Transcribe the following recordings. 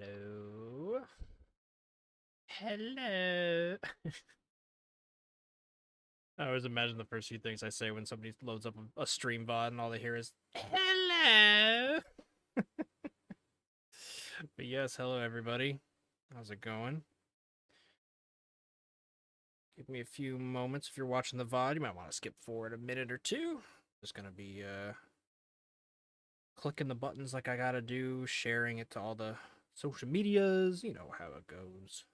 Hello. Hello. I always imagine the first few things I say when somebody loads up a stream VOD and all they hear is hello. But yes, hello everybody. How's it going? Give me a few moments. If you're watching the VOD, you might want to skip forward a minute or two. Just gonna be clicking the buttons like I gotta do, sharing it to all the social medias. You know how it goes.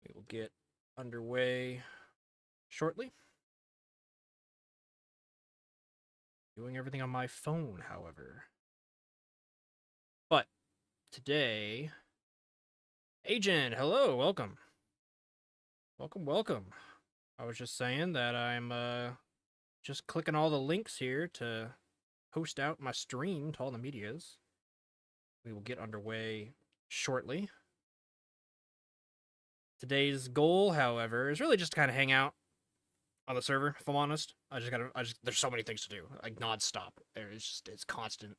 We will get underway shortly. Doing everything on my phone, however. But today, Agent, hello, welcome. Welcome. I was just saying that I'm just clicking all the links here to post out my stream to all the medias. We will get underway shortly. Today's goal, however, is really just to kind of hang out on the server, if I'm honest. There's so many things to do, like nonstop. It's constant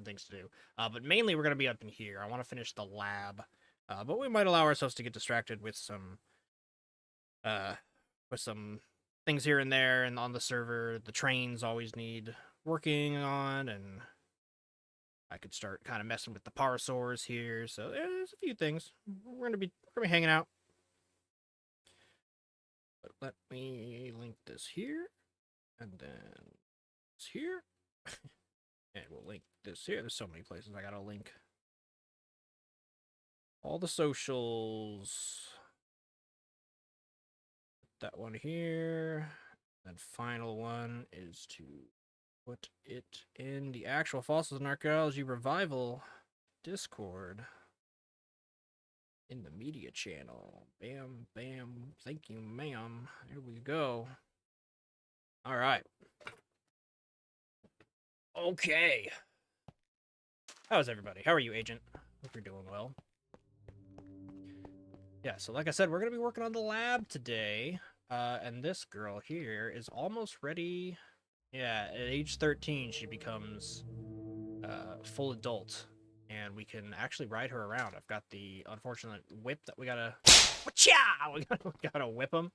things to do. But mainly we're going to be up in here. I want to finish the lab. But we might allow ourselves to get distracted with some things here and there, and on the server, the trains always need working on, and I could start kind of messing with the parasaurs here. So there's a few things. We're gonna be hanging out. But let me link this here, and then this here, and we'll link this here. There's so many places I gotta link. All the socials. That one here. Then final one is to put it in the actual Fossils and Archaeology Revival Discord in the media channel. Bam, bam. Thank you, ma'am. Here we go. All right. Okay. How's everybody? How are you, Agent? Hope you're doing well. Yeah, so like I said, we're going to be working on the lab today. And this girl here is almost ready. Yeah, at age 13, she becomes full adult. And we can actually ride her around. I've got the unfortunate whip that we gotta... We gotta whip him.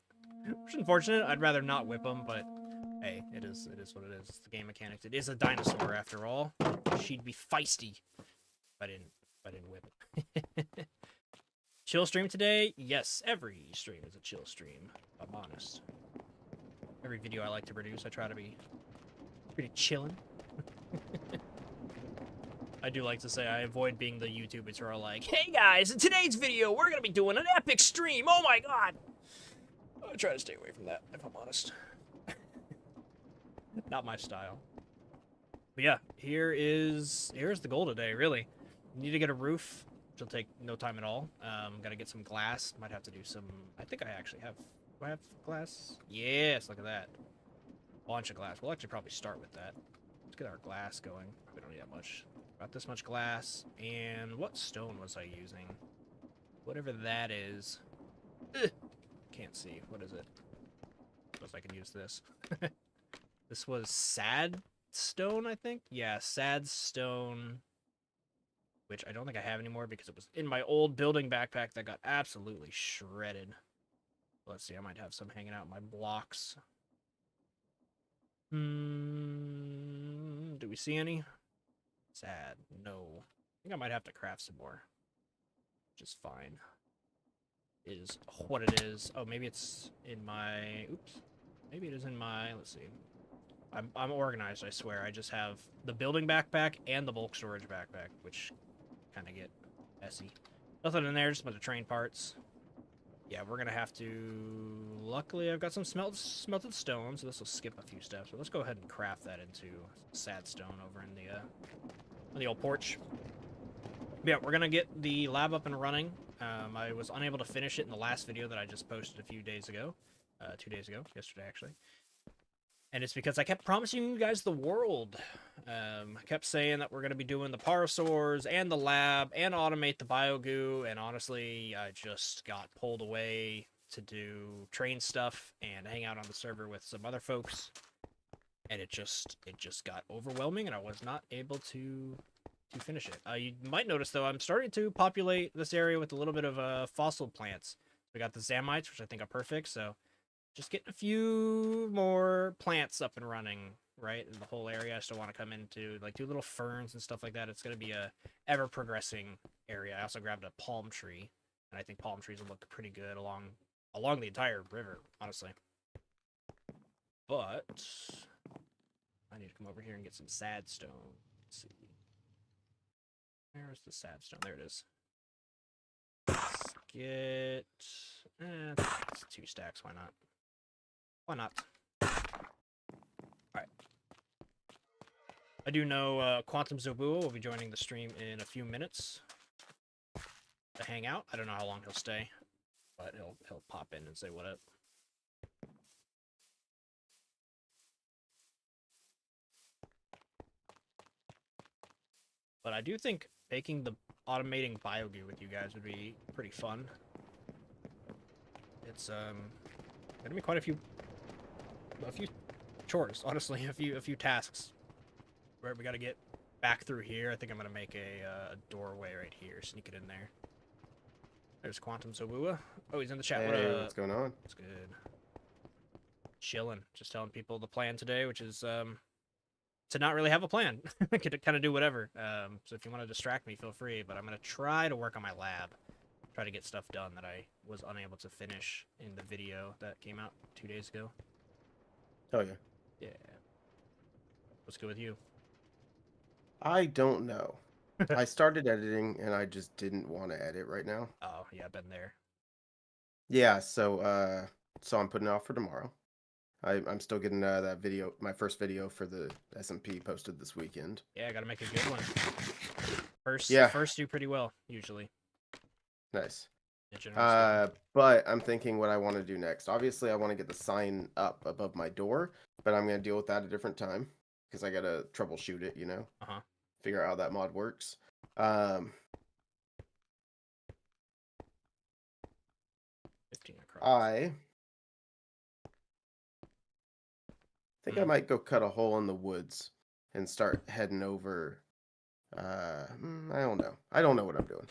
Which is unfortunate. I'd rather not whip him, but... Hey, it is what it is. It's the game mechanics. It is a dinosaur, after all. She'd be feisty if I didn't whip it. Chill stream today? Yes, every stream is a chill stream, if I'm honest. Every video I like to produce, I try to be pretty chillin'. I do like to say I avoid being the YouTubers who are like, hey guys, in today's video, we're gonna be doing an epic stream, oh my god! I try to stay away from that, if I'm honest. Not my style. But yeah, here's the goal today, really. We need to get a roof. It'll take no time at all. Gotta get some glass. Might have to do some... I think I actually have... Do I have glass? Yes, look at that. Bunch of glass. We'll actually probably start with that. Let's get our glass going. We don't need that much. About this much glass. And what stone was I using? Whatever that is. Ugh. Can't see. What is it? Suppose I can use this. This was sad stone, I think? Yeah, sad stone... which I don't think I have anymore because it was in my old building backpack that got absolutely shredded. Let's see, I might have some hanging out in my blocks. Do we see any? Sad. No. I think I might have to craft some more. Which is fine. It is what it is. Oh, maybe it's in my... Oops. Maybe it is in my... Let's see. I'm organized, I swear. I just have the building backpack and the bulk storage backpack, which... kind of get messy. Nothing in there, just a bunch of train parts. Yeah, we're gonna have to... Luckily, I've got some smelted stone, so this will skip a few steps. But let's go ahead and craft that into sad stone over in the old porch. But yeah, we're gonna get the lab up and running. I was unable to finish it in the last video that I just posted a few days ago. 2 days ago. Yesterday, actually. And it's because I kept promising you guys the world. I kept saying that we're going to be doing the parasaurs and the lab and automate the biogoo. And honestly, I just got pulled away to do train stuff and hang out on the server with some other folks. And it just got overwhelming, and I was not able to to finish it. You might notice though, I'm starting to populate this area with a little bit of fossil plants. We got the Zamites, which I think are perfect. So just getting a few more plants up and running, right, in the whole area. I still want to come into like do little ferns and stuff like that. It's going to be a ever progressing area. I also grabbed a palm tree, and I think palm trees will look pretty good along the entire river, honestly. But I need to come over here and get some sadstone. Let's see. Where's the sadstone? There it is. Let's get it's 2 stacks. Why not? Why not? Alright. I do know Quantum Zobua will be joining the stream in a few minutes to hang out. I don't know how long he'll stay, but he'll pop in and say what up. But I do think making the automating biogoo with you guys would be pretty fun. It's gonna be quite a few chores, honestly, a few tasks. Where we gotta get back through here. I think I'm gonna make a doorway right here, sneak it in there. There's Quantum Zobua. Oh, he's in the chat. Hey, what's going on? It's good. Chilling, just telling people the plan today, which is to not really have a plan. To kind of do whatever. So if you want to distract me, feel free. But I'm gonna try to work on my lab, try to get stuff done that I was unable to finish in the video that came out 2 days ago. Oh yeah. Yeah. What's good with you? I don't know. I started editing and I just didn't want to edit right now. Oh yeah, I've been there. Yeah, so I'm putting it off for tomorrow. I'm still getting that video, my first video for the SMP posted this weekend. Yeah, I gotta make a good one. First do pretty well usually. Nice. Yeah, but I'm thinking what I want to do next. Obviously, I want to get the sign up above my door, but I'm gonna deal with that a different time because I gotta troubleshoot it, you know. Figure out how that mod works. 15 across. I think I might go cut a hole in the woods and start heading over. I don't know. I don't know what I'm doing.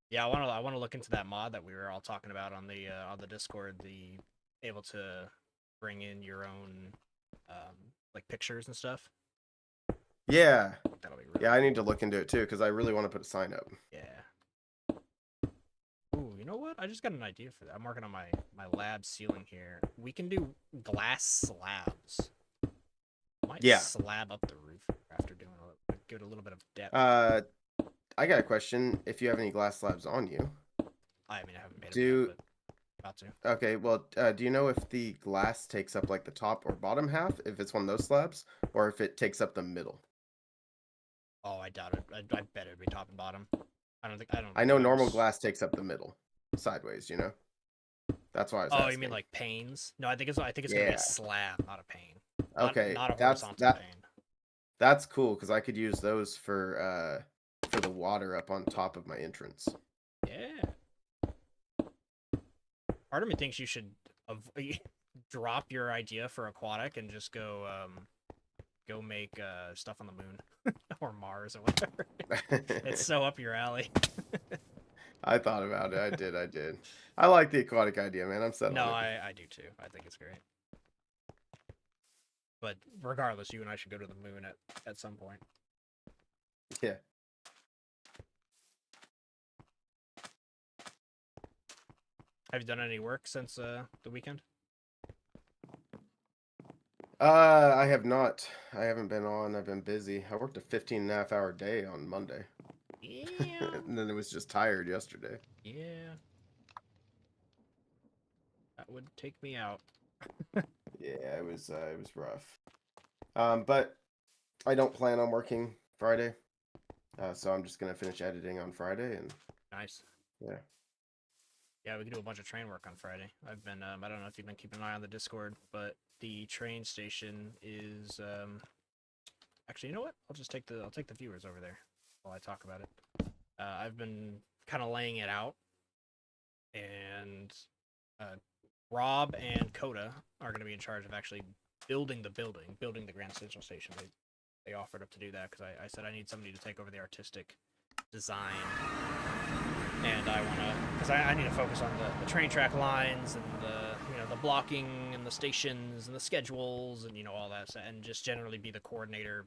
Yeah, I want to look into that mod that we were all talking about on the Discord. The able to bring in your own like pictures and stuff. Yeah. That'll be really yeah, I need to look into it too because I really want to put a sign up. Yeah. Ooh, you know what? I just got an idea for that. I'm working on my lab ceiling here. We can do glass slabs. Might slab up the roof after doing give it a little bit of depth. I got a question. If you have any glass slabs on you. I mean, I haven't made them yet, but about to. Okay, well, do you know if the glass takes up like the top or bottom half, if it's one of those slabs, or if it takes up the middle? Oh, I doubt it. I bet it'd be top and bottom. I know normal glass takes up the middle, sideways. You know. That's why I was asking. You mean like panes? No, I think it's gonna be a slab, not a pane. Okay, not a horizontal pane. That's cool because I could use those for the water up on top of my entrance. Yeah. Part of me thinks you should drop your idea for aquatic and just go make stuff on the moon or Mars or whatever. It's so up your alley. I thought about it. I did. I like the aquatic idea, man. I'm set on it. No, I do too. I think it's great. But regardless, you and I should go to the moon at some point. Yeah. Have you done any work since the weekend? I have not. I haven't been on. I've been busy. I worked a 15.5-hour day on Monday. Yeah. And then it was just tired yesterday. Yeah. That would take me out. Yeah, it was rough. But I don't plan on working Friday. So I'm just gonna finish editing on Friday and nice. Yeah. Yeah, we can do a bunch of train work on Friday. I've been I don't know if you've been keeping an eye on the Discord, but the train station is actually, you know what? I'll take the viewers over there while I talk about it. I've been kind of laying it out, and Rob and Coda are going to be in charge of actually building the Grand Central Station. They offered up to do that because I said I need somebody to take over the artistic design, and I want to, because I need to focus on the train track lines and the blocking and the stations and the schedules and all that, and just generally be the coordinator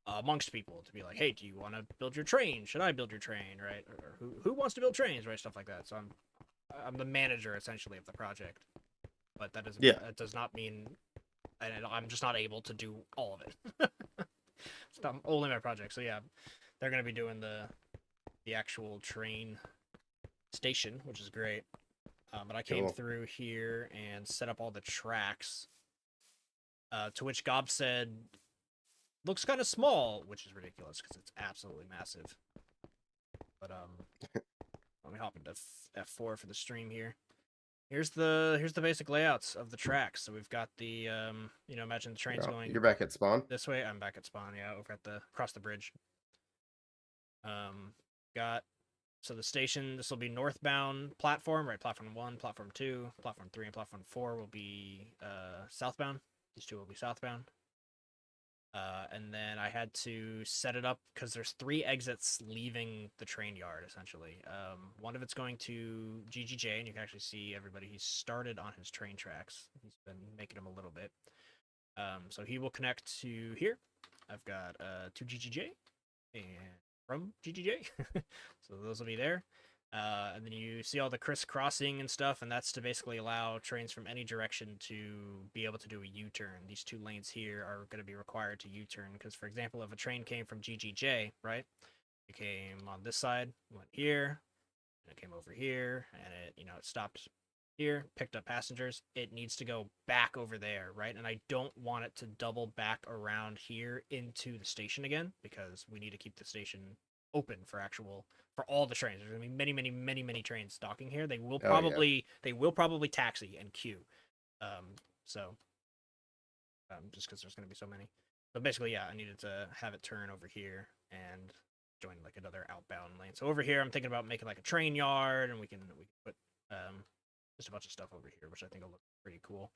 amongst people to be like, hey, do you want to build your train? Should I build your train, right? Or who wants to build trains, right? Stuff like that. So I'm the manager essentially of the project, but that does not mean, and I'm just not able to do all of it. It's not only my project. So yeah, they're gonna be doing the actual train station, which is great. But I came through here and set up all the tracks. To which Gob said, looks kind of small, which is ridiculous because it's absolutely massive. But let me hop into F4 for the stream here. Here's the basic layouts of the tracks. So we've got the imagine the train's going. You're back at spawn. This way. I'm back at spawn. Yeah, over at across the bridge. So the station, this will be northbound platform, right? Platform 1, platform 2, platform 3, and platform 4 will be southbound. These two will be southbound. And then I had to set it up because there's 3 exits leaving the train yard, essentially. One of it's going to GGJ, and you can actually see everybody. He's started on his train tracks. He's been making them a little bit. So he will connect to here. I've got 2 GGJ and from GGJ. So those will be there. And then you see all the crisscrossing and stuff, and that's to basically allow trains from any direction to be able to do a U-turn. These 2 lanes here are going to be required to U-turn, because, for example, if a train came from GGJ, right, it came on this side, went here, and it came over here, and it stopped here, picked up passengers, it needs to go back over there, right? And I don't want it to double back around here into the station again, because we need to keep the station open for all the trains. There's gonna be many trains docking here. They will probably taxi and queue. Just because there's gonna be so many. So basically, yeah, I needed to have it turn over here and join like another outbound lane. So over here, I'm thinking about making like a train yard, and we can put just a bunch of stuff over here, which I think will look pretty cool.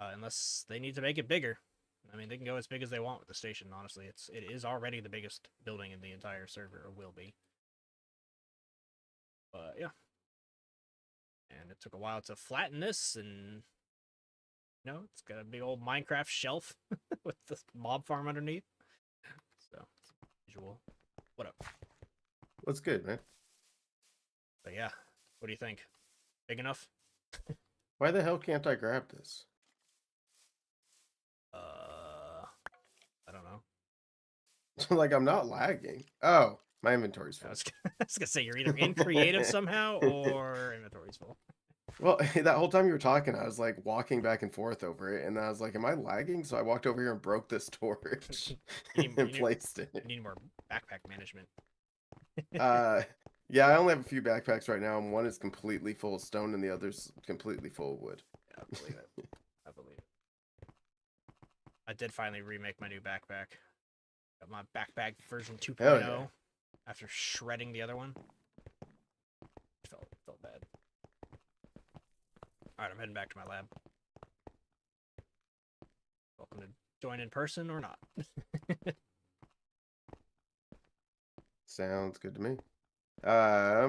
Unless they need to make it bigger. I mean, they can go as big as they want with the station, honestly. It is already the biggest building in the entire server, or will be. But, yeah. And it took a while to flatten this, and, it's got a big old Minecraft shelf with the mob farm underneath. So, visual. What up? What's good, man? But, yeah. What do you think? Big enough? Why the hell can't I grab this? I don't know. Like, I'm not lagging. Oh, my inventory's full. I was gonna say you're either in creative somehow or inventory's full. Well, that whole time you were talking, I was like walking back and forth over it, and I was like, "Am I lagging?" So I walked over here and broke the storage and placed it. You need more backpack management. Yeah, I only have a few backpacks right now, and one is completely full of stone, and the other's completely full of wood. Yeah, I believe it. I believe it. I did finally remake my new backpack. Got my backpack version 2.0 yeah. After shredding the other one. Felt bad. Alright, I'm heading back to my lab. Welcome to join in person or not. Sounds good to me. I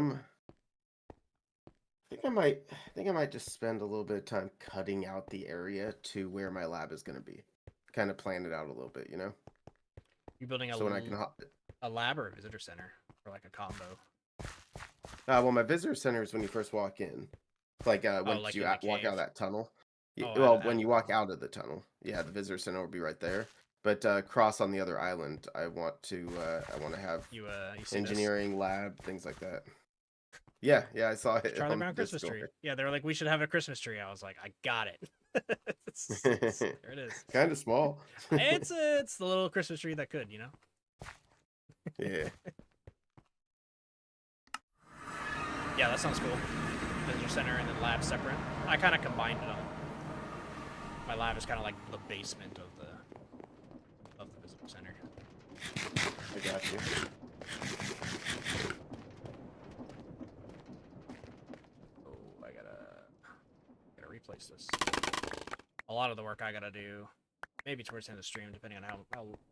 think I might just spend a little bit of time cutting out the area to where my lab is going to be. Kind of plan it out a little bit, You building so when I can a lab or a visitor center, or like a combo? Well, my visitor center is when you first walk in, like once like you walk out of that tunnel. Oh, when you walk out of the tunnel, yeah, the visitor center will be right there. But cross on the other island, I want to have you engineering lab, things like that. Yeah, I saw it. Charlie Brown Christmas tree. Yeah, they were like, we should have a Christmas tree. I was like, I got it. There it is. Kind of small. It's the little Christmas tree that could, Yeah. Yeah, that sounds cool. Visitor center and then lab separate. I kind of combined it up. My lab is kind of like the basement of the visitor center. I got you. Oh, I gotta replace this. A lot of the work I gotta do maybe towards the end of the stream, depending on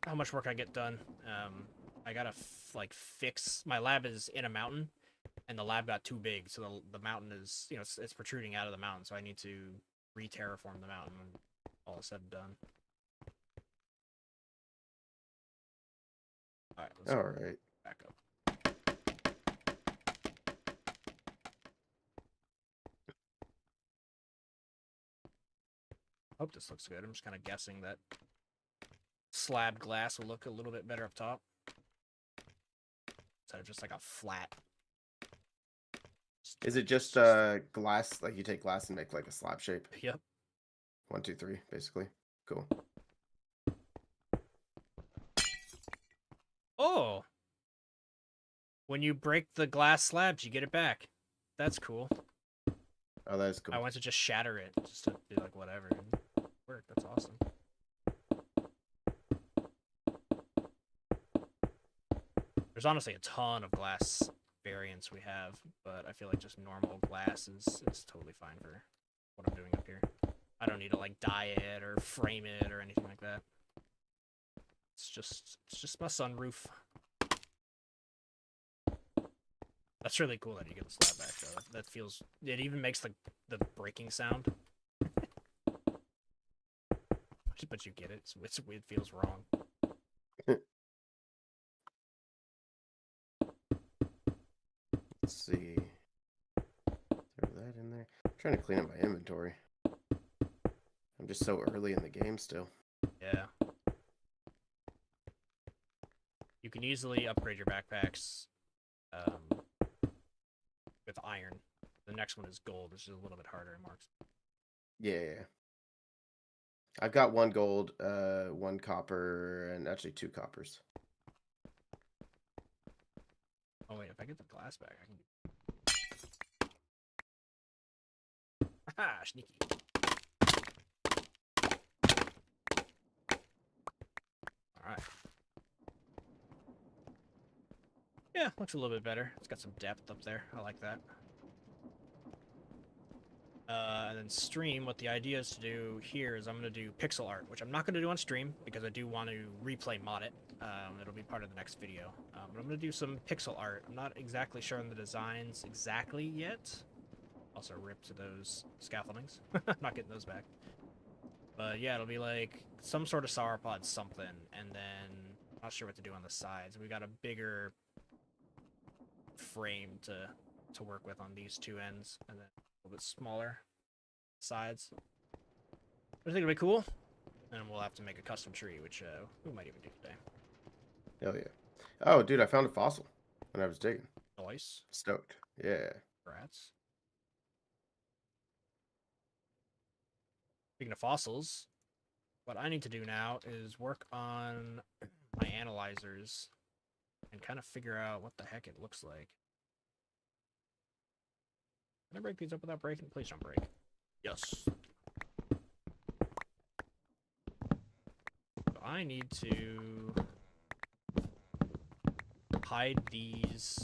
how much work I get done. I gotta like fix my lab is in a mountain, and the lab got too big, so the mountain is it's protruding out of the mountain, so I need to re-terraform the mountain when all is said and done. All right. All right. Back up. Hope this looks good. I'm just kind of guessing that slab glass will look a little bit better up top. Instead of just like a flat. Is it just glass? Like you take glass and make like a slab shape? Yep. 1, 2, 3, basically. Cool. Oh! When you break the glass slabs, you get it back. That's cool. Oh, that is cool. I went to just shatter it, just to do like whatever, and it worked. That's awesome. There's honestly a ton of glass variants we have, but I feel like just normal glass is totally fine for what I'm doing up here. I don't need to like dye it or frame it or anything like that. It's just my sunroof. That's really cool that you get the slab back though. That feels, it even makes the breaking sound. But you get it. It feels wrong. Let's see. Throw that in there. I'm trying to clean up my inventory. I'm just so early in the game still. Yeah. You can easily upgrade your backpacks with iron. The next one is gold, which is a little bit harder in marks. Yeah. I've got 1 gold, 1 copper, and actually 2 coppers. Oh wait, if I get the glass back, I can do. Haha, sneaky. Alright. Yeah, looks a little bit better. It's got some depth up there. I like that. And then stream, what the idea is to do here is I'm going to do pixel art, which I'm not going to do on stream because I do want to replay mod it. It'll be part of the next video. But I'm going to do some pixel art. I'm not exactly sure on the designs exactly yet. Also rip to those scaffoldings. I'm not getting those back. But yeah, it'll be like some sort of sauropod something, and then I'm not sure what to do on the sides. We got a bigger frame to work with on these 2 ends, and then a little bit smaller sides. I think it'll be cool, and we'll have to make a custom tree, which we might even do today. Hell yeah. Oh, dude, I found a fossil when I was digging. Nice. Stoked. Yeah. Rats. Speaking of fossils, what I need to do now is work on my analyzers and kind of figure out what the heck it looks like. Can I break these up without breaking? Please don't break. Yes. So I need to hide these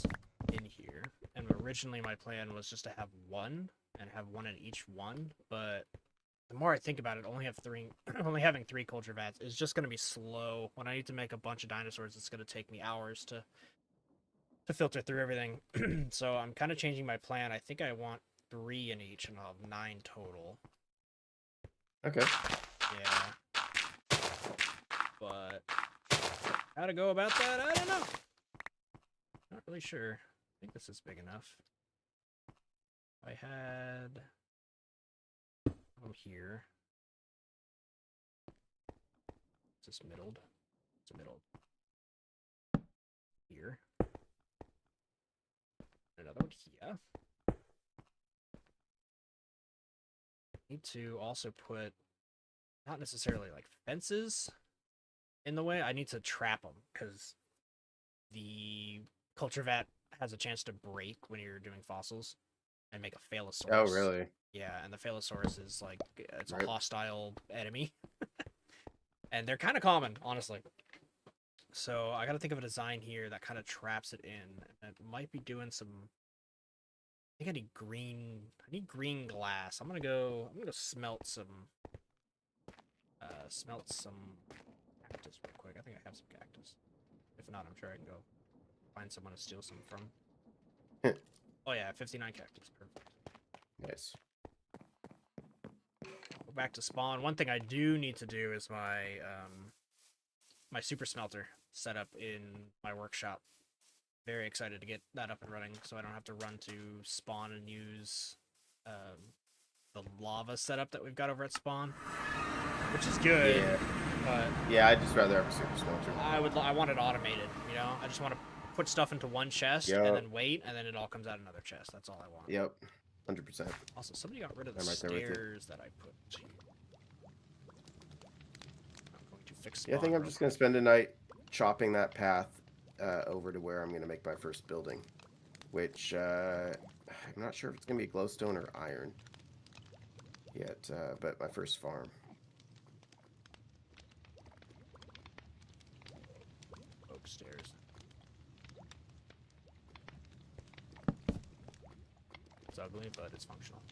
in here. And originally my plan was just to have 1 and have 1 in each one, but the more I think about it, only having 3 culture vats is just going to be slow. When I need to make a bunch of dinosaurs, it's going to take me hours to filter through everything. So I'm kind of changing my plan. I think I want 3 in each, and I'll have 9 total. Okay. Yeah. But how to go about that, I don't know. Not really sure. I think this is big enough. I had here. Is this middled? It's middled. Here. Another one here. Need to also put not necessarily like fences in the way. I need to trap them because the culture vat has a chance to break when you're doing fossils and make a Phallosaurus. Oh, really? Yeah, and the Phallosaurus is like, it's a hostile enemy. And they're kind of common, honestly. So I gotta think of a design here that kind of traps it in. And it might be doing some, I think I need green glass. I'm gonna go smelt some Smelt some cactus real quick. I think I have some cactus. If not, I'm sure I can go find someone to steal some from. Oh yeah, 59 cactus. Perfect. Nice. Go back to spawn. One thing I do need to do is my my super smelter set up in my workshop. Very excited to get that up and running, so I don't have to run to spawn and use the lava setup that we've got over at spawn, which is good. Yeah. But yeah, I'd just rather have a super smelter. I want it automated. You know, I just want to put stuff into one chest and then wait, and then it all comes out another chest. That's all I want. Yep, 100%. Also, somebody got rid of the I'm right there with you. stairs that I put here. I'm going to fix. Yeah, I think I'm just gonna spend a night chopping that path over to where I'm gonna make my first building, which I'm not sure if it's gonna be glowstone or iron yet, but my first farm. Oak stairs. It's ugly, but it's functional.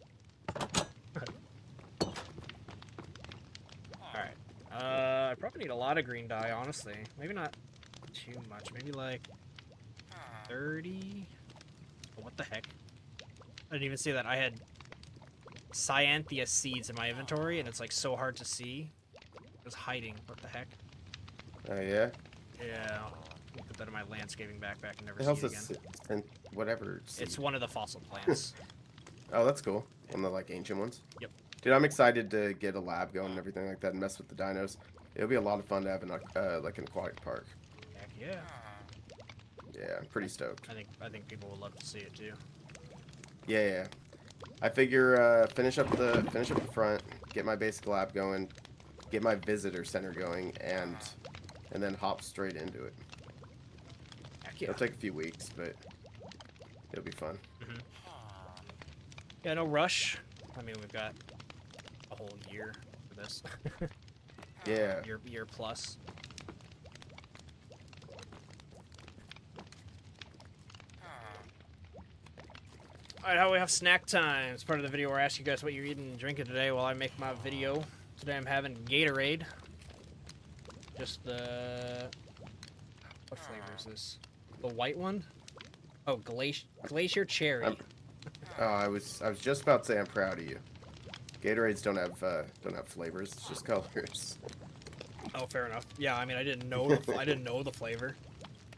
Alright. I probably need a lot of green dye, honestly. Maybe not too much. Maybe like 30? Oh, what the heck? I didn't even see that. I had cyanthia seeds in my inventory, and it's like so hard to see. It was hiding. What the heck? Oh, yeah? Yeah. I'll put that in my landscaping backpack and never It see it again. And whatever. It's one of the fossil plants. Oh, that's cool. One of the like ancient ones. Yep. Dude, I'm excited to get a lab going and everything like that and mess with the dinos. It'll be a lot of fun to have an like an aquatic park. Heck yeah. Yeah, I'm pretty stoked. I think people will love to see it too. Yeah, yeah. I figure finish up the front, get my basic lab going, get my visitor center going, and then hop straight into it. Heck yeah. It'll take a few weeks, but it'll be fun. Mm-hmm. Yeah, no rush. I mean, we've got a whole year for this. Yeah. Year plus. Alright, how we have snack time. It's part of the video where I ask you guys what you're eating and drinking today while I make my video. Today I'm having Gatorade. Just the... What flavor is this? The white one? Oh, Glacier Cherry. Oh, I was just about to say I'm proud of you. Gatorades don't have flavors, it's just colors. Oh, fair enough. Yeah, I mean, I didn't know the flavor.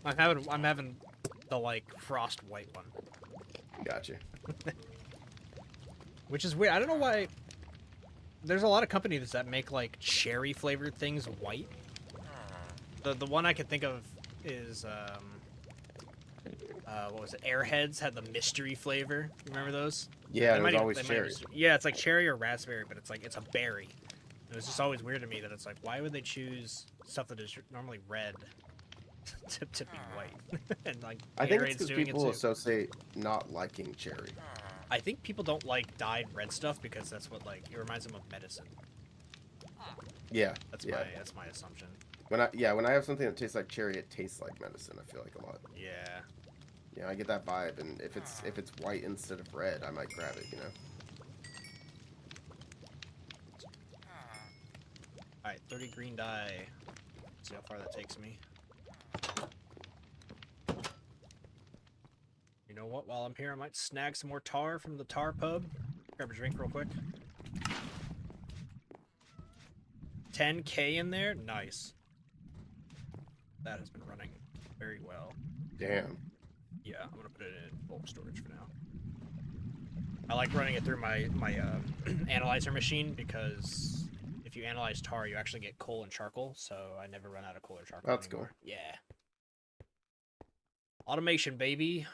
I'm having the like frost white one. Gotcha. Which is weird. I don't know why. There's a lot of companies that make like cherry flavored things white. The one I can think of is what was it? Airheads had the mystery flavor. You remember those? Yeah, it was always cherry. Yeah, it's like cherry or raspberry, but it's a berry. It was just always weird to me that it's like, why would they choose stuff that is normally red to be white? And like, I think it's Gatorade's because doing people it too. associate not liking cherry. I think people don't like dyed red stuff because that's what like it reminds them of medicine. Yeah, That's my assumption. when I have something that tastes like cherry, it tastes like medicine. I feel like a lot. Yeah. Yeah, I get that vibe, and if it's white instead of red, I might grab it. You know. Alright, 30 green dye. See how far that takes me. You know what? While I'm here, I might snag some more tar from the tar pub. Grab a drink real quick. 10K in there? Nice. That has been running very well. Damn. Yeah, I'm gonna put it in bulk storage for now. I like running it through my analyzer machine because if you analyze tar, you actually get coal and charcoal, so I never run out of coal or charcoal That's anymore. cool. Yeah. Automation, baby.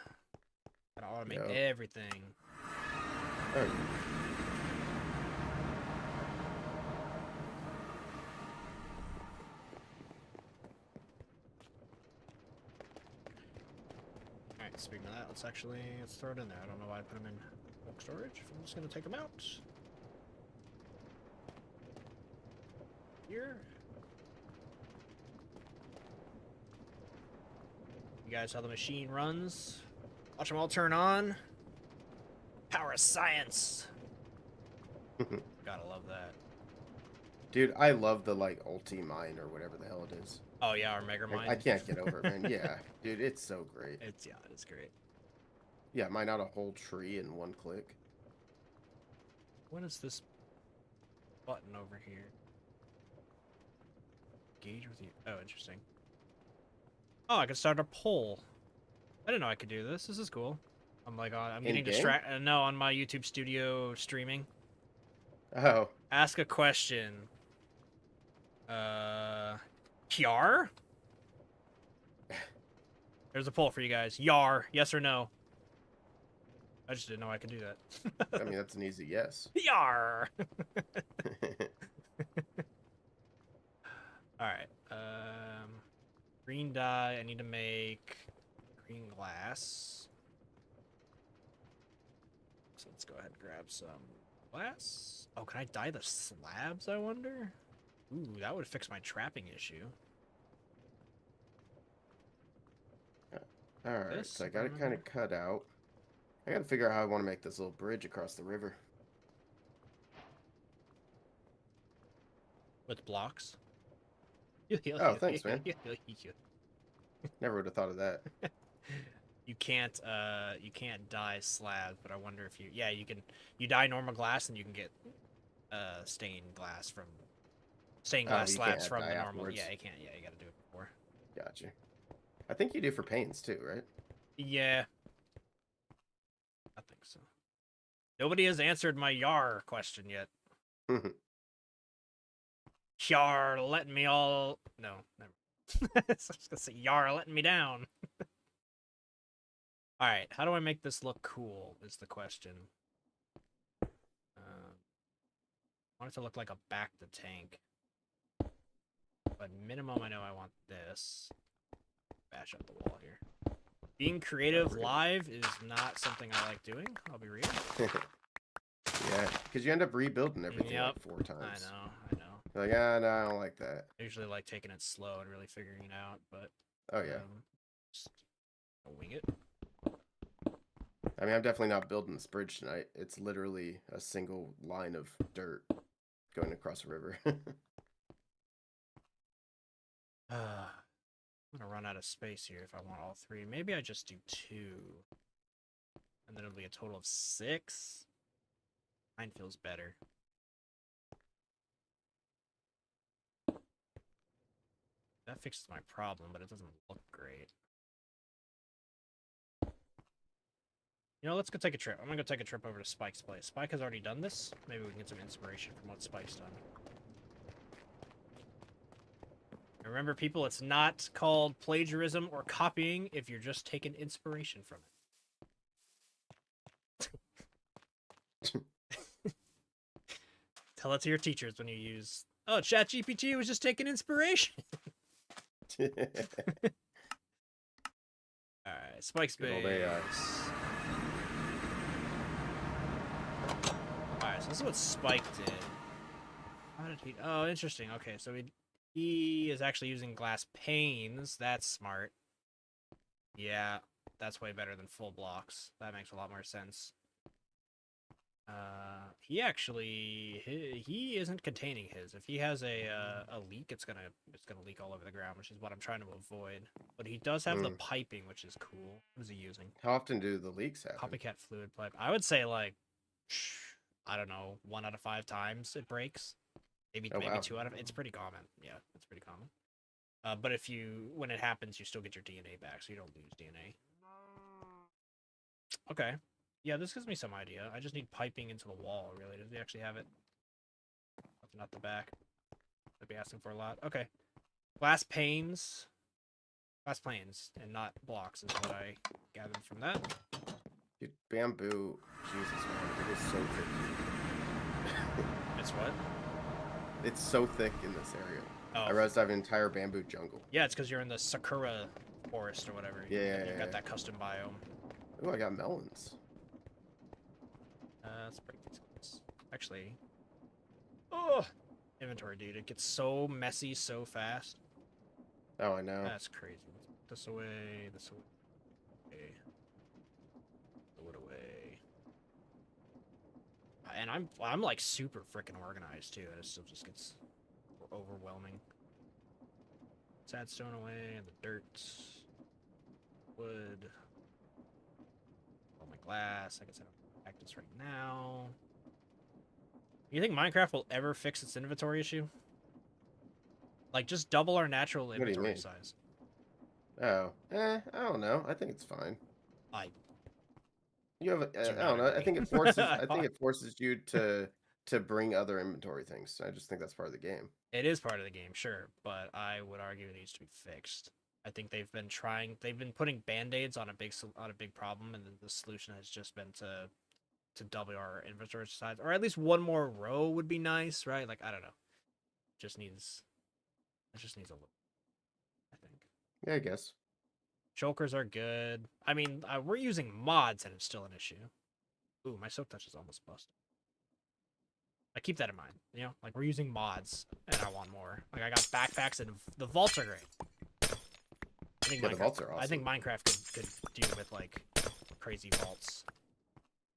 Gotta automate everything. Oh. Alright, speaking of that, let's throw it in there. I don't know why I put them in bulk storage. I'm just gonna take them out. Here. You guys, how the machine runs. Watch them all turn on. Power of science. Gotta love that. Dude, I love the, like, ulti mine or whatever the hell it is. Oh yeah, our Mega I Mine. can't get over it, man. Yeah, dude, it's so great. Yeah, it's great. Yeah, mine out a whole tree in one click. What is this button over here? Engage with you. Oh, interesting. Oh, I can start a poll. I didn't know I could do this. This is cool. I'm like, I'm getting In-game? distracted. No, on my YouTube studio streaming. Oh. Ask a question. Yar? There's a poll for you guys. Yar, yes or no? I just didn't know I could do that. I mean, that's an easy yes. Yar! Alright, green dye, I need to make green glass. So let's go ahead and grab some glass. Oh, can I dye the slabs, I wonder? Ooh, that would fix my trapping issue. Alright, so I got it kind of cut out. I gotta figure out how I want to make this little bridge across the river. With blocks? Oh, thanks, man. Never would have thought of that. You can't dye slabs, but I wonder if you dye normal glass and you can get stained glass slabs from the normal. Afterwards. Yeah, you can't. Yeah, you got to do it before. Gotcha. I think you do for paints too, right? Yeah, I think so. Nobody has answered my Yar question yet. Yar letting me all... No, never. I was gonna say Yar letting me down. Alright, how do I make this look cool is the question. I want it to look like a back to tank. But minimum, I know I want this. Bash up the wall here. Being creative live is not something I like doing. I'll be real. Yeah, because you end up rebuilding everything like 4 times. I know. You're like, ah, no, I don't like that. I usually like taking it slow and really figuring it out, but... Oh, yeah. Just wing it. I mean, I'm definitely not building this bridge tonight. It's literally a single line of dirt going across a river. I'm gonna run out of space here if I want all 3. Maybe I just do 2. And then it'll be a total of 6. Mine feels better. That fixes my problem, but it doesn't look great. You know, let's go take a trip. I'm gonna go take a trip over to Spike's place. Spike has already done this. Maybe we can get some inspiration from what Spike's done. Remember, people, it's not called plagiarism or copying if you're just taking inspiration from it. Tell it to your teachers when you use, oh, ChatGPT was just taking inspiration. Alright, Spike's base. Alright, so this is what Spike did. How did he... Oh, interesting. Okay, so he is actually using glass panes. That's smart. Yeah, that's way better than full blocks. That makes a lot more sense. He actually... He isn't containing his. If he has a leak, it's gonna leak all over the ground, which is what I'm trying to avoid. But he does have the piping, which is cool. What is he using? How often do the leaks happen? Copycat fluid pipe. I would say, like, I don't know, 1 out of 5 times it breaks. Maybe 2 out of... It's pretty common. Yeah, it's pretty common. But when it happens, you still get your DNA back, so you don't lose DNA. Okay. Yeah, this gives me some idea. I just need piping into the wall, really. Does he actually have it? Not the back. I'd be asking for a lot. Okay. Glass panes. Glass planes, and not blocks, is what I gathered from that. Dude, bamboo. Jesus, man. It is so thick. It's what? It's so thick in this area. Oh. I realized I have an entire bamboo jungle. Yeah, it's because you're in the Sakura forest or whatever. Yeah. You've got that custom biome. Oh, I got melons. Let's break these guys. Actually... Oh! Inventory, dude. It gets so messy so fast. Oh, I know. That's crazy. This away, this away. Throw it away. And I'm like super freaking organized too, and it still just gets overwhelming. Sandstone away, and the dirt. Wood. All my glass. I guess I don't practice right now. You think Minecraft will ever fix its inventory issue? Like, just double our natural What do you inventory mean? size. Oh, I don't know. I think it's fine. I You have, do I not don't know. I agree. think it forces. I think it forces you to bring other inventory things. I just think that's part of the game. It is part of the game, sure, but I would argue it needs to be fixed. I think they've been putting band-aids on a big problem, and the solution has just been to double our inventory size, or at least one more row would be nice, right? Like, I don't know. It just needs a little, I think. Yeah, I guess. Chokers are good. I mean, we're using mods and it's still an issue. Ooh, my soak touch is almost busted. I keep that in mind, you know? Like, we're using mods, and I want more. Like, I got backpacks, and the vaults are great. I think Yeah, the vaults are I think awesome. Minecraft could deal with, like, crazy vaults.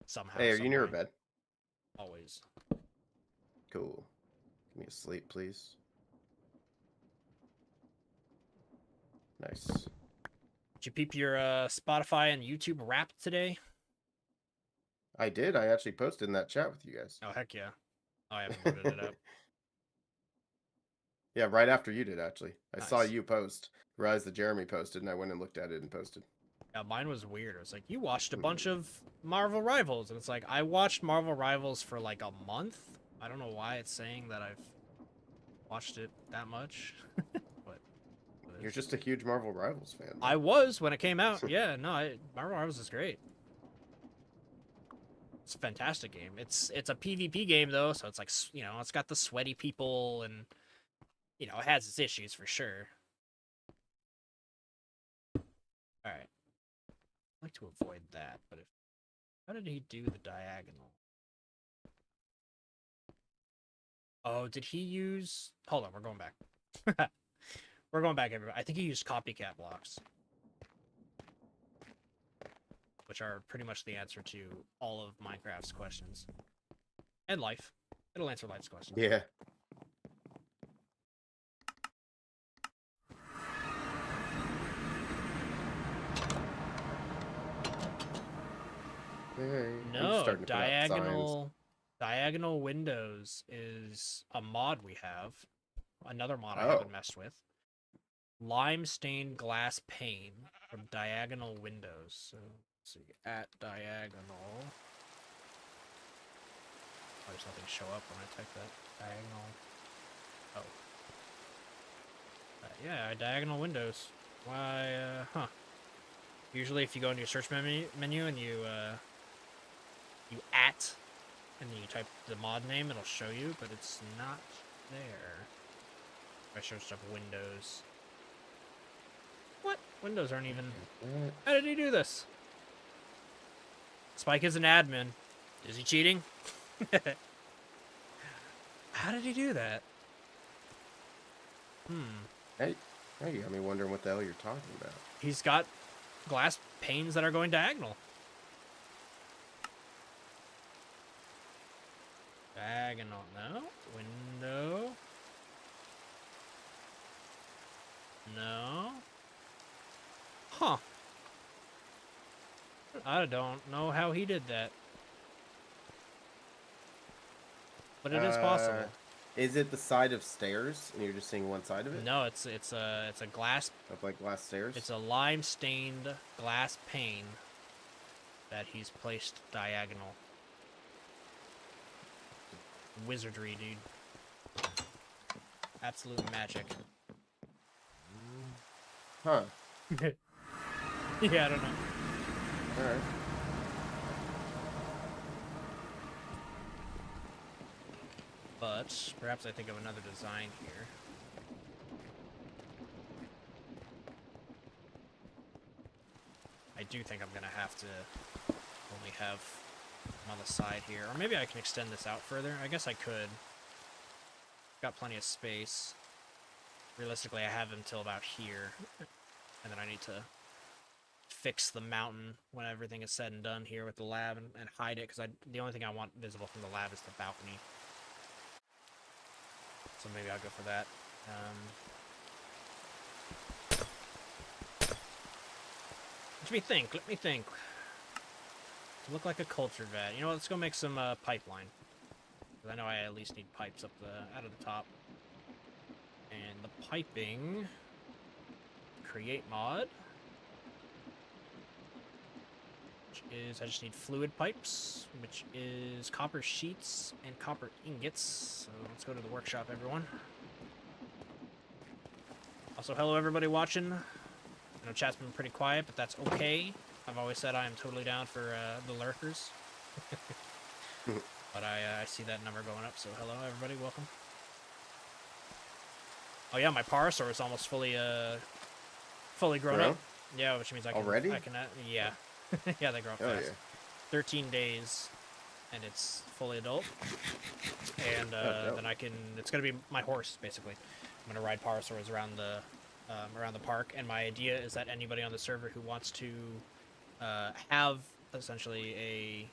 Somehow, Hey, are you near a some way. bed? Always. Cool. Give me a sleep, please. Nice. Did you peep your Spotify and YouTube rap today? I did. I actually posted in that chat with you guys. Oh, heck yeah. Oh, I haven't loaded it up. Yeah, right after you did, actually. I saw Nice. you post, realized that Jeremy posted, and I went and looked at it and posted. Yeah, mine was weird. It was like, you watched a bunch of Marvel Rivals. And it's like, I watched Marvel Rivals for like a month. I don't know why it's saying that I've watched it that much. but You're just a huge Marvel Rivals fan. I was when it came out. Yeah, no, Marvel Rivals is great. It's a fantastic game. It's a PvP game, though, so it's like, you know, it's got the sweaty people and, you know, it has its issues for sure. All right. I'd like to avoid that, but how did he do the diagonal? Oh, did he use... Hold on, we're going back. We're going back, everybody. I think he used copycat blocks. Which are pretty much the answer to all of Minecraft's questions. And life. It'll answer life's questions. Yeah. Hey, No, diagonal windows is a mod we have. Another mod I haven't messed with. Lime stained glass pane from Diagonal Windows. So let's see, at diagonal. Why does nothing show up when I type that? Diagonal. Oh. Yeah, diagonal windows. Why, huh. Usually if you go into your search menu and you at, and then you type the mod name, it'll show you, but it's not there. I searched up Windows. What? Windows aren't even... How did he do this? Spike is an admin. Is he cheating? How did he do that? Hey, you got me wondering what the hell you're talking about. He's got glass panes that are going diagonal. Diagonal, no. Window. No. Huh. I don't know how he did that. But it is possible. Is it the side of stairs, and you're just seeing one side of it? No, it's a glass. Up like glass stairs? It's a lime stained glass pane that he's placed diagonal. Wizardry, dude. Absolute magic. Huh. Yeah, I don't know. Alright. But perhaps I think of another design here. I do think I'm gonna have to only have him on the side here. Or maybe I can extend this out further. I guess I could. Got plenty of space. Realistically, I have him till about here. And then I need to fix the mountain when everything is said and done here with the lab and hide it, because the only thing I want visible from the lab is the balcony. So maybe I'll go for that. Let me think. Let me think. To look like a culture vat. You know what? Let's go make some pipeline. Because I know I at least need pipes up out of the top. And the piping. Create mod. Which is, I just need fluid pipes, which is copper sheets and copper ingots. So let's go to the workshop, everyone. Also, hello everybody watching. I know chat's been pretty quiet, but that's okay. I've always said I am totally down for the lurkers. But I see that number going up, so hello everybody, welcome. Oh yeah, my Parasaur is almost fully grown up. Yeah, which means I can... Already? Yeah. Yeah, they grow up fast. Yeah. 13 days, and it's fully adult. And then I can... It's going to be my horse, basically. I'm going to ride Parasaurs around the park, and my idea is that anybody on the server who wants to have, essentially, a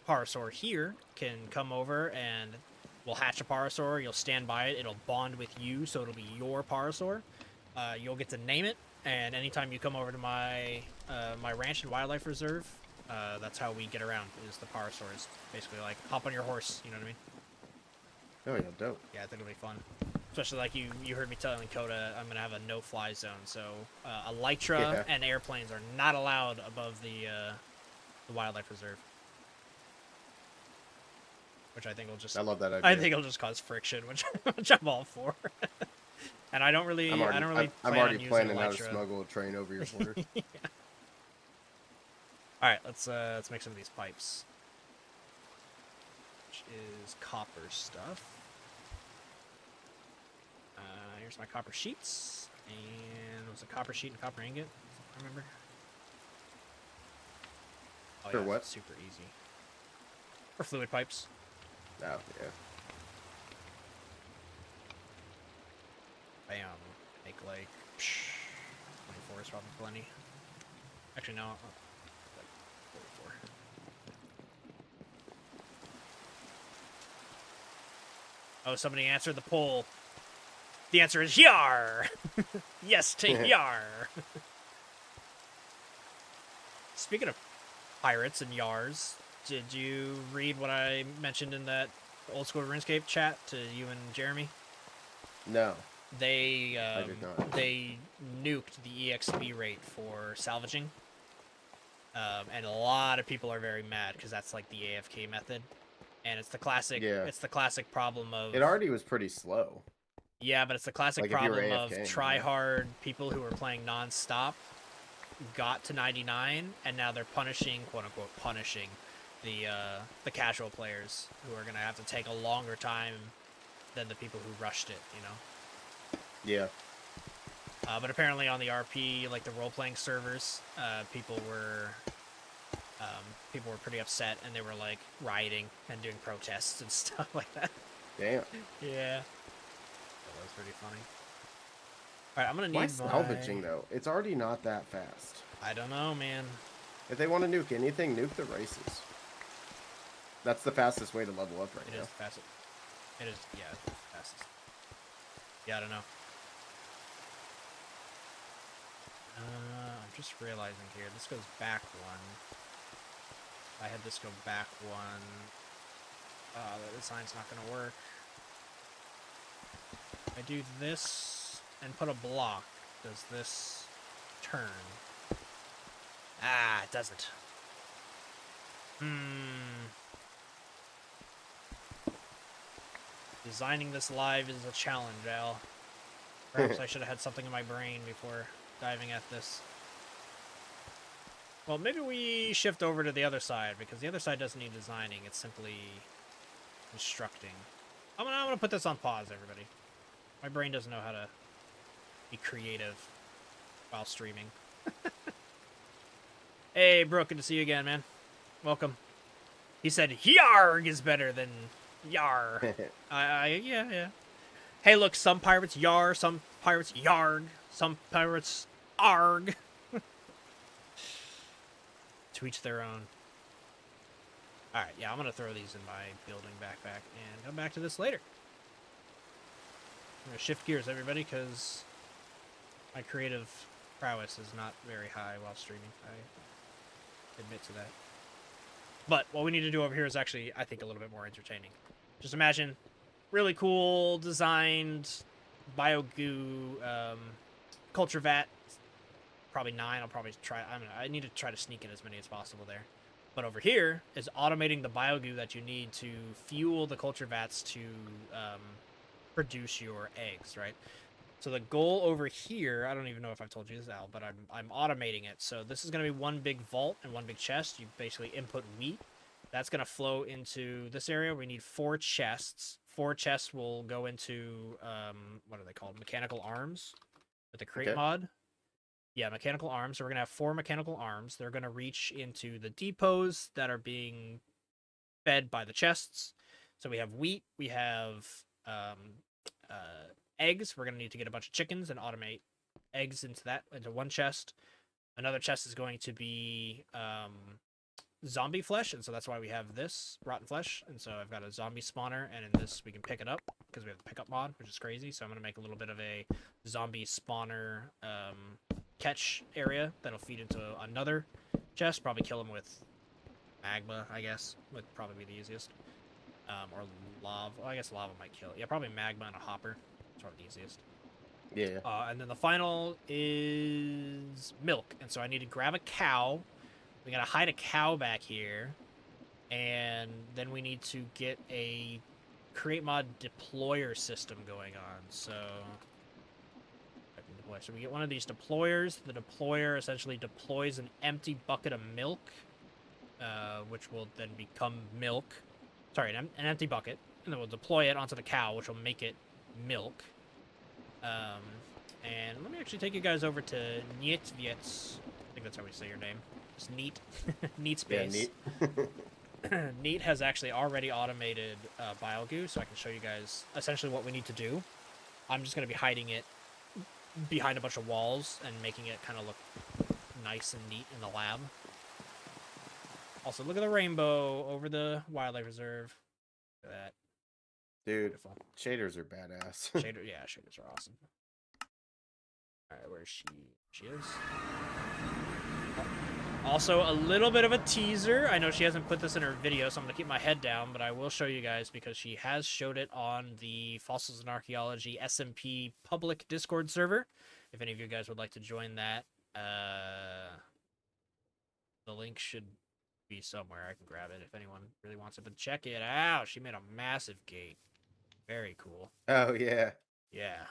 Parasaur here can come over and we'll hatch a Parasaur, you'll stand by it, it'll bond with you, so it'll be your Parasaur. You'll get to name it, and anytime you come over to my my ranch and wildlife reserve, that's how we get around, is the Parasaurs. Basically, like, hop on your horse, you know what I mean? Oh, yeah, dope. Yeah, I think it'll be fun. Especially like you heard me telling Coda, I'm going to have a no-fly zone, so Elytra and airplanes are not allowed above the wildlife reserve. Which I think will just... I love that idea. I think it'll just cause friction, which I'm all for. And I don't really... I'm already planning how to Elytra. smuggle a train over your border. Yeah. All right, let's make some of these pipes. Which is copper stuff. Here's my copper sheets, and it was a copper sheet and copper ingot. I remember. Oh, For yeah, what? Super easy. For fluid pipes. Oh, yeah. Bam. Make like 24 is probably plenty. Actually, no. Like 44. Oh, somebody answered the poll. The answer is yar. Yes to yar. Speaking of pirates and yars, did you read what I mentioned in that old school RuneScape chat to you and Jeremy? No. They I did not. they nuked the EXP rate for salvaging, and a lot of people are very mad because that's like the AFK method, and it's the classic. Yeah. It's the classic problem of. It already was pretty slow. Yeah, but it's the classic Like if you were problem of AFK, try-hard people who are playing non-stop got to 99, and now they're punishing, quote-unquote, punishing the casual players who are going to have to take a longer time than the people who rushed it, you know? Yeah. But apparently on the RP, like the role-playing servers, people were pretty upset, and they were, like, rioting and doing protests and stuff like that. Damn. Yeah. That was pretty funny. Alright, I'm gonna need Why salvaging, though? It's already not that fast. I don't know, man. If they want to nuke anything, nuke the races. That's the fastest way to level up right It now. is the fastest. It is, yeah, it's the fastest. Yeah, I don't know. I'm just realizing here, this goes back one. I had this go back one. The design's not gonna work. I do this and put a block. Does this turn? Ah, it doesn't. Designing this live is a challenge, Al. Perhaps I should have had something in my brain before diving at this. Well, maybe we shift over to the other side, because the other side doesn't need designing, it's simply constructing. I'm gonna put this on pause, everybody. My brain doesn't know how to be creative while streaming. Hey, Brooke, good to see you again, man. Welcome. He said, "Yarg is better than yar." Yeah. Hey, look, some pirates yar, some pirates yarg, some pirates arg. To each their own. Alright, yeah, I'm gonna throw these in my building backpack and come back to this later. gonna shift gears, everybody, because my creative prowess is not very high while streaming. I admit to that. But what we need to do over here is actually, I think, a little bit more entertaining. Just imagine really cool designed biogoo culture vat. Probably 9. I'll probably try. I need to try to sneak in as many as possible there. But over here is automating the biogoo that you need to fuel the culture vats to produce your eggs, right? So the goal over here, I don't even know if I've told you this, Al, but I'm automating it. So this is going to be one big vault and one big chest. You basically input wheat. That's going to flow into this area. We need 4 chests. 4 chests will go into, what are they called? Mechanical arms with the crate mod. Yeah, mechanical arms. So we're going to have 4 mechanical arms. They're going to reach into the depots that are being fed by the chests. So we have wheat. We have eggs. We're going to need to get a bunch of chickens and automate eggs into one chest. Another chest is going to be zombie flesh, and so that's why we have this rotten flesh. And so I've got a zombie spawner, and in this we can pick it up because we have the pickup mod, which is crazy. So I'm going to make a little bit of a zombie spawner catch area that'll feed into another chest. Probably kill him with magma, I guess, would probably be the easiest. Or lava. Well, I guess lava might kill it. Yeah, probably magma and a hopper. It's probably the easiest. Yeah. And then the final is milk. And so I need to grab a cow. We gotta hide a cow back here. And then we need to get a create mod deployer system going on. So we get one of these deployers. The deployer essentially deploys an empty bucket of milk, which will then become milk. Sorry, an empty bucket. And then we'll deploy it onto the cow, which will make it milk. And let me actually take you guys over to Nietvets. I think that's how we say your name. It's Neat. Neat space. Yeah, Neat. Neat has actually already automated biogoo, so I can show you guys essentially what we need to do. I'm just going to be hiding it behind a bunch of walls and making it kind of look nice and neat in the lab. Also, look at the rainbow over the wildlife reserve. Look at that. Dude, Beautiful. shaders are badass. Shaders are awesome. Alright, where is she? She is. Also, a little bit of a teaser. I know she hasn't put this in her video, so I'm going to keep my head down, but I will show you guys because she has showed it on the Fossils and Archaeology SMP public Discord server. If any of you guys would like to join that, the link should be somewhere. I can grab it if anyone really wants it, but check it out. She made a massive gate. Very cool. Oh, yeah. Yeah.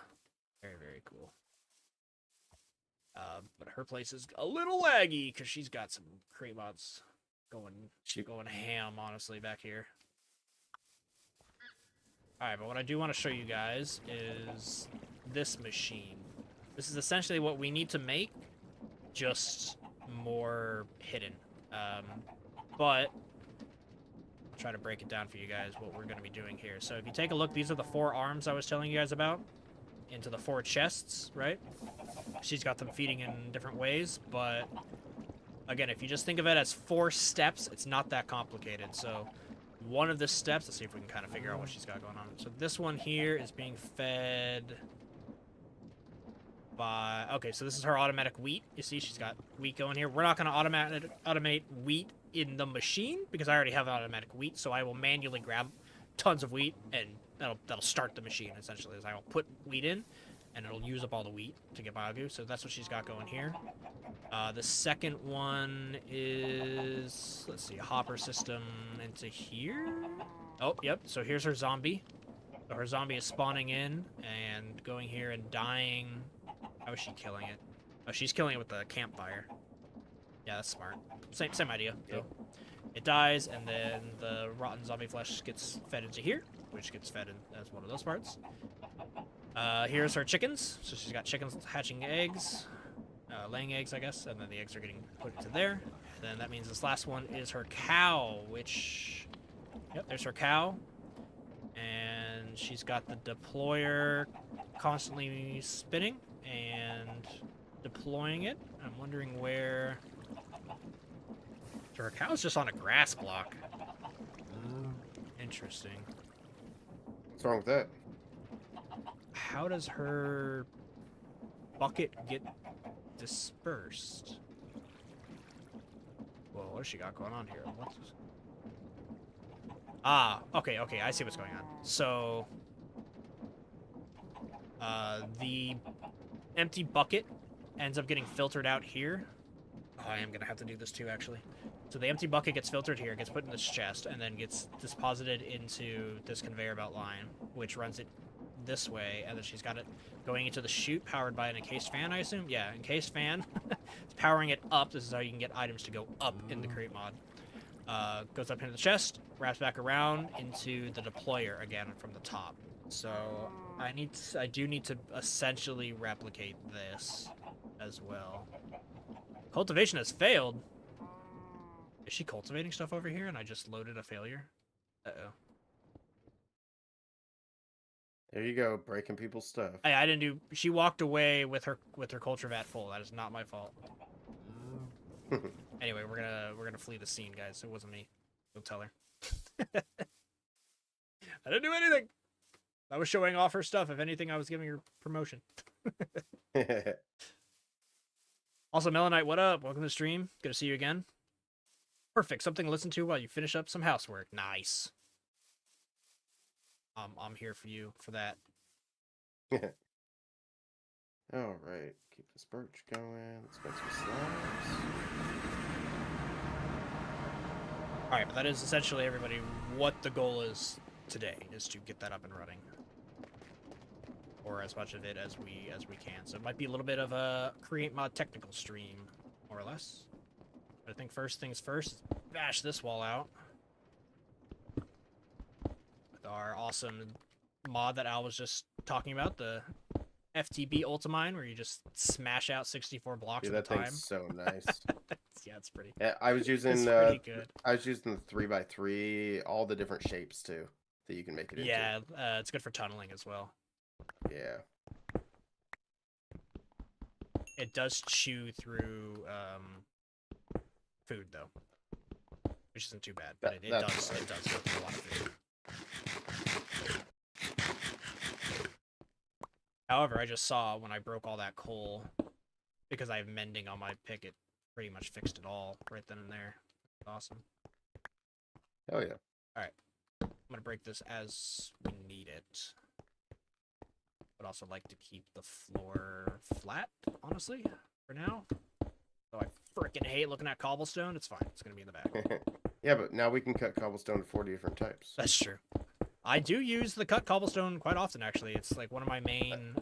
Very, very cool. But her place is a little laggy because she's got some crate mods going ham, honestly, back here. Alright, but what I do want to show you guys is this machine. This is essentially what we need to make, just more hidden. But I'll try to break it down for you guys what we're going to be doing here. So if you take a look, these are the 4 arms I was telling you guys about into the 4 chests, right? She's got them feeding in different ways, but again, if you just think of it as 4 steps, it's not that complicated. So one of the steps, let's see if we can kind of figure out what she's got going on. So this one here is being fed by, okay, so this is her automatic wheat. You see she's got wheat going here. We're not going to automate wheat in the machine because I already have automatic wheat, so I will manually grab tons of wheat and that'll start the machine essentially. As I will put wheat in and it'll use up all the wheat to get biogoo. So that's what she's got going here. The second one is, let's see, a hopper system into here. Oh, yep. So here's her zombie. So her zombie is spawning in and going here and dying. How is she killing it? Oh, she's killing it with the campfire. Yeah, that's smart. Same idea. So it dies, and then the rotten zombie flesh gets fed into here, which gets fed in as one of those parts. Here's her chickens. So she's got chickens hatching eggs, laying eggs, I guess, and then the eggs are getting put into there. And then that means this last one is her cow, which, yep, there's her cow. And she's got the deployer constantly spinning and deploying it. I'm wondering where... So her cow's just on a grass block. Interesting. What's wrong with that? how does her bucket get dispersed? Whoa, what does she got going on here? What's... Ah, okay, I see what's going on. So, the empty bucket ends up getting filtered out here. Oh, I am gonna have to do this too, actually. So the empty bucket gets filtered here, gets put in this chest, and then gets deposited into this conveyor belt line, which runs it this way, and then she's got it going into the chute powered by an encased fan, I assume? Yeah, encased fan. It's powering it up. This is how you can get items to go up in the crate mod. Goes up into the chest, wraps back around into the deployer again from the top. So I do need to essentially replicate this as well. Cultivation has failed. Is she cultivating stuff over here and I just loaded a failure? Uh-oh. There you go, breaking people's stuff. Hey, I didn't do... She walked away with her culture vat full. That is not my fault. Anyway, we're gonna flee the scene, guys. It wasn't me. Don't tell her. I didn't do anything. I was showing off her stuff. If anything, I was giving her promotion. Also, Melanite, what up? Welcome to the stream. Good to see you again. Perfect. Something to listen to while you finish up some housework. Nice. I'm here for you for that. All right, keep this birch going. Let's make some slabs. All right, but that is essentially, everybody, what the goal is today, is to get that up and running, or as much of it as we can. So it might be a little bit of a create mod technical stream, more or less. But I think first things first, bash this wall out with our awesome mod that Al was just talking about, the FTB Ultimine, where you just smash out 64 blocks at a time. That thing's so nice. Yeah, it's pretty. Yeah, I was using it's pretty good. I was using the 3x3, all the different shapes too that you can make it into. Yeah, it's good for tunneling as well. Yeah. It does chew through food though, which isn't too bad, but it does go through a lot of food. However, I just saw when I broke all that coal, because I have mending on my pick, it pretty much fixed it all right then and there. Awesome. Oh yeah. Alright. I'm gonna break this as we need it. But also like to keep the floor flat, honestly, for now. So I freaking hate looking at cobblestone. It's fine. It's gonna be in the back. Yeah, but now we can cut cobblestone to 40 different types. That's true. I do use the cut cobblestone quite often, actually. It's like one of my main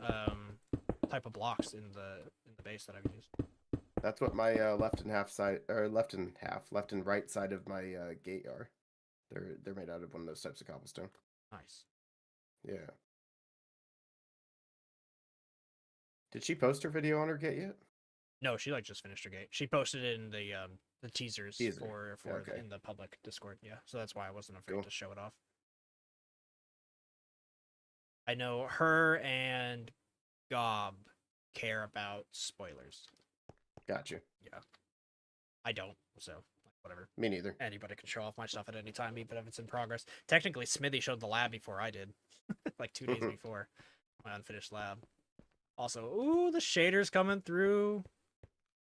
type of blocks in the base that I've used. That's what my left and right side of my gate are. They're made out of one of those types of cobblestone. Nice. Yeah. Did she post her video on her gate yet? No, she like just finished her gate. She posted it in the teasers for okay. in the public Discord. Yeah, so that's why I wasn't afraid to show it off. I know her and Gob care about spoilers. Gotcha. Yeah. I don't, so whatever. Me neither. Anybody can show off my stuff at any time, even if it's in progress. Technically, Smithy showed the lab before I did. Like 2 days before my unfinished lab. Also, ooh, the shaders coming through.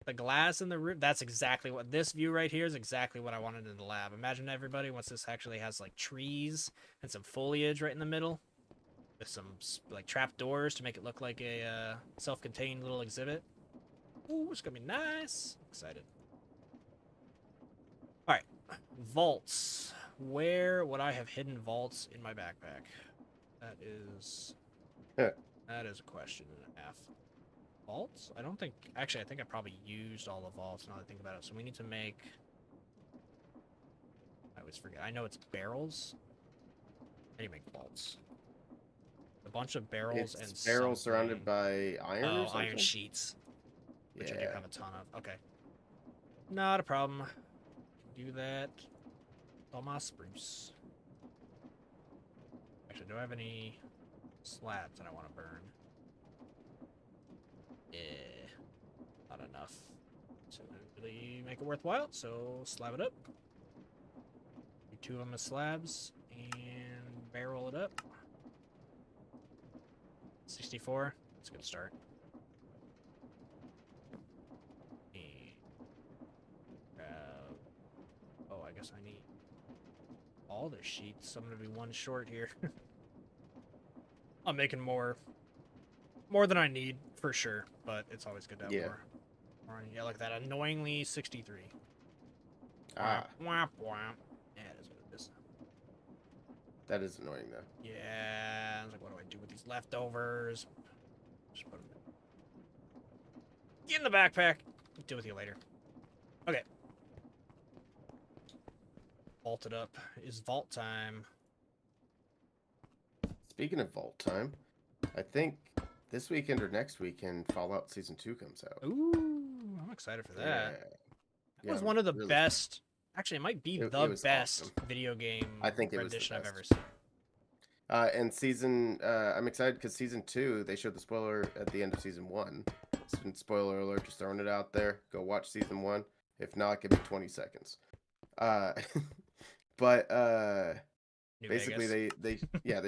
The glass in the roof. That's exactly what this view right here is exactly what I wanted in the lab. Imagine everybody once this actually has like trees and some foliage right in the middle. With some like trap doors to make it look like a self-contained little exhibit. Ooh, it's gonna be nice. Excited. All right, vaults. Where would I have hidden vaults in my backpack? That is a question and a half. Vaults? I don't think. Actually, I think I probably used all the vaults. Now that I think about it, so we need to make. I always forget. I know it's barrels. How do you make vaults? A bunch of barrels and barrels surrounded by iron or something? Iron sheets. Which I do Yeah. have a ton of. Okay. Not a problem. Do that. All my spruce. Actually, do I have any slabs that I want to burn? Yeah. Not enough to really make it worthwhile, so slab it up. Do 2 of them as slabs and barrel it up. 64. That's a good start. And, oh, I guess I need all the sheets. I'm gonna be one short here. I'm making more than I need for sure, but it's always good to have more. Yeah, like that annoyingly 63. Ah. Womp, womp. Yeah, it is what it is. That is annoying, though. Yeah, I was like, what do I do with these leftovers? Just put them in the backpack. Deal with you later. Okay. Vaulted up. Is vault time. Speaking of vault time, I think this weekend or next weekend, Fallout Season 2 comes out. Ooh, I'm excited for that. That was one of the best. Actually, it might be the best awesome. video game I think rendition I've ever seen. And I'm excited because Season 2, they showed the spoiler at the end of Season 1. Spoiler alert, just throwing it out there. Go watch Season 1. If not, give me 20 seconds. But basically they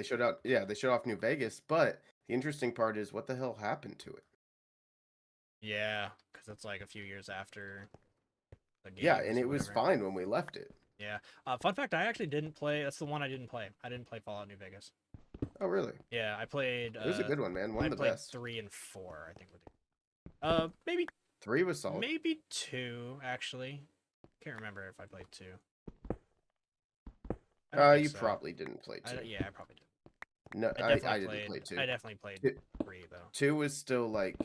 showed off New Vegas, but the interesting part is what the hell happened to it. Yeah, because it's like a few years after the game. Yeah, and it was fine when we left it. Yeah. Fun fact, I actually didn't play. That's the one I didn't play. I didn't play Fallout New Vegas. Oh, really? Yeah, I played. It was a good one, man. One of the best. 3 and 4, I think. Maybe 3 was solid. Maybe 2, actually. Can't remember if I played 2. You probably didn't play 2. Yeah, I probably did. No, I didn't play 2. I definitely played 3, though. 2 was still like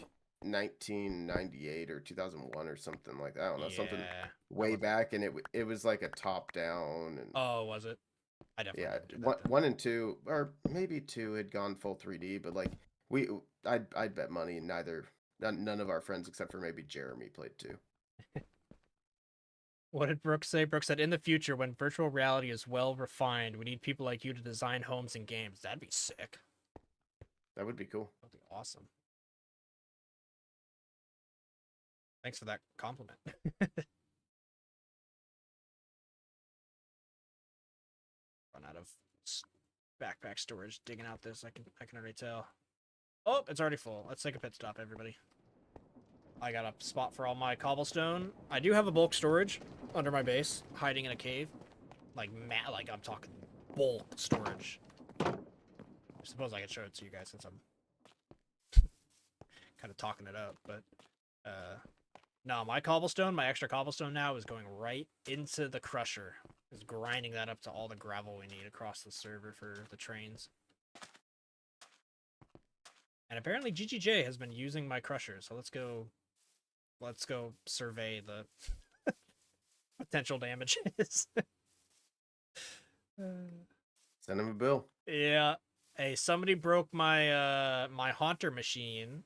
1998 or 2001 or something like that. I don't know, something way back, and it was like a top down. And oh, was it? I definitely did that, 1 and 2, or maybe 2 had gone full 3D, but like I'd bet money none of our friends except for maybe Jeremy played 2. What did Brooke say? Brooke said, in the future, when virtual reality is well refined, we need people like you to design homes and games. That'd be sick. That would be cool. That'd be awesome. Thanks for that compliment. Run out of backpack storage digging out this. I can already tell. Oh, it's already full. Let's take a pit stop, everybody. I got a spot for all my cobblestone. I do have a bulk storage under my base, hiding in a cave. Like I'm talking bulk storage. I suppose I could show it to you guys since I'm kind of talking it up, but no, my extra cobblestone now is going right into the crusher. Is grinding that up to all the gravel we need across the server for the trains. And apparently GGJ has been using my crusher, so let's go survey the potential damages. Send him a bill. Yeah. Hey, somebody broke my my haunter machine,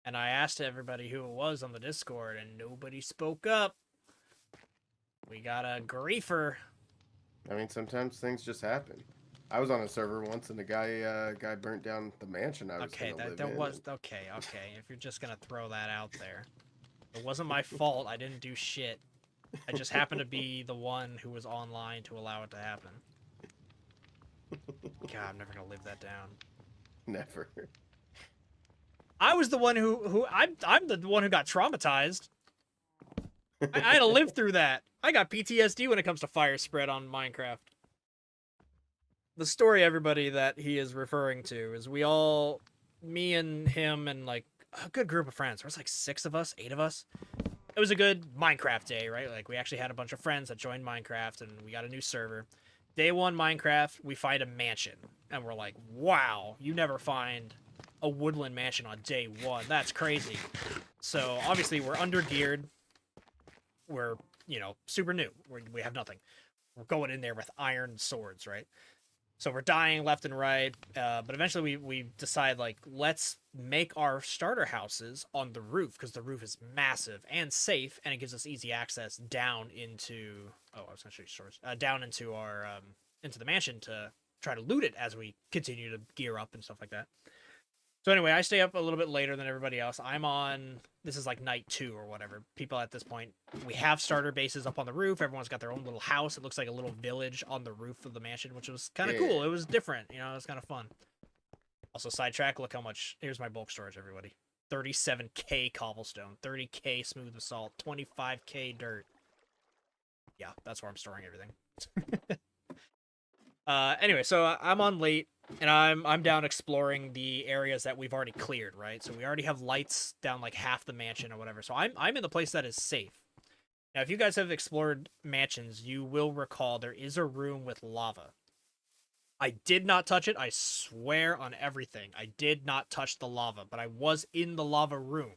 and I asked everybody who it was on the Discord, and nobody spoke up. We got a griefer. I mean, sometimes things just happen. I was on a server once, and the guy burnt down the mansion I was gonna live in. Okay. If you're just gonna throw that out there, it wasn't my fault. I didn't do shit. I just happened to be the one who was online to allow it to happen. God, I'm never gonna live that down. Never. I was the one I'm the one who got traumatized. I had to live through that. I got PTSD when it comes to fire spread on Minecraft. The story, everybody, that he is referring to is me and him and like a good group of friends. There was like 6 of us, 8 of us. It was a good Minecraft day, right? Like we actually had a bunch of friends that joined Minecraft and we got a new server. Day 1 Minecraft, we find a mansion. And we're like, wow, you never find a woodland mansion on day 1. That's crazy. So obviously we're under geared. We're, super new. We have nothing. We're going in there with iron swords, right? So we're dying left and right, but eventually we decide, like, let's make our starter houses on the roof, because the roof is massive and safe, and it gives us easy access down into, I was going to show you stores, down into our, into the mansion to try to loot it as we continue to gear up and stuff like that. So anyway, I stay up a little bit later than everybody else. This is like night 2 or whatever. People at this point, we have starter bases up on the roof. Everyone's got their own little house. It looks like a little village on the roof of the mansion, which was kind of cool. It was different, it was kind of fun. Also, sidetrack. Look how much. Here's my bulk storage, everybody. 37k cobblestone, 30k smooth basalt, 25k dirt. Yeah, that's where I'm storing everything. Anyway, so I'm on late, and I'm down exploring the areas that we've already cleared, right? So we already have lights down like half the mansion or whatever. So I'm in the place that is safe. Now, if you guys have explored mansions, you will recall there is a room with lava. I did not touch it. I swear on everything. I did not touch the lava, but I was in the lava room.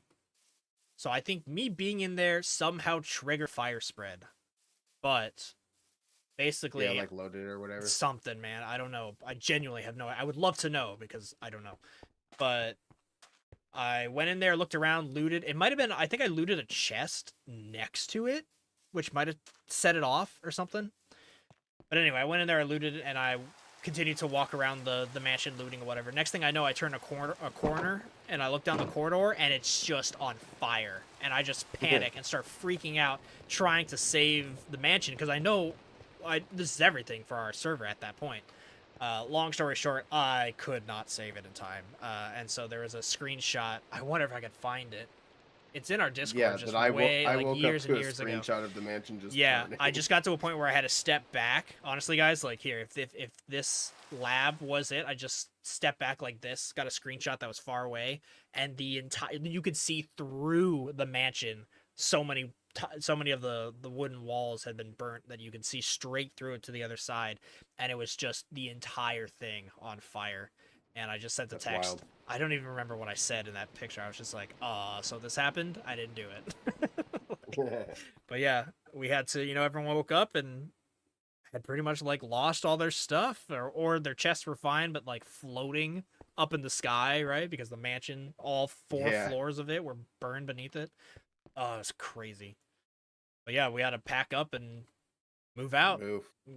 So I think me being in there somehow triggered fire spread. But basically, Yeah, like loaded or whatever. something, man. I don't know. I genuinely have no. I would love to know because I don't know. But I went in there, looked around, looted. It might have been. I think I looted a chest next to it, which might have set it off or something. But anyway, I went in there, I looted it, and I continued to walk around the mansion looting or whatever. Next thing I know, I turn a corner and I look down the corridor and it's just on fire. And I just panic and start freaking out, trying to save the mansion because I know this is everything for our server at that point. Long story short, I could not save it in time. And so there was a screenshot. I wonder if I could find it. It's in our Discord. Yeah, just but I way, woke years up to and years a ago. screenshot of the mansion just Yeah, burning. I just got to a point where I had to step back. Honestly, guys, like here, if this lab was it, I just stepped back like this, got a screenshot that was far away, and the entire you could see through the mansion. So many of the wooden walls had been burnt that you could see straight through it to the other side, and it was just the entire thing on fire. And I just sent the That's text. wild. I don't even remember what I said in that picture. I was just like, so this happened? I didn't do it. But yeah, we had to, everyone woke up and had pretty much like lost all their stuff or their chests were fine, but like floating up in the sky, right? Because the mansion, all four floors of it were burned beneath it. Oh, it's crazy. But yeah, we had to pack up and move out.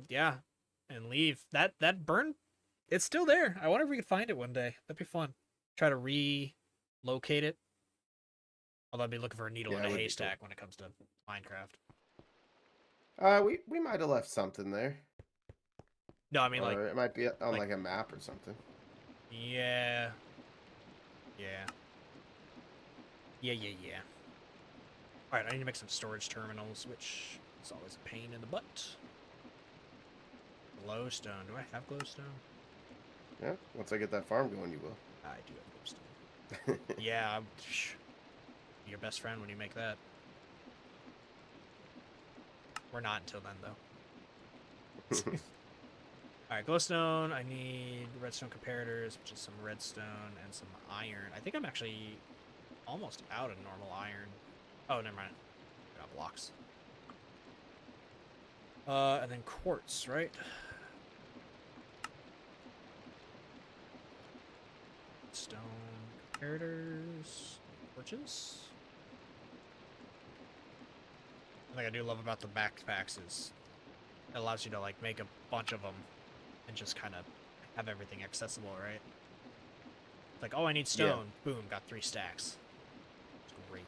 Yeah, and leave. That burn, it's still there. I wonder if we could find it one day. That'd be fun. Try to relocate it. Although I'd be looking for a needle in a haystack when it comes to Minecraft. We might have left something there. No, I mean like it might be on like a map or something. Yeah. Alright, I need to make some storage terminals, which is always a pain in the butt. Glowstone. Do I have glowstone? Yeah, once I get that farm going, you will. I do have glowstone. Yeah, I'm your best friend when you make that. We're not until then, though. Alright, glowstone. I need redstone comparators, which is some redstone and some iron. I think I'm actually almost out of normal iron. Oh, never mind. I got blocks. And then quartz, right? Stone comparators. Torches. One thing I do love about the backpacks is it allows you to like make a bunch of them and just kind of have everything accessible, right? It's like, oh, I need stone. Yeah. Boom, got 3 stacks. It's great.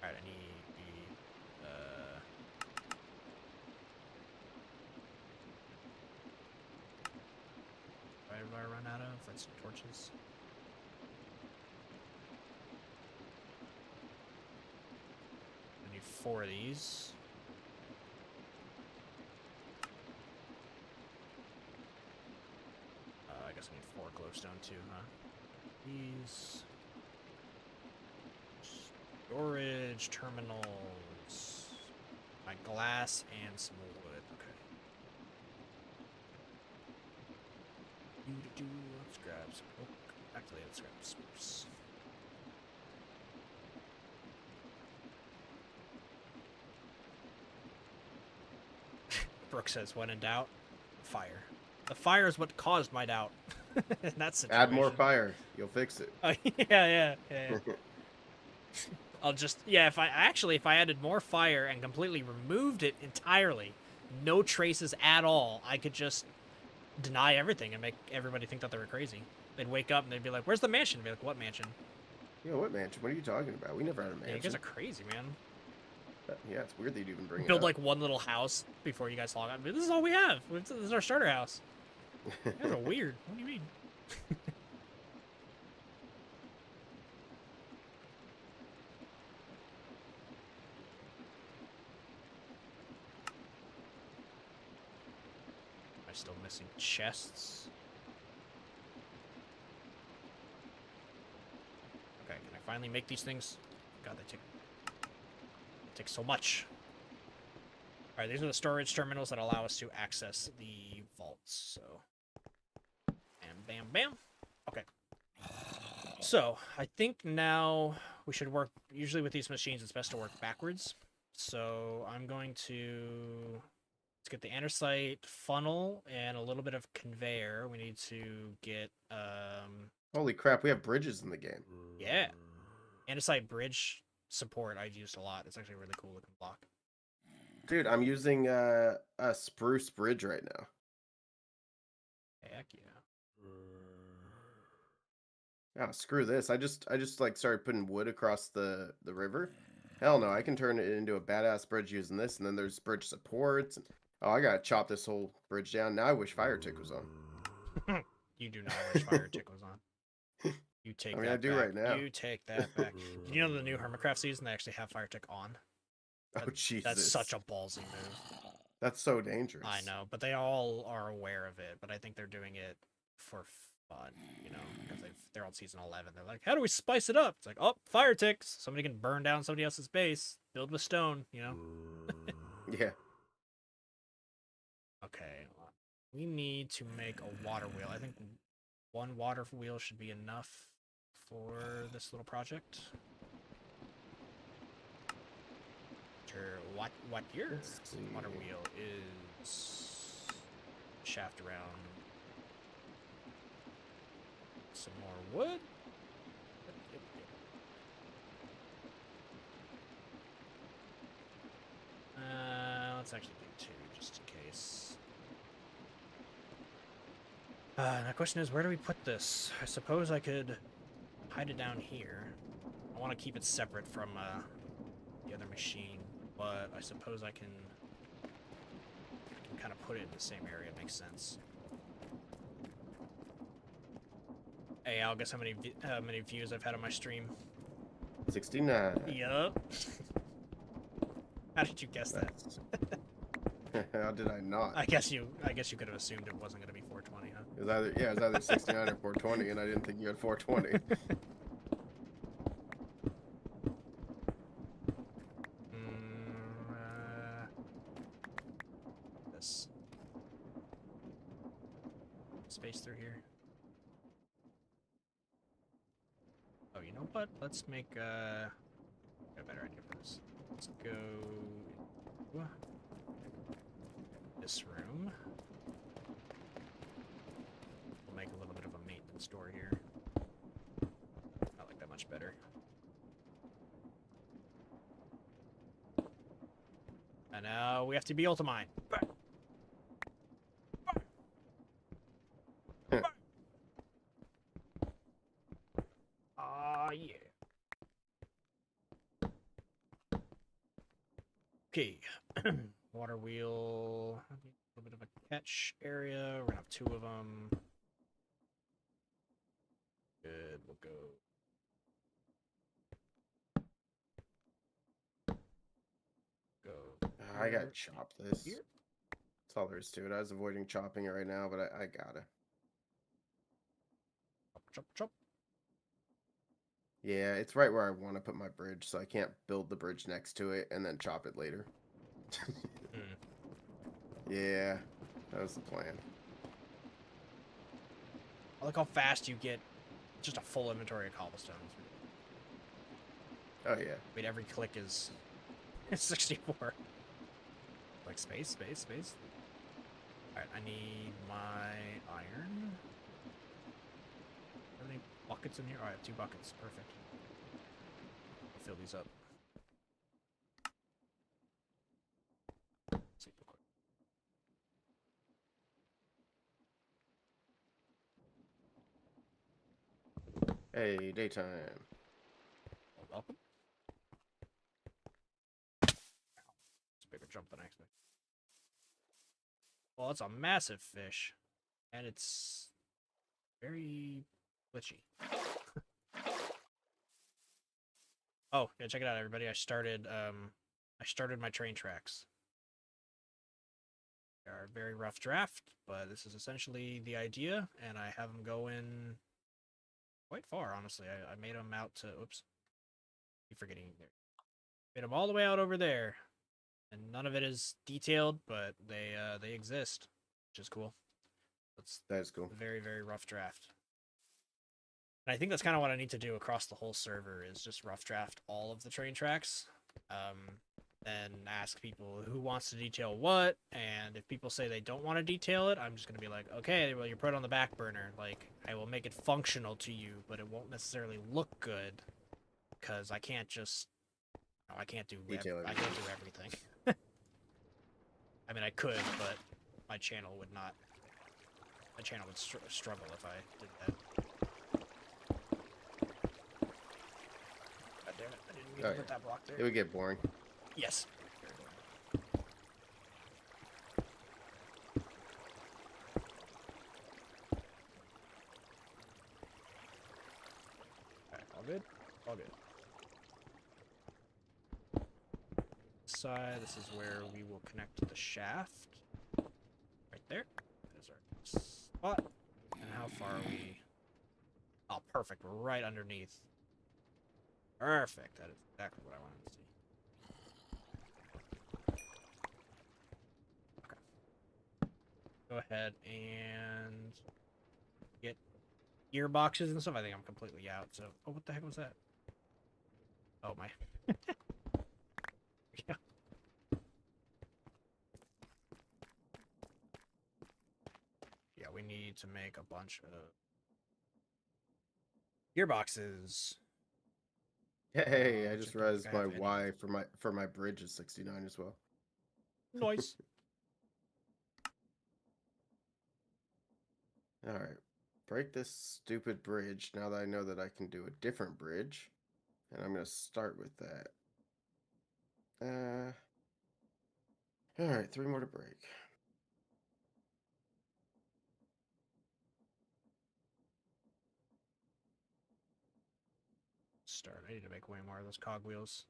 Alright, I need what do I run out of? Redstone torches. I need 4 of these. I guess I need 4 glowstone too, huh? These. Storage terminals. My glass and some wood. Okay. Let's grab some oak. Actually, let's grab spruce. Brooke says, when in doubt, fire. The fire is what caused my doubt. In that situation. Add more fire. You'll fix it. Yeah. I'll just, if I added more fire and completely removed it entirely, no traces at all, I could just deny everything and make everybody think that they were crazy. They'd wake up and they'd be like, where's the mansion? I'd be like, what mansion? Yeah, what mansion? What are you talking about? We never had a mansion. Yeah, you guys are crazy, man. Yeah, it's weird that you'd even bring it Build up. like one little house before you guys log on. This is all we have. This is our starter house. You guys are weird. What do you mean? Am I still missing chests? Okay, can I finally make these things? God, they take so much. Alright, these are the storage terminals that allow us to access the vaults, so... Bam, bam, bam. Okay. So, I think now we should work... Usually with these machines, it's best to work backwards. So, I'm going to... Let's get the andesite funnel and a little bit of conveyor. We need to get... Holy crap, we have bridges in the game. Yeah. Andesite bridge support I've used a lot. It's actually a really cool looking block. Dude, I'm using a spruce bridge right now. Heck yeah. Yeah, screw this. I just like started putting wood across the river. Hell no, I can turn it into a badass bridge using this, and then there's bridge supports. And, oh, I gotta chop this whole bridge down. Now I wish fire tick was on. You do not wish fire tick was on. You take I mean, that I do back. right now. You take that back. Did you know the new Hermitcraft season they actually have fire tick on? Oh Jesus, That's such a ballsy move. That's so dangerous. I know, but they all are aware of it. But I think they're doing it for fun, you know, because they're on season 11. They're like, how do we spice it up? It's like, oh, fire ticks. Somebody can burn down somebody else's base, build with stone, you know. Yeah. Okay, we need to make a water wheel. I think one water wheel should be enough for this little project. What your water wheel is shaft around some more wood. Let's actually do 2 just in case. The question is, where do we put this? I suppose I could hide it down here. I want to keep it separate from the other machine, but I suppose I can kind of put it in the same area. It makes sense. Hey, I'll guess how many views I've had on my stream. 69. Yup. How did you guess that? How did I not? I guess you could have assumed it wasn't going to be 420, huh? It was either 69 or 420, and I didn't think you had 420. This space through here. Oh, you know what? Let's make got a better idea for this. Let's go this room. We'll make a little bit of a maintenance door here. I like that much better. And now we have to be able to mine. Ah, yeah. Okay. Water wheel. A little bit of a catch area. We're gonna have 2 of them. Good. We'll go. I gotta chop this. Here. That's all there is to it. I was avoiding chopping it right now, but I gotta. Chop, chop. Yeah, it's right where I want to put my bridge, so I can't build the bridge next to it and then chop it later. Yeah, that was the plan. I like how fast you get just a full inventory of cobblestones. Oh yeah. I mean, every click is 64. Like space. Alright, I need my iron. Are there any buckets in here? Oh, I have 2 buckets. Perfect. I'll fill these up. Let's see real quick. Hey, daytime. Welcome. It's a bigger jump than I expected. Well, it's a massive fish. and it's very glitchy. Oh, yeah, check it out, everybody. I started my train tracks. They are a very rough draft, but this is essentially the idea, and I have them go in quite far, honestly. I made them out to, oops, keep forgetting there. Made them all the way out over there, and none of it is detailed, but they exist, which is cool. That is cool. A very, very rough draft. And I think that's kind of what I need to do across the whole server is just rough draft all of the train tracks. And ask people who wants to detail what, and if people say they don't want to detail it, I'm just going to be like, okay, well, you're put it on the back burner. Like, I will make it functional to you, but it won't necessarily look good, because I can't just, I can't do everything. I mean, I could, but my channel would struggle if I did that. God damn it, I didn't mean to put that block there. It would get boring. Yes. Alright, all good? All good. Side, this is where we will connect the shaft. Right there. There's our spot. And how far are we? Oh, perfect. We're right underneath. Perfect. That is exactly what I wanted to see. Go ahead and get gearboxes and stuff. I think I'm completely out. So, oh, what the heck was that? Oh my. Yeah. Yeah, we need to make a bunch of gearboxes. Hey, I just don't realized think I my have any. Y for my bridge is 69 as well. Nice. All right, break this stupid bridge. Now that I know that I can do a different bridge, and I'm gonna start with that. All right, 3 more to break. Start. I need to make way more of those cogwheels.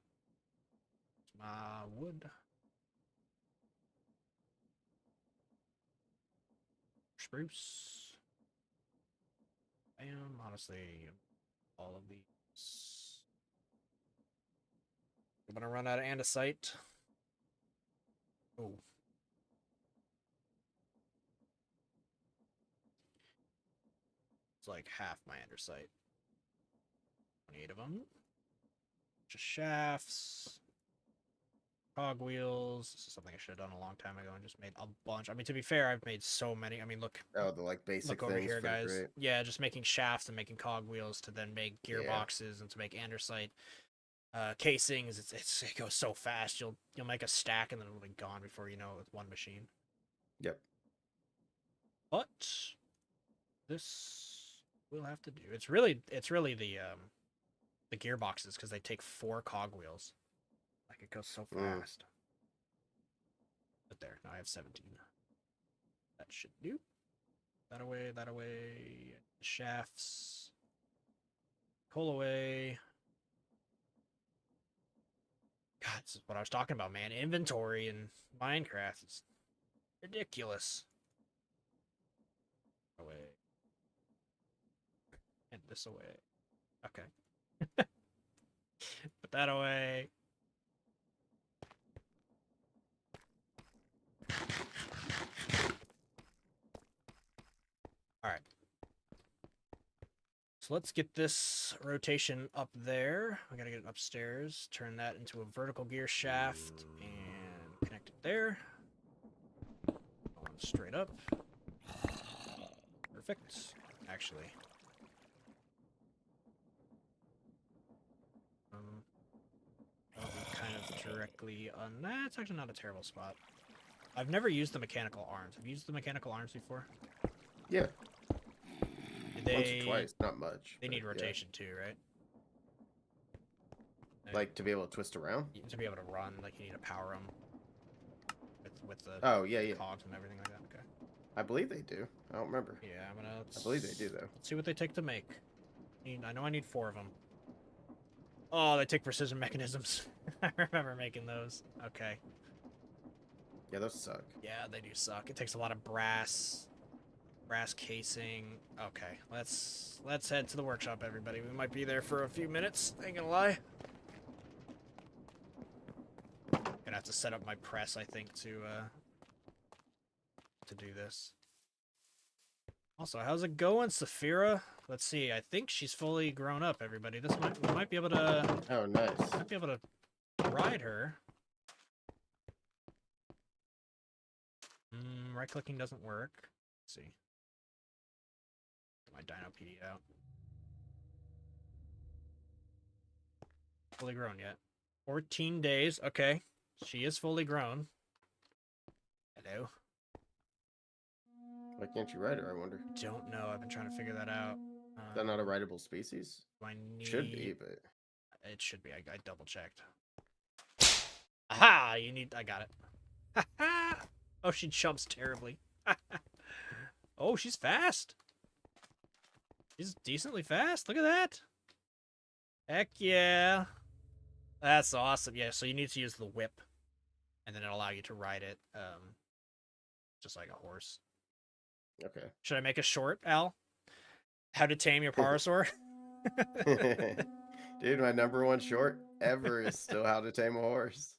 My wood. Spruce. Bam. Honestly, all of these. I'm gonna run out of andesite. Oh. It's like half my andesite. 28 of them. Just shafts. Cogwheels. This is something I should have done a long time ago and just made a bunch. I mean, to be fair, I've made so many. I mean, look. Oh, the like basic Look over things here, for guys. great. Yeah, just making shafts and making cogwheels to then make gearboxes and to make andesite casings. It goes so fast. You'll make a stack and then it'll be gone before you know it with one machine. Yep. But this will have to do. It's really the gearboxes because they take 4 cogwheels. Like it goes so fast. But there, now I have 17. That should do. That away, that away. Shafts. Coal away. God, this is what I was talking about, man. Inventory in Minecraft is ridiculous. Away. And this away. Okay. Put that away. Alright. So let's get this rotation up there. We gotta get it upstairs. Turn that into a vertical gear shaft and connect it there. Going straight up. Perfect. Actually. That'll be kind of directly on that. It's actually not a terrible spot. I've never used the mechanical arms. Have you used the mechanical arms before? Yeah. They, once or twice, not much. They need rotation too, right? Like to be able to twist around? To be able to run, like you need to power them with the cogs and everything like that. Okay. I believe they do. I don't remember. Yeah, I'm gonna. I believe they do, though. Let's see what they take to make. I know I need 4 of them. Oh, they take precision mechanisms. I remember making those. Okay. Yeah, those suck. Yeah, they do suck. It takes a lot of brass casing. Okay, let's head to the workshop, everybody. We might be there for a few minutes. Ain't gonna lie. Gonna have to set up my press, I think, to do this. Also, how's it going, Saphira? Let's see. I think she's fully grown up, everybody. We might be able to. Oh, nice. Might be able to ride her. Right clicking doesn't work. Let's see. Get my Dino PD out. Fully grown yet? 14 days. Okay, she is fully grown. Hello. Why can't you ride her, I wonder? Don't know. I've been trying to figure that out. Is that not a rideable species? Do I need... Should be, but... It should be. I double checked. Aha! You need... I got it. Oh, she jumps terribly. Oh, she's fast. She's decently fast. Look at that. Heck yeah. That's awesome. Yeah, so you need to use the whip. And then it'll allow you to ride it. Just like a horse. Okay. Should I make a short, Al? How to tame your parasaur? Dude, my #1 short ever is still how to tame a horse.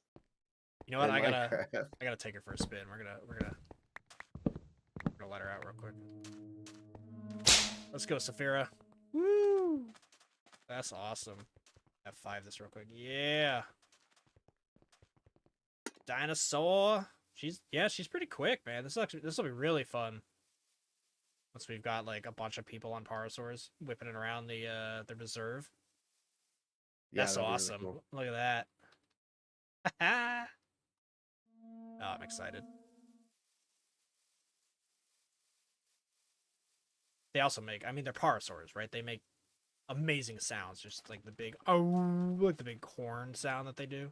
You know what? in I Minecraft. gotta take her for a spin. We're gonna let her out real quick. Let's go, Saphira. Woo! That's awesome. F5 this real quick. Yeah. Dinosaur. She's pretty quick, man. This will be really fun. Once we've got like a bunch of people on parasaurs whipping it around the reserve. Yeah, That's that'd be awesome. really cool. Look at that. Oh, I'm excited. They also make, I mean, they're parasaurs, right? They make amazing sounds, just like the big, oh, like the big horn sound that they do.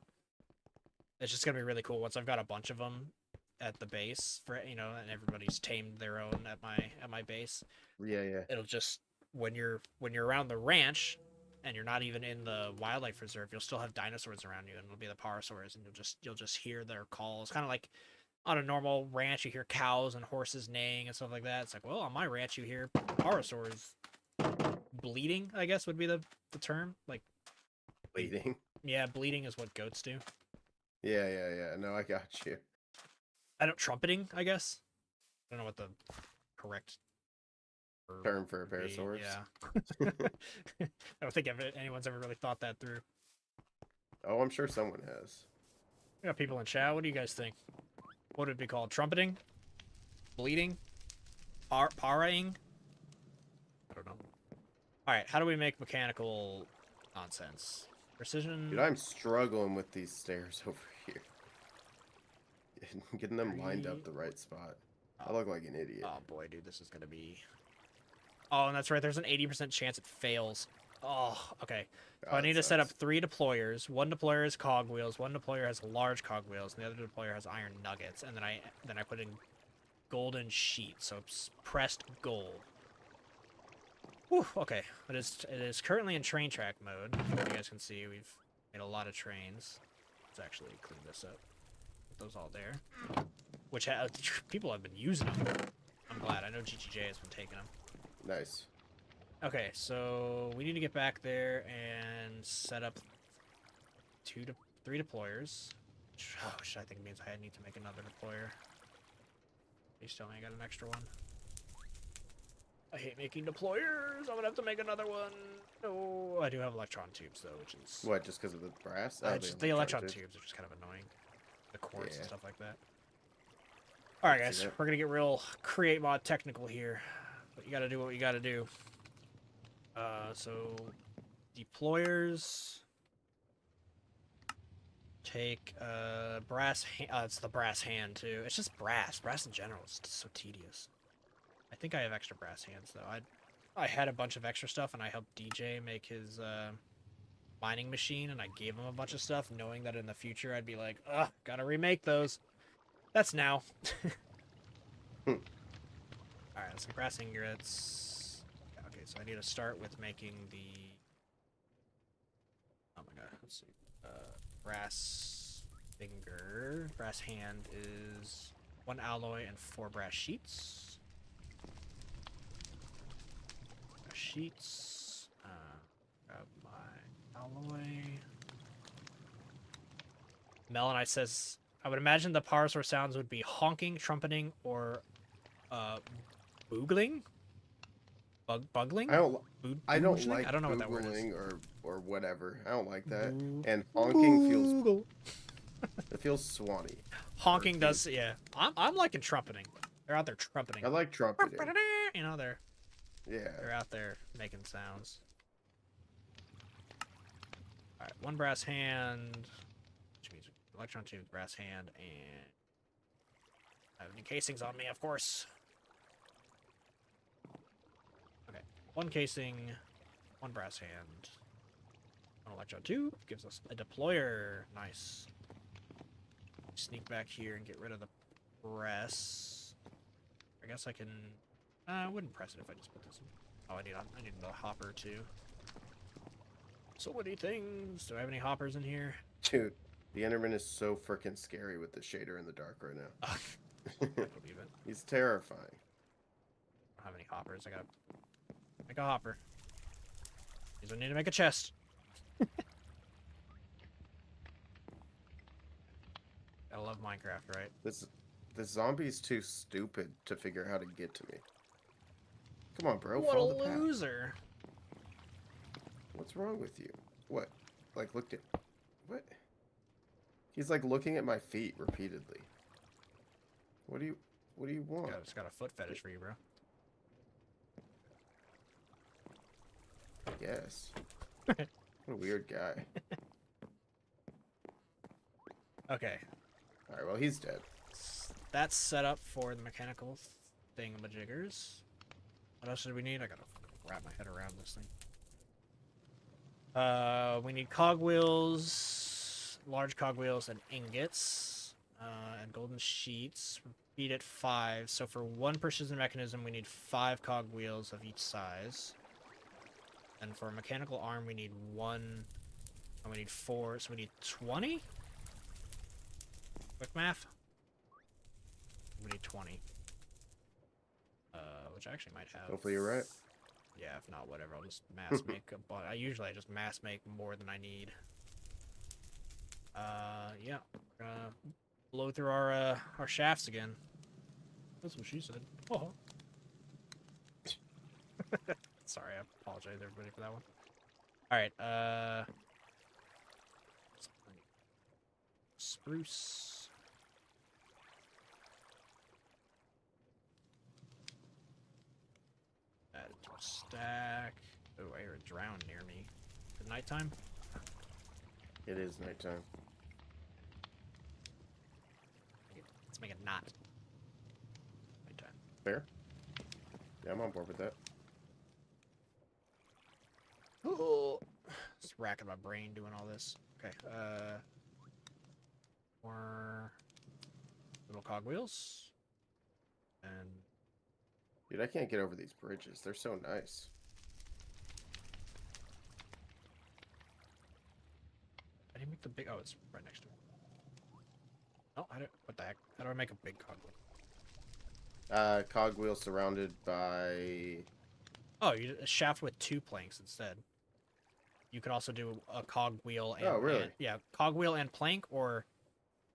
It's just gonna be really cool once I've got a bunch of them at the base for, you know, and everybody's tamed their own at my base. Yeah, yeah. It'll just, when you're around the ranch and you're not even in the wildlife reserve, you'll still have dinosaurs around you, and it'll be the parasaurs, and you'll just hear their calls, kind of like on a normal ranch you hear cows and horses neighing and stuff like that. It's like, well, on my ranch you hear parasaurs bleating, I guess would be the term. Like Bleeding. yeah, bleating is what goats do. Yeah, yeah, yeah. No, I got you. I don't, trumpeting, I guess. I don't know what the correct Term for a would be. parasaurus. Yeah. I don't think anyone's ever really thought that through. Oh, I'm sure someone has. We got people in chat. What do you guys think? What would it be called? Trumpeting? Bleeding? Parring? I don't know. Alright, how do we make mechanical nonsense? Precision? Dude, I'm struggling with these stairs over here. Getting them lined up the right spot. I look like an idiot. Oh boy, dude, this is gonna be... Oh, and that's right, there's an 80% chance it fails. Oh, okay. So Oh, I need that to set up sucks. 3 deployers. One deployer has cogwheels, one deployer has large cogwheels, and the other deployer has iron nuggets. And then I put in golden sheet, so it's pressed gold. Whew, okay. It is currently in train track mode. As you guys can see, we've made a lot of trains. Let's actually clean this up. Put those all there. Which people have been using them. I'm glad. I know GGJ has been taking them. Nice. Okay, so we need to get back there and set up 3 deployers. Which I think means I need to make another deployer. Please tell me I got an extra one. I hate making deployers. I'm gonna have to make another one. No, I do have electron tubes though, which is What, just because of the brass? just the electron tubes are just kind of annoying. The quartz and stuff like that. All right, guys, we're gonna get real create mod technical here. But you gotta do what you gotta do. So deployers take brass. It's the brass hand too. It's just brass. Brass in general is just so tedious. I think I have extra brass hands though. I had a bunch of extra stuff, and I helped DJ make his mining machine, and I gave him a bunch of stuff, knowing that in the future I'd be like, ugh, gotta remake those. That's now. Alright, let's get brass ingots. Yeah, okay, so I need to start with making the... Oh my god, let's see. Brass finger. Brass hand is 1 alloy and 4 brass sheets. Brass sheets. Grab my alloy. Melanite says, I would imagine the Parasor sounds would be honking, trumpeting, or boogling? Bugling? I don't Boogling? like I don't know what that word is. boogling or whatever. I don't like that. Boo- And honking feels Boogle. it feels swanny. Honking does, yeah. I'm liking trumpeting. They're out there trumpeting. I like trumpeting. You know, they're Yeah. out there making sounds. All right, 1 brass hand, which means electron tube, brass hand, and I have any casings on me, of course. Okay, 1 casing, 1 brass hand, 1 electron tube gives us a deployer. Nice. Sneak back here and get rid of the press. I guess I can. I wouldn't press it if I just put this in. Oh, I need a hopper too. So many things. Do I have any hoppers in here? Dude, the Enderman is so freaking scary with the shader in the dark right now. I believe it. He's terrifying. I don't have any hoppers. I gotta make a hopper. Means I need to make a chest. I love Minecraft, right? The zombie's too stupid to figure out how to get to me. Come on, bro. What Follow a the path. loser! What's wrong with you? What? Like, looked at... What? He's, like, looking at my feet repeatedly. What do you want? I just got a foot fetish for you, bro. Yes. What a weird guy. Okay. Alright, well, he's dead. That's set up for the mechanical thingamajiggers. What else did we need? I gotta wrap my head around this thing. We need cogwheels, large cogwheels, and ingots, and golden sheets. Repeat at 5. So for 1 precision mechanism, we need 5 cogwheels of each size. And for a mechanical arm, we need 1, and we need 4, so we need 20? Quick math. We need 20. Which I actually might have. Hopefully you're right. Yeah, if not, whatever. I'll just mass make a but I just mass make more than I need. Yeah. We're gonna blow through our shafts again. That's what she said. Oh. Sorry, I apologize everybody for that one. Alright, spruce. Add it to a stack. Oh, I hear a drown near me. Is it nighttime? It is nighttime. Let's make it not nighttime. Fair? Yeah, I'm on board with that. Oh, just racking my brain doing all this. Okay, more little cogwheels. And Dude, I can't get over these bridges. They're so nice. I didn't make the big. Oh, it's right next to it. Oh, I don't. What the heck? How do I make a big cogwheel? Cogwheel surrounded by... Oh, you a shaft with 2 planks instead. You could also do a cogwheel and... Oh, really? And, yeah, cogwheel and plank, or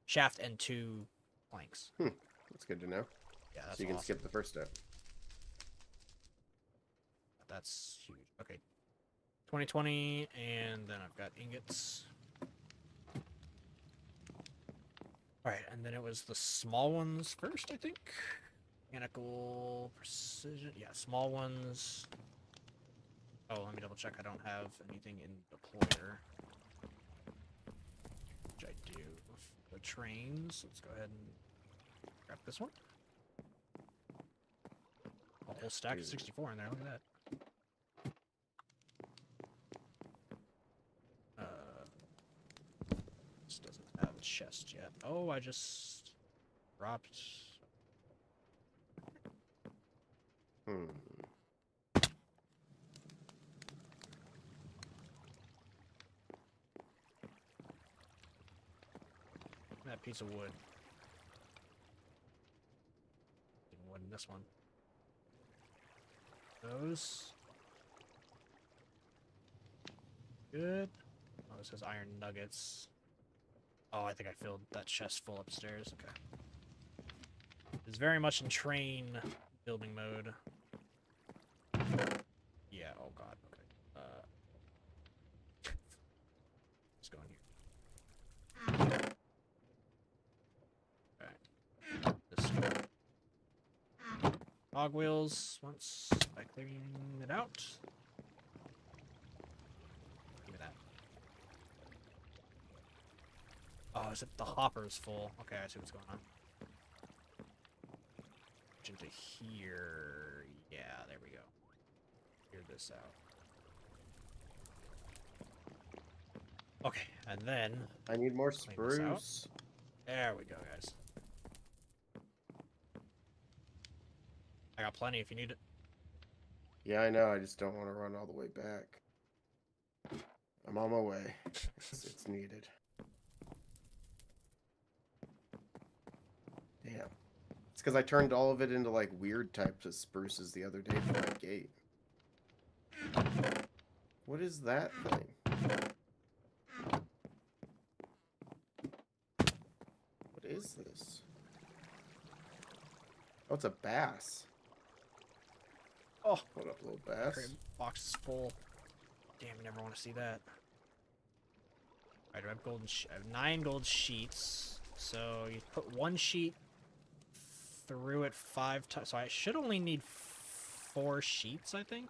shaft and 2 planks. That's good to know. Yeah, that's So you can awesome. skip the first step. That's huge. Okay. 2020, and then I've got ingots. Alright, and then it was the small ones first, I think. Mechanical precision. Yeah, small ones. Oh, let me double check. I don't have anything in deployer. Which I do. The trains. Let's go ahead and grab this one. A whole stack of 64 in there. Look at that. This doesn't have a chest yet. Oh, I just dropped. Hmm. That piece of wood. Wood in this one. Those. Good. Oh, this has iron nuggets. Oh, I think I filled that chest full upstairs. Okay. It's very much in train building mode. Yeah, oh god, okay. Let's go in here. Okay. This cog wheels once by clearing it out. Give me that. Oh, is it the hopper's full? Okay, I see what's going on. Into here. Yeah, there we go. Clear this out. Okay, and then I need more clean this out. spruce. There we go, guys. I got plenty if you need it. Yeah, I know. I just don't want to run all the way back. I'm on my way. It's needed. Damn. It's because I turned all of it into like weird types of spruces the other day for my gate. What is that thing? What is this? Oh, it's a bass. Oh, Hold up, little bass. crib box is full. Damn, you never want to see that. Alright, do I have golden I have 9 gold sheets. So you put 1 sheet through it 5 times. So I should only need 4 sheets, I think.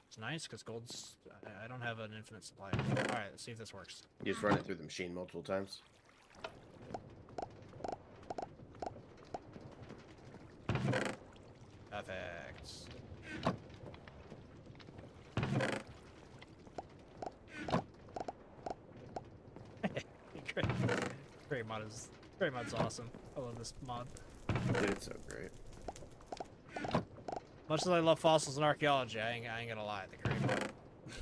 It's nice because gold's. I don't have an infinite supply. Alright, let's see if this works. You just run it through the machine multiple times. Perfect. Great mod's awesome. I love this mod. Dude, it's so great. Much as I love fossils and archaeology, I ain't gonna lie, the great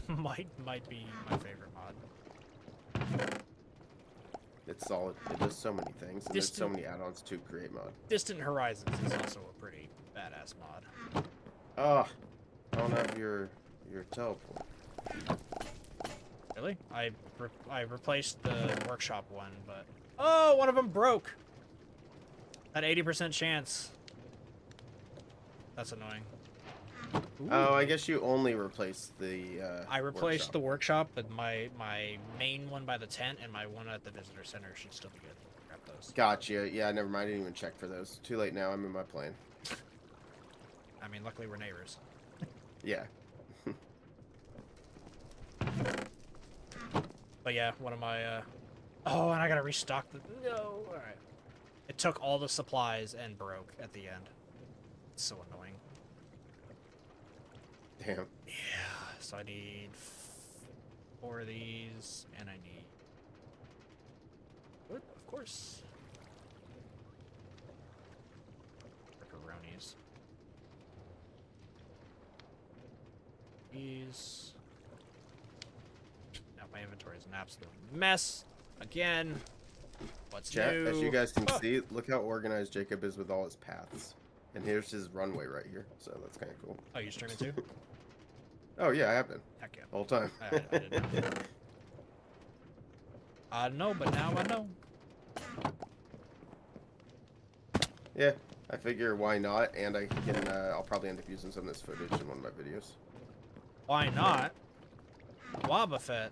mod might be my favorite mod. It's solid. It does so many things, and there's so many add-ons to Create Mod. Distant Horizons is also a pretty badass mod. Oh, I don't have your teleport. Really? I replaced the workshop one, but oh, one of them broke. At 80% chance. That's annoying. Ooh. Oh, I guess you only replaced the. I replaced workshop. the workshop, but my main one by the tent and my one at the visitor center should still be good. Grab those. Gotcha. Yeah, never mind. I didn't even check for those. Too late now. I'm in my plane. I mean, luckily we're neighbors. Yeah. But yeah, one of my. Oh, and I gotta restock the. No. All right. It took all the supplies and broke at the end. It's so annoying. Damn. Yeah. So I need 4 of these, and I need. Wood, of course. Pepperonis. These. Now my inventory is an absolute mess. Again. What's Chat, new? as you guys can see, look how organized Jacob is with all his paths. And here's his runway right here, so that's kind of cool. Oh, you streaming too? Oh, yeah, I have been. Heck yeah. The whole time. I didn't know. I know, but now I know. Yeah, I figure why not, and I can, I'll probably end up using some of this footage in one of my videos. Why not? Wobbuffet.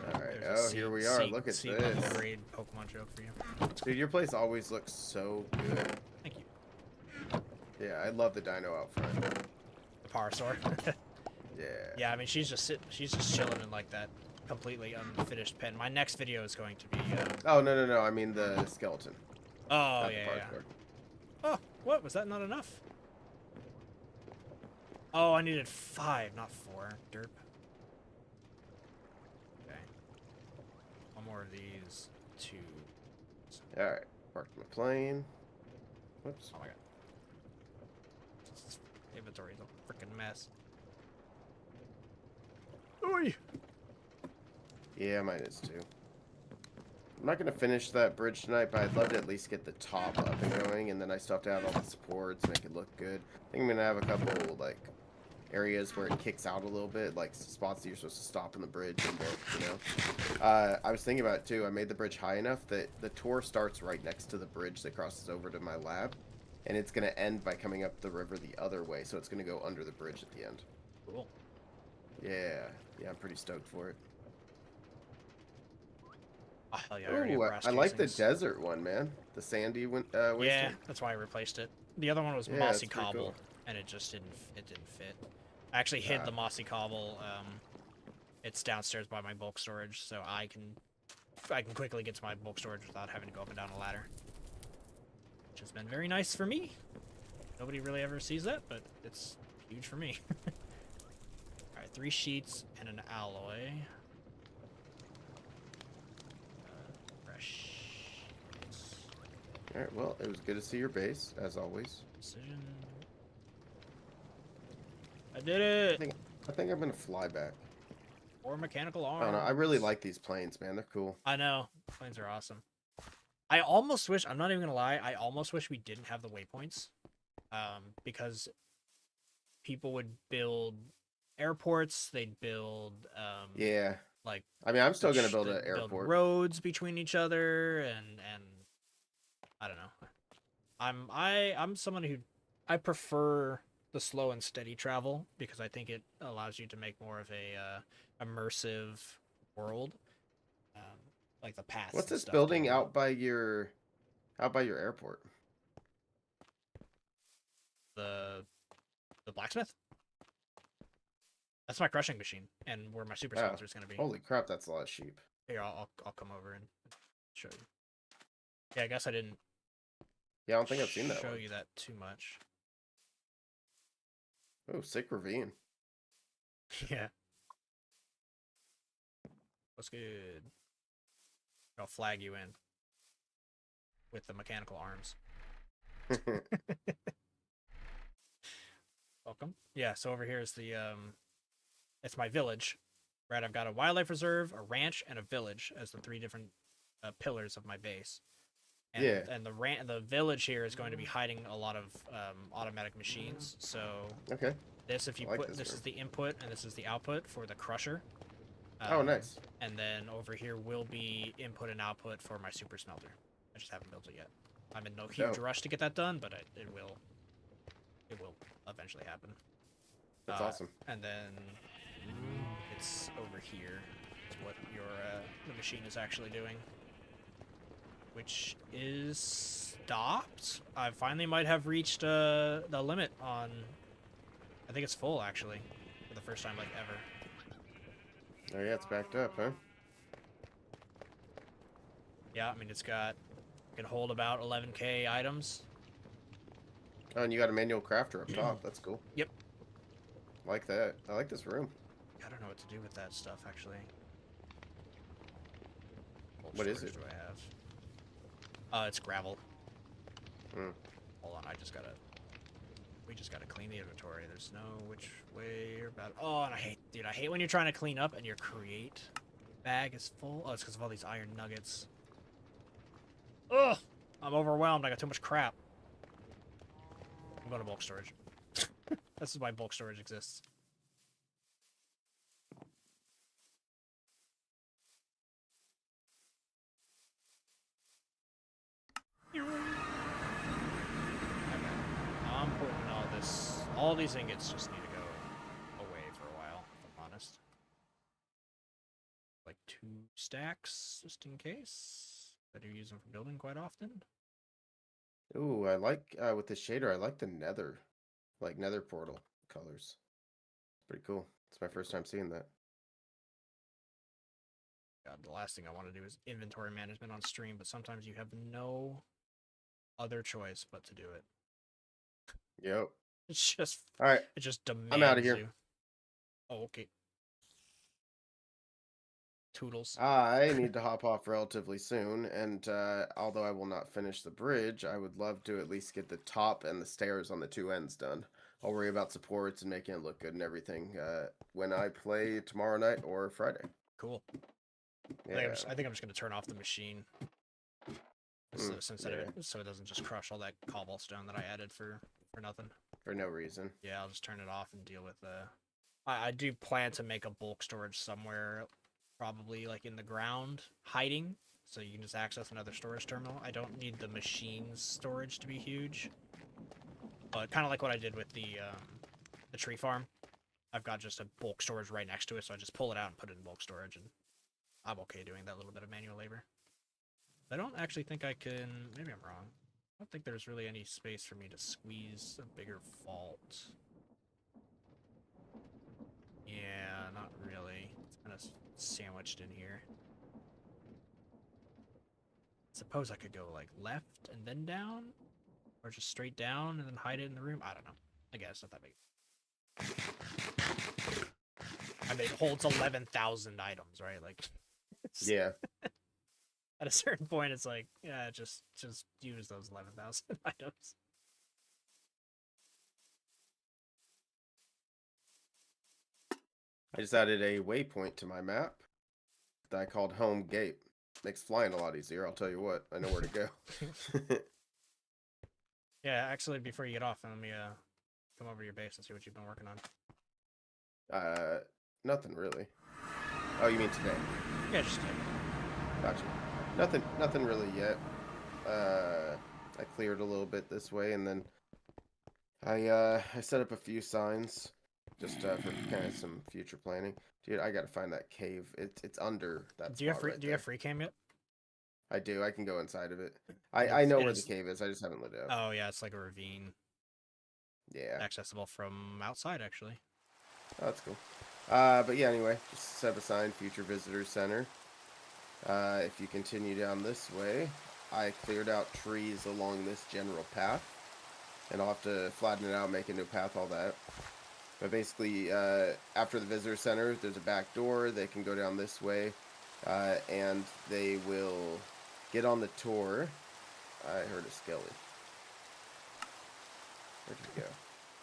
Alright, There's a oh, here we are. Look at C level this. grade Pokemon joke for you. Dude, your place always looks so good. Thank you. Yeah, I love the dino out front. The Parasaur. Yeah. Yeah, I mean she's just chilling in like that completely unfinished pen. My next video is going to be. Oh, no. I mean the skeleton. Oh Not the yeah. parkour. Oh, what was that? Not enough? Oh, I needed 5, not 4. Derp. Okay. One more of these. 2. Alright, parked my plane. Whoops. Oh my god. This inventory's a freaking mess. Oi! Yeah, mine is too. I'm not going to finish that bridge tonight, but I'd love to at least get the top up and going, and then I still have to have all the supports, make it look good. I think I'm going to have a couple, like, areas where it kicks out a little bit, like spots that you're supposed to stop on the bridge and bit, you know? I was thinking about it, too. I made the bridge high enough that the tour starts right next to the bridge that crosses over to my lab, and it's going to end by coming up the river the other way, so it's going to go under the bridge at the end. Cool. Yeah. Yeah, I'm pretty stoked for it. Oh, hell yeah, I already have Ooh, brass I like the casings. desert one, man. The sandy Yeah, wasteland. that's why I replaced it. The other one was Yeah, mossy that's pretty cobble, cool. and it just didn't fit. I actually hid Ah. the mossy cobble. It's downstairs by my bulk storage, so I can quickly get to my bulk storage without having to go up and down a ladder, which has been very nice for me. Nobody really ever sees that, but it's huge for me. All right, 3 sheets and an alloy. Fresh. Alright, well, it was good to see your base, as always. Precision. I did it! I think I'm gonna fly back. 4 mechanical I arms. don't know, I really like these planes, man. They're cool. I know. Planes are awesome. I almost wish, I'm not even gonna lie, I almost wish we didn't have the waypoints. Because people would build airports, they'd build, Yeah. like... I mean, I'm still gonna build they'd an build airport. roads between each other, and I don't know. I'm someone who, I prefer the slow and steady travel because I think it allows you to make more of a immersive world, like the paths. What's and this stuff building do. out by your airport? The blacksmith. That's my crushing machine, and where my super Oh, smelter is going to be. holy crap, that's a lot of sheep. Here, I'll come over and show you. Yeah, I guess I didn't. Yeah, I don't think I've seen that show one. you that too much. Oh, sick ravine. Yeah. What's good? I'll flag you in with the mechanical arms. Welcome. Yeah, so over here is the it's my village. Right, I've got a wildlife reserve, a ranch, and a village as the 3 different pillars of my base. And, Yeah. And the village here is going to be hiding a lot of automatic machines. So Okay. this, if you I like this this is the input and this is the output for the crusher. Oh, nice. And then over here will be input and output for my super smelter. I just haven't built it yet. I'm in no huge rush to get that done, but it will eventually happen. That's awesome. And then it's over here. It's what your the machine is actually doing, which is stopped. I finally might have reached the limit on. I think it's full actually, for the first time like ever. Oh yeah, it's backed up, huh? Yeah, I mean it can hold about 11K items. Oh, and you got a manual crafter up top. That's cool. Yep. Like that. I like this room. I don't know what to do with that stuff actually. What is it? Do I have? It's gravel. Hmm. Hold on, we just gotta clean the inventory. There's no which way you're about. Oh, and I hate when you're trying to clean up and your crate bag is full. Oh, it's because of all these iron nuggets. Ugh! I'm overwhelmed. I got too much crap. I'm going to bulk storage. This is why bulk storage exists. I'm putting all these ingots just need to go away for a while, if I'm honest. Like 2 stacks, just in case. I do use them for building quite often. Ooh, I like, with the shader, I like the nether. Like nether portal colors. Pretty cool. It's my first time seeing that. God, the last thing I want to do is inventory management on stream, but sometimes you have no other choice but to do it. Yep. It's just, all right. It just demands I'm out of here. you. Oh, okay. Toodles. I need to hop off relatively soon, and although I will not finish the bridge, I would love to at least get the top and the stairs on the two ends done. I'll worry about supports and making it look good and everything when I play tomorrow night or Friday. Cool. Yeah. I think I'm just gonna turn off the machine. So so it doesn't just crush all that cobblestone that I added for nothing. For no reason. Yeah, I'll just turn it off and deal with I do plan to make a bulk storage somewhere, probably like in the ground, hiding, so you can just access another storage terminal. I don't need the machine's storage to be huge, but kind of like what I did with the tree farm. I've got just a bulk storage right next to it, so I just pull it out and put it in bulk storage, and I'm okay doing that little bit of manual labor. I don't actually think I can... Maybe I'm wrong. I don't think there's really any space for me to squeeze a bigger vault. Yeah, not really. It's kind of sandwiched in here. Suppose I could go, like, left and then down? Or just straight down and then hide it in the room? I don't know. I guess not that big. I mean, it holds 11,000 items, right? Like, Yeah. at a certain point, it's like, yeah, just use those 11,000 items. I just added a waypoint to my map that I called Home Gate. Makes flying a lot easier, I'll tell you what. I know where to go. Yeah, actually, before you get off, let me come over to your base and see what you've been working on. Nothing really. Oh, you mean today? Yeah, just kidding. Gotcha. Nothing really yet. I cleared a little bit this way, and then I set up a few signs just for kind of some future planning. Dude, I gotta find that cave. It's under that. Do you have free cam yet? I do. I can go inside of it. I know where the cave is. I just haven't lit it up. Oh yeah, it's like a ravine. Yeah. Accessible from outside, actually. Oh, that's cool. But yeah, anyway, just set up a sign, Future Visitor Center. If you continue down this way, I cleared out trees along this general path. And I'll have to flatten it out, make a new path, all that. But basically, after the visitor center, there's a back door. They can go down this way, and they will get on the tour. I heard a skelly. Where'd you go?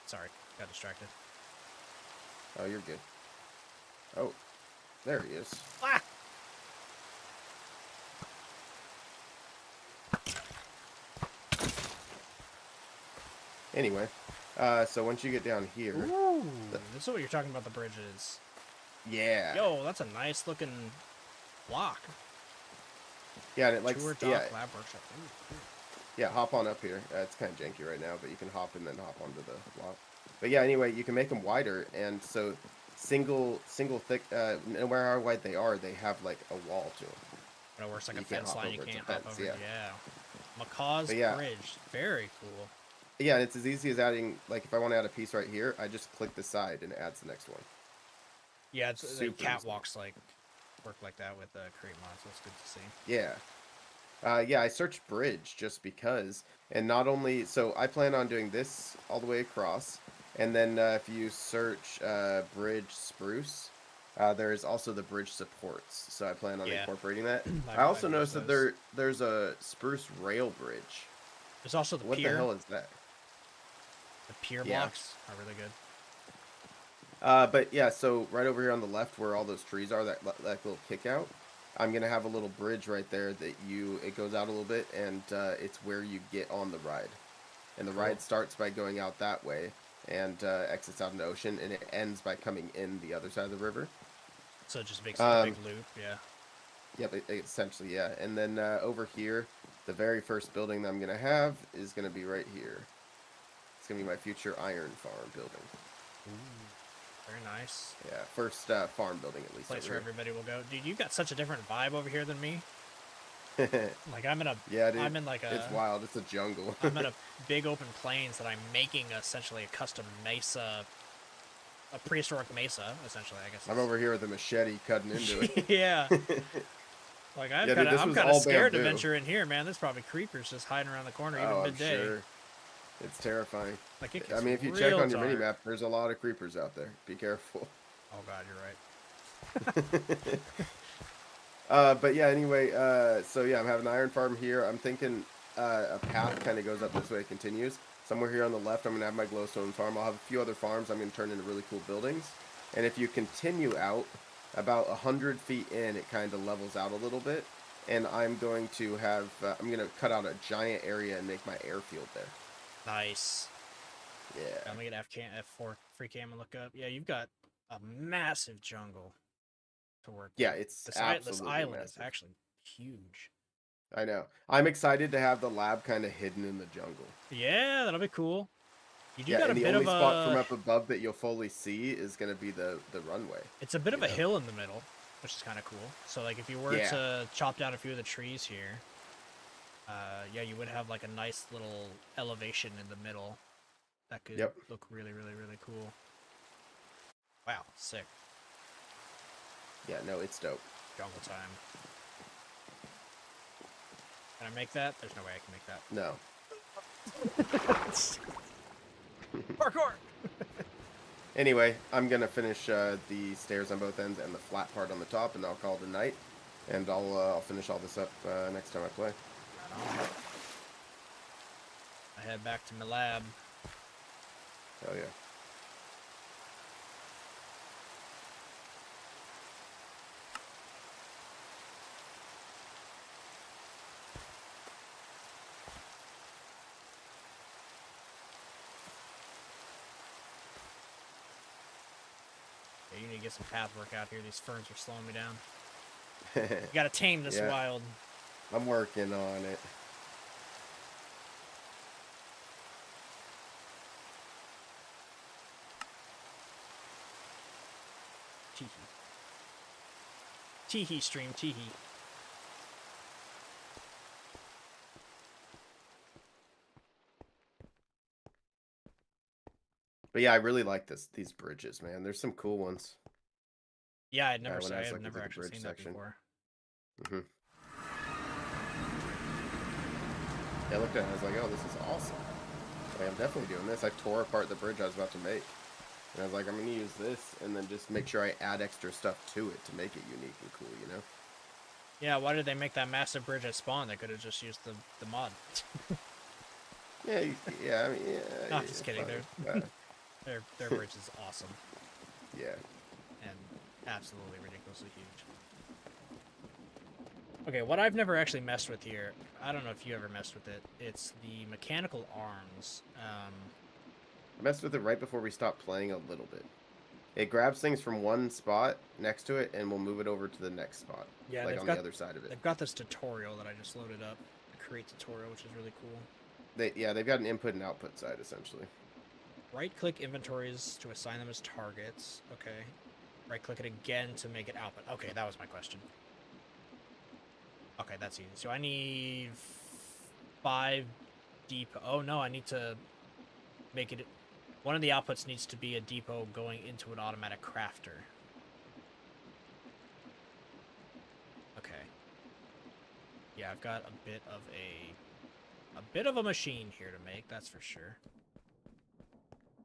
Sorry, got distracted. Oh, you're good. Oh, there he is. Ah! Anyway, so once you get down here... Ooh, this is what you're talking about the bridges. Yeah. Yo, that's a nice looking block. Yeah, and it like... Tour, dock, yeah, lab workshop. Ooh, yeah, hop on up here. It's kind of janky right now, but you can hop and then hop onto the block. But yeah, anyway, you can make them wider, and so single thick, no matter how wide they are, they have like a wall to them. But it works like You a can't fence hop line. You over, it's a can't hop fence, over. yeah. Yeah. Macaw's But yeah. Bridge. Very cool. Yeah, and it's as easy as adding, like if I want to add a piece right here, I just click the side and it adds the next one. Yeah, it's the Super catwalks like work like that with create mods. That's good to see. Yeah. Yeah, I searched bridge just because, and not only, so I plan on doing this all the way across, and then if you search bridge spruce, there's also the bridge supports, so I plan on incorporating that. I also noticed that there's a spruce rail bridge. There's also the pier. What the hell is that? The pier blocks are really good. But yeah, so right over here on the left where all those trees are, that little kick out, I'm going to have a little bridge right there that it goes out a little bit, and it's where you get on the ride. And the ride starts by going out that way and exits out in the ocean, and it ends by coming in the other side of the river. So it just makes a big loop, yeah. Yep, essentially, yeah. And then over here, the very first building that I'm going to have is going to be right here. It's going to be my future iron farm building. Ooh, very nice. Yeah, first farm building at least. Place where everybody will go. Dude, you've got such a different vibe over here than me. Like I'm in a dude, I'm in like a it's wild. It's a jungle. I'm in a big open plains that I'm making essentially a custom mesa, a prehistoric mesa, essentially. I guess. I'm over here with a machete cutting into it. Yeah. Like I'm kind of scared to venture in here, man. There's probably creepers just hiding around the corner even midday. I'm sure. It's terrifying. Like it I mean, if you check on your mini map, there's a lot of creepers out there. Be careful. Oh god, you're right. But yeah, anyway, so yeah, I'm having an iron farm here. I'm thinking a path kind of goes up this way, it continues. Somewhere here on the left, I'm going to have my glowstone farm. I'll have a few other farms I'm going to turn into really cool buildings. And if you continue out, about 100 feet in, it kind of levels out a little bit. And I'm going to have, I'm going to cut out a giant area and make my airfield there. Nice. Yeah. I'm gonna get F4 free cam and look up. Yeah, you've got a massive jungle to work Yeah, with. it's This absolutely island massive. is actually huge. I know. I'm excited to have the lab kind of hidden in the jungle. Yeah, that'll be cool. You do Yeah, got a and the bit only of spot from a... up above that you'll fully see is going to be the runway. It's a bit of you a know? hill in the middle, which is kind of cool. So, like, if you were Yeah. to chop down a few of the trees here, yeah, you would have, like, a nice little elevation in the middle that could Yep. look really, really, really cool. Wow, sick. Yeah, no, it's dope. Jungle time. Can I make that? There's no way I can make that. No. Parkour! Anyway, I'm going to finish the stairs on both ends and the flat part on the top, and I'll call it a night. And I'll finish all this up next time I play. I head back to my lab. Hell yeah. Yeah, you need to get some path work out here. These ferns are slowing me down. You gotta tame this Yeah. wild. I'm working on it. Teehee. Teehee stream, teehee. But yeah, I really like these bridges, man. There's some cool ones. Yeah, I'd never when I was I've looking never through the actually bridge seen that section. before. Mm-hmm. Yeah, I looked at it, I was like, oh, this is awesome. Like, I'm definitely doing this. I tore apart the bridge I was about to make. And I was like, I'm going to use this and then just make sure I add extra stuff to it to make it unique and cool, you know? Yeah, why did they make that massive bridge at spawn? They could have just used the mod. Yeah, yeah, I mean, yeah. No, yeah, just kidding. fine. Their bridge is awesome Yeah. and absolutely ridiculously huge. Okay, what I've never actually messed with here, I don't know if you ever messed with it, it's the mechanical arms. I messed with it right before we stopped playing a little bit. It grabs things from one spot next to it and we'll move it over to the next spot. Yeah, like on the other side of it. They've got this tutorial that I just loaded up, the create tutorial, which is really cool. They've got an input and output side, essentially. Right-click inventories to assign them as targets. Okay. Right-click it again to make it output. Okay, that was my question. Okay, that's easy. So I need 5 depot. Oh no, I need to make it... One of the outputs needs to be a depot going into an automatic crafter. Okay. Yeah, I've got a bit of a machine here to make, that's for sure.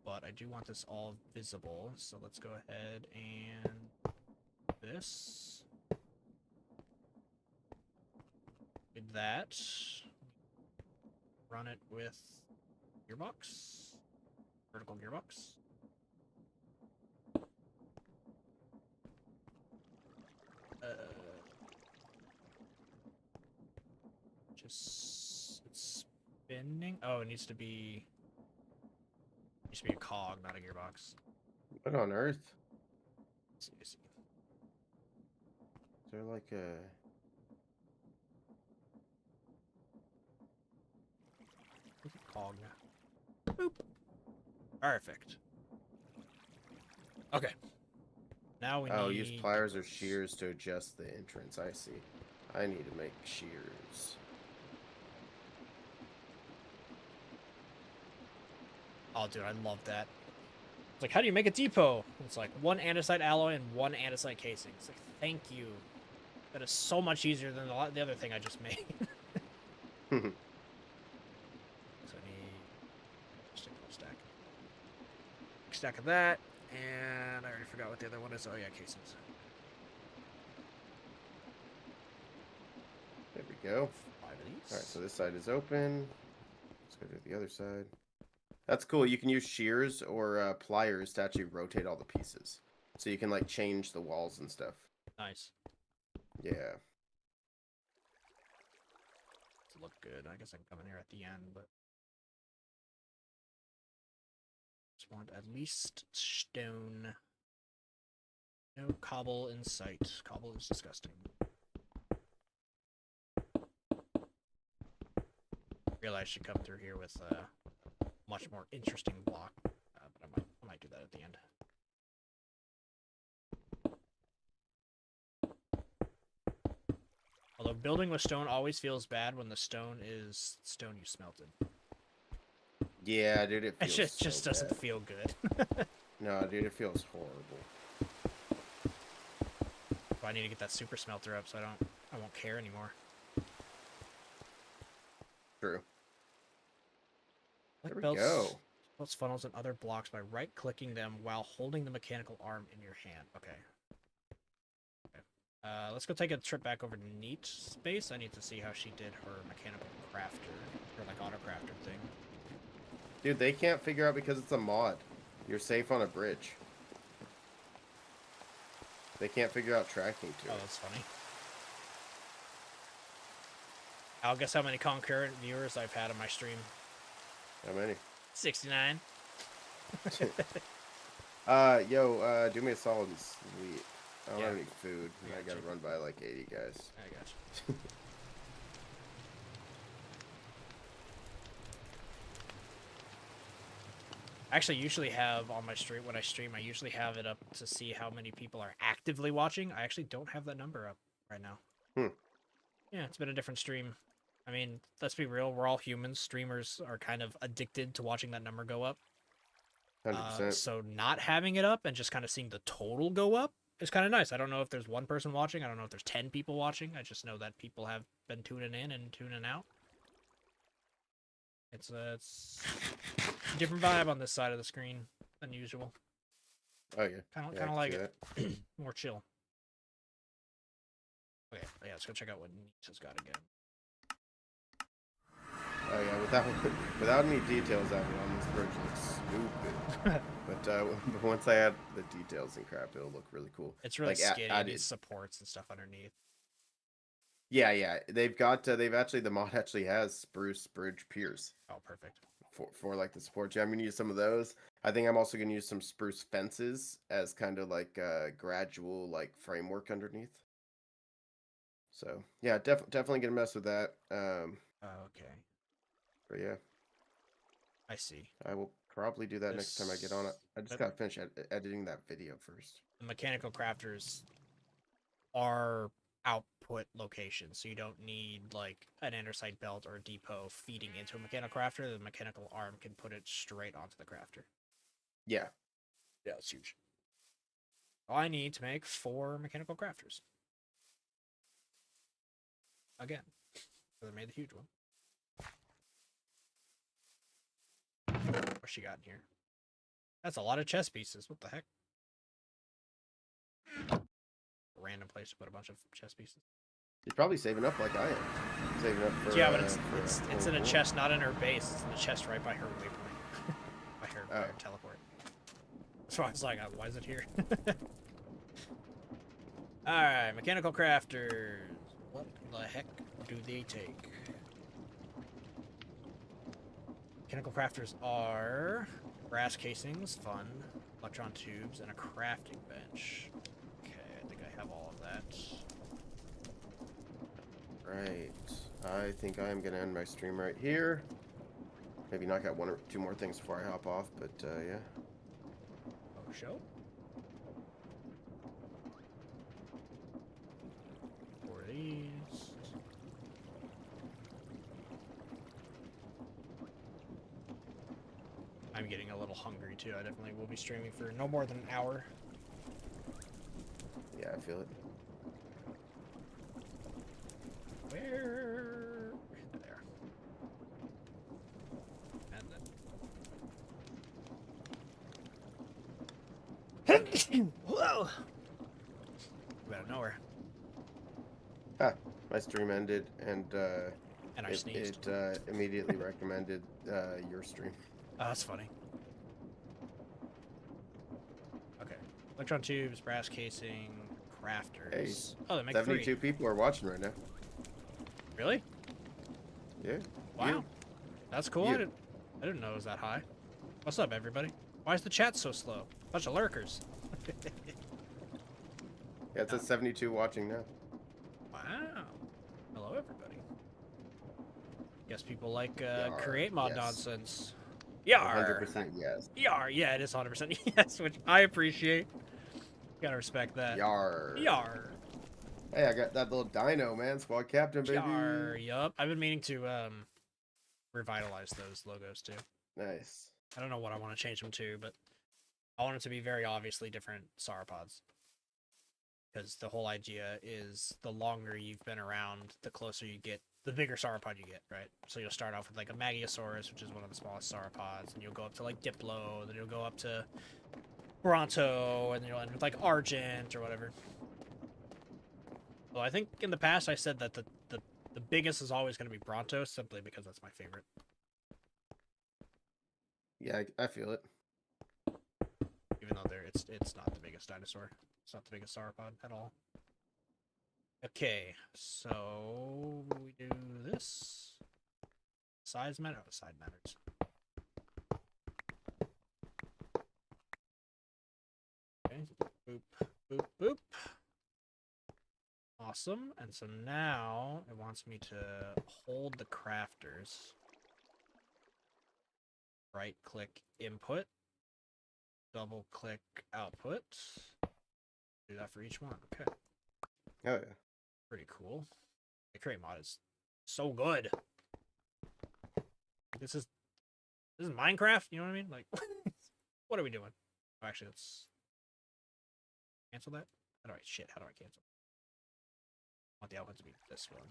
But I do want this all visible, so let's go ahead and this. With that, run it with gearbox, vertical gearbox. Just it's spinning. Oh, it needs to be a cog, not a gearbox. What on earth? Let's see. Is there like a... Cog. Boop. Perfect. Okay. Now we need... use pliers or shears to adjust the entrance. I see. I need to make shears. Oh, dude, I love that. It's like, how do you make a depot? It's like 1 andesite alloy and 1 andesite casing. It's like, thank you. That is so much easier than the other thing I just made. So I need just a stack. Stack of that, and I already forgot what the other one is. Oh yeah, casings. go. 5 of these. All right, so this side is open. Let's go to the other side. That's cool. You can use shears or pliers to actually rotate all the pieces. So you can, like, change the walls and stuff. Nice. Yeah. To look good. I guess I can come in here at the end, but just want at least stone. No cobble in sight. Cobble is disgusting. Realize I should come through here with a much more interesting block, but I might do that at the end. Although building with stone always feels bad when the stone is stone you smelted. Yeah, dude, it It feels just so doesn't bad. feel good. No, dude, it feels horrible. So I need to get that super smelter up so I won't care anymore. True. There we Belts, go. belts funnels and other blocks by right-clicking them while holding the mechanical arm in your hand. Okay. Let's go take a trip back over to Neat Space. I need to see how she did her mechanical crafter, or like auto crafter thing. Dude, they can't figure out because it's a mod. You're safe on a bridge. They can't figure out tracking to Oh, it. that's funny. I'll guess how many concurrent viewers I've had on my stream. How many? 69. Do me a solid and sweet. I don't have any food. And I gotta run by like 80 guys. I got you. I actually usually have on my stream, when I stream, I usually have it up to see how many people are actively watching. I actually don't have that number up right now. Yeah, it's been a different stream. I mean, let's be real, we're all humans. Streamers are kind of addicted to watching that number go up. 100%. So not having it up and just kind of seeing the total go up is kind of nice. I don't know if there's one person watching. I don't know if there's 10 people watching. I just know that people have been tuning in and tuning out. It's a different vibe on this side of the screen than usual. Oh, yeah. Kind Yeah, I of can like see it. that. More chill. Okay, yeah, let's go check out what Nietzsche has got again. Oh, yeah, without any details out here on this bridge looks stupid. But once I add the details and crap, it'll look really cool. It's really Like, skinny. It added. needs supports and stuff underneath. Yeah. They've got, the mod actually has spruce bridge piers. Oh, perfect. For like the support. Yeah, I'm gonna use some of those. I think I'm also gonna use some spruce fences as kind of like a gradual like framework underneath. So yeah, definitely gonna mess with that. Okay. But yeah, I see. I will probably do that next time I get on it. I just gotta finish editing that video first. The mechanical crafters are output locations, so you don't need like an andesite belt or a depot feeding into a mechanical crafter. The mechanical arm can put it straight onto the crafter. Yeah. Yeah, it's huge. I need to make 4 mechanical crafters. Again. So they made the huge one. What's she got in here? That's a lot of chess pieces. What the heck? Random place to put a bunch of chess pieces. She's probably saving up like I am. Saving up for Yeah, but it's in a chest, not in her base. It's in the chest right by her waypoint. by her teleport. So I was like, why is it here? Alright, mechanical crafters. What the heck do they take? Mechanical crafters are brass casings, fun, electron tubes, and a crafting bench. Okay, I think I have all of that. Right. I think I am gonna end my stream right here. Maybe knock out 1 or 2 more things before I hop off, but yeah. Oh, show? For these. I'm getting a little hungry too. I definitely will be streaming for no more than an hour. Yeah, I feel it. Where? There. And then. Whoa! Out of nowhere. Ah, My stream ended, and And I sneezed. it immediately recommended your stream. Oh, that's funny. Okay. Electron tubes, brass casing, Hey, crafters. Oh, they make 72 3. people are watching right now. Really? Yeah. Wow. That's cool. You. I didn't know it was that high. What's up, everybody? Why is the chat so slow? Bunch of lurkers. Yeah, it says 72 watching now. Wow. Hello, everybody. Guess people like Yar, create mod yes. nonsense. Yar. 100% yes. Yar. Yeah, it is 100% yes, which I appreciate. Gotta respect that. Yar. Yar. Hey, I got that little dino, man. Squad captain, baby. Yar. Yup. I've been meaning to revitalize those logos too. Nice. I don't know what I want to change them to, but I want it to be very obviously different sauropods. Because the whole idea is the longer you've been around, the closer you get, the bigger sauropod you get, right? So you'll start off with like a Magiosaurus, which is one of the smallest sauropods, and you'll go up to like Diplo, then you'll go up to Bronto, and then you'll end with like Argent or whatever. Well, I think in the past I said that the biggest is always going to be Bronto, simply because that's my favorite. Yeah, I feel it. Even though it's not the biggest dinosaur. It's not the biggest sauropod at all. Okay, so we do this. Size matter? Oh, side matters. Okay, boop, boop, boop. Awesome, and so now it wants me to hold the crafters. Right click input. Double click output. Do that for each one. Okay. Oh, yeah. Pretty cool. The create mod is so good. This is Minecraft, you know what I mean? Like, what are we doing? Oh, actually, let's cancel that. How do I cancel? I want the output to be this one.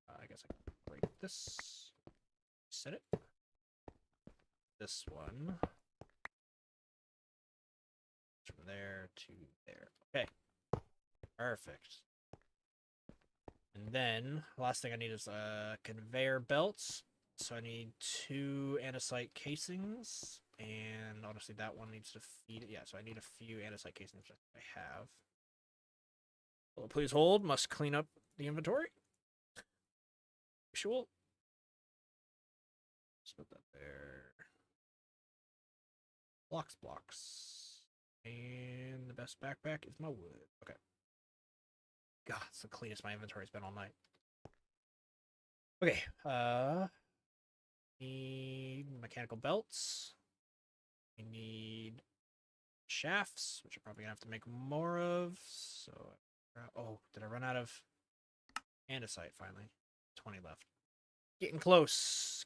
I guess I can break this. Set it. This one. From there to there. Okay. Perfect. And then, last thing I need is conveyor belts. So I need 2 andesite casings. And honestly, that one needs to feed it. Yeah, so I need a few andesite casings that I have. Well, please hold. Must clean up the inventory. Usual. Just put that there. Blocks. And the best backpack is my wood. Okay. God, it's the cleanest my inventory's been all night. Okay, need mechanical belts. We need shafts, which I'm probably gonna have to make more of. So, oh, did I run out of andesite finally? 20 left. Getting close.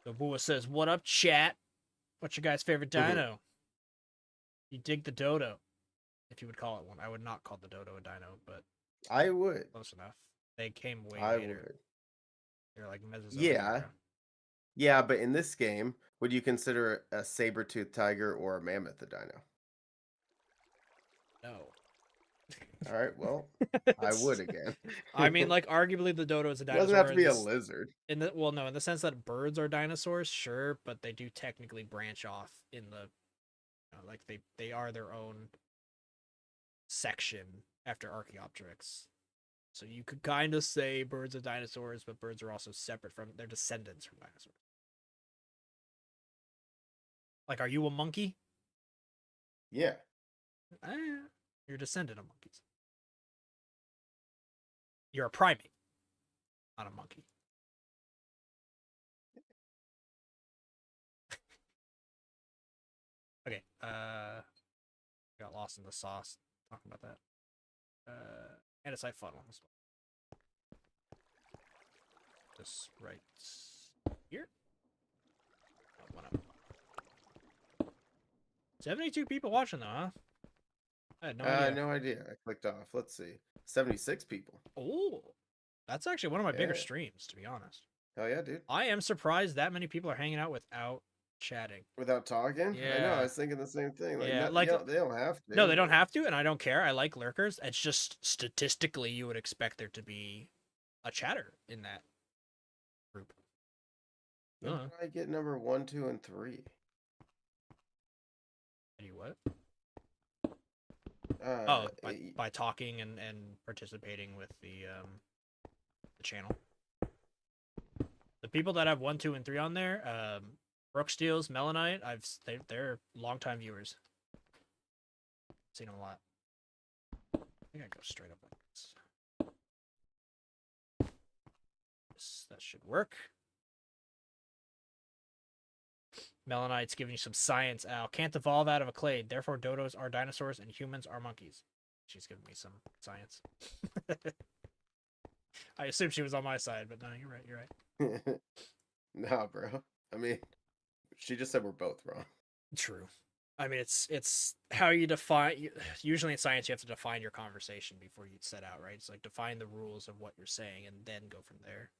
So Bua says, "What up, chat? What's your guys' favorite dino? You dig the dodo, if you would call it one. I would not call the dodo a dino, but I would. close enough. They came way I later. would. They're like Mesozoic Yeah. era. Yeah, but in this game, would you consider a saber-toothed tiger or a mammoth a dino? No. All right, well, I would again. I mean, like, arguably the dodo is a It dinosaur. doesn't have to be a this- lizard. in the well, no, in the sense that birds are dinosaurs, sure, but they do technically branch off in the, like they are their own section after Archaeopteryx. So you could kind of say birds are dinosaurs, but birds are also separate from their descendants from dinosaurs. Like, are you a monkey? Yeah. You're a descendant of monkeys. You're a primate, not a monkey. Okay, got lost in the sauce talking about that. Andesite funnel as well. Just right here. Oh, one up. 72 people watching though, huh? I had no idea. No idea. I clicked off. Let's see. 76 people. Oh, that's actually one of my bigger Yeah. streams, to be honest. Hell yeah, dude. I am surprised that many people are hanging out without chatting. Without talking? I know, I Yeah. was thinking the same thing. Like, Yeah, no, like they don't have no, to, they don't but have to, and I don't care. I like lurkers. It's just statistically you would expect there to be a chatter in that group. how did I get number 1, 2, and 3? You what? Uh, Oh, by talking and participating with the channel. The people that have 1, 2, and 3 on there, Brooke Steels, Melanite, they're longtime viewers. Seen them a lot. I think I go straight up like this. That should work. Melanite's giving you some science, Al. Can't evolve out of a clade. Therefore, dodos are dinosaurs and humans are monkeys. She's giving me some science. I assume she was on my side, but no, you're right. You're right. nah, bro. I mean, she just said we're both wrong. True. I mean, it's how you define. Usually in science, you have to define your conversation before you set out, right? It's like define the rules of what you're saying and then go from there.